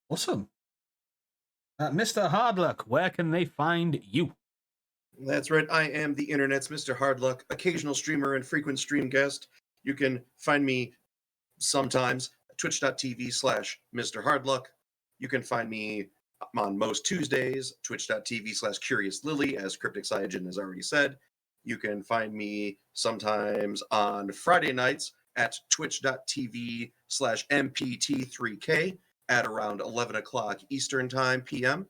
Awesome. Mr. Hardluck, where can they find you? That's right. I am the internet's Mr. Hardluck, occasional streamer and frequent stream guest. You can find me sometimes at twitch.tv/Mr. Hardluck. You can find me on most Tuesdays, twitch.tv/Curious Lily, as Cryptic Cyanogen has already said. You can find me sometimes on Friday nights at twitch.tv/MPT3K at around 11 o'clock Eastern Time PM.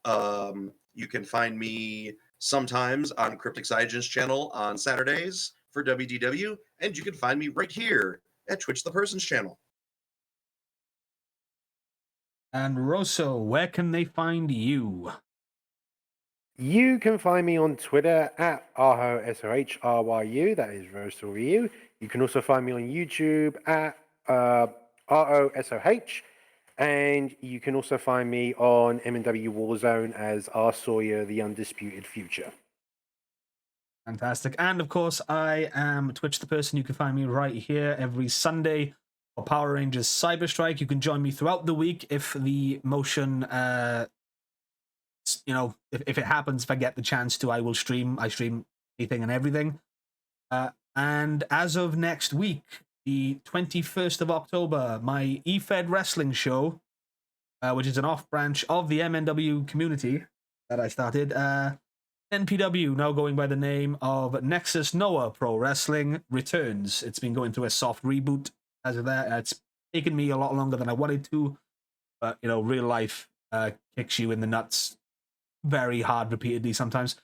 You can find me sometimes on Cryptic Cyanogen's channel on Saturdays for WDW, and you can find me right here at Twitch the Person's channel. And Rosso, where can they find you? You can find me on Twitter at ROSOHRYU, that is Rosso Ryu. You can also find me on YouTube at ROSOH, and you can also find me on M&W Warzone as R. Sawyer, the Undisputed Future. Fantastic. And of course, I am Twitch the Person. You can find me right here every Sunday for Power Rangers Cyber Strike. You can join me throughout the week if the motion, if it happens, if I get the chance to, I will stream. I stream anything and everything. And as of next week, the 21st of October, my eFed Wrestling show, which is an off-branch of the MNW community that I started, NPW, now going by the name of Nexus Noah Pro Wrestling, returns. It's been going through a soft reboot as of that. It's taken me a lot longer than I wanted to, but, real life kicks you in the nuts very hard repeatedly sometimes.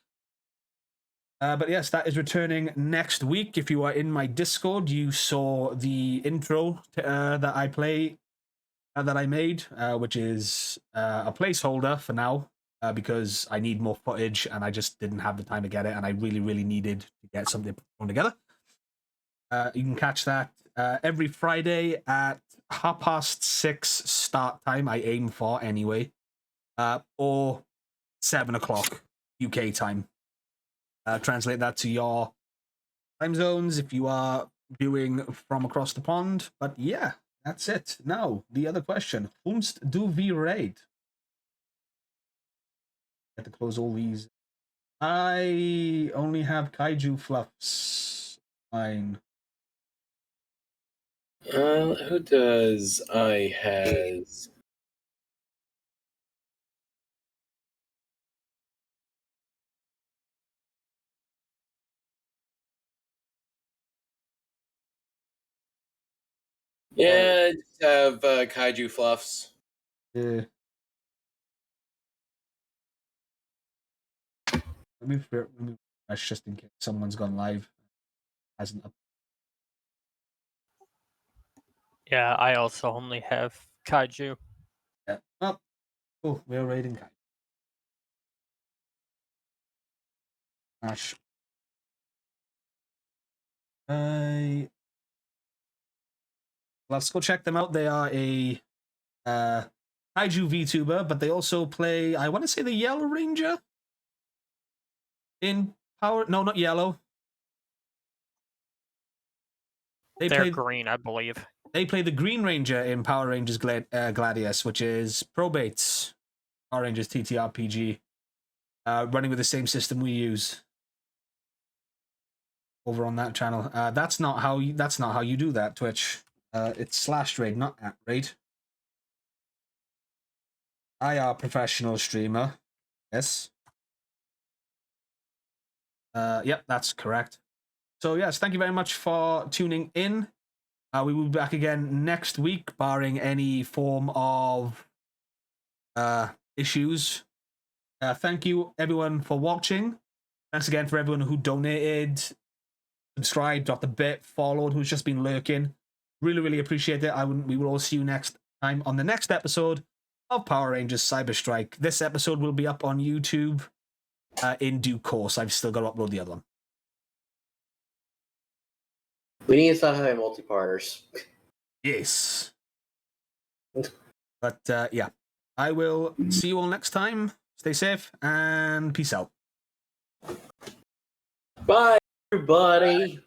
But yes, that is returning next week. If you are in my Discord, you saw the intro that I play that I made, which is a placeholder for now because I need more footage and I just didn't have the time to get it, and I really, really needed to get something thrown together. You can catch that every Friday at 6:30 start time. I aim for anyway, or 7:00 UK time. Translate that to your time zones if you are viewing from across the pond. But yeah, that's it. Now, the other question. Whomst do we raid? I have to close all these. I only have kaiju fluffs. Fine. Who does I has? Yeah, I just have kaiju fluffs. Yeah. Let me refresh just in case someone's gone live. Hasn't. Yeah, I also only have kaiju. Yeah. Oh, cool. We're raiding kaiju. Ash. Let's go check them out. They are a kaiju VTuber, but they also play, I want to say, the Yellow Ranger in Power. No, not Yellow. They're green, I believe. They play the Green Ranger in Power Rangers Gladius, which is Probate's Power Rangers TTRPG, running with the same system we use over on that channel. That's not how you do that, Twitch. It's /raid, not @raid. I are a professional streamer. Yes. Yep, that's correct. So yes, thank you very much for tuning in. We will be back again next week, barring any form of issues. Thank you everyone for watching. Thanks again for everyone who donated, subscribed, dropped a bit, followed, who's just been lurking. Really, really appreciate it. We will all see you next time on the next episode of Power Rangers Cyber Strike. This episode will be up on YouTube in due course. I've still got to upload the other one. We need to start having multi-parters. Yes. But yeah, I will see you all next time. Stay safe and peace out. Bye, everybody.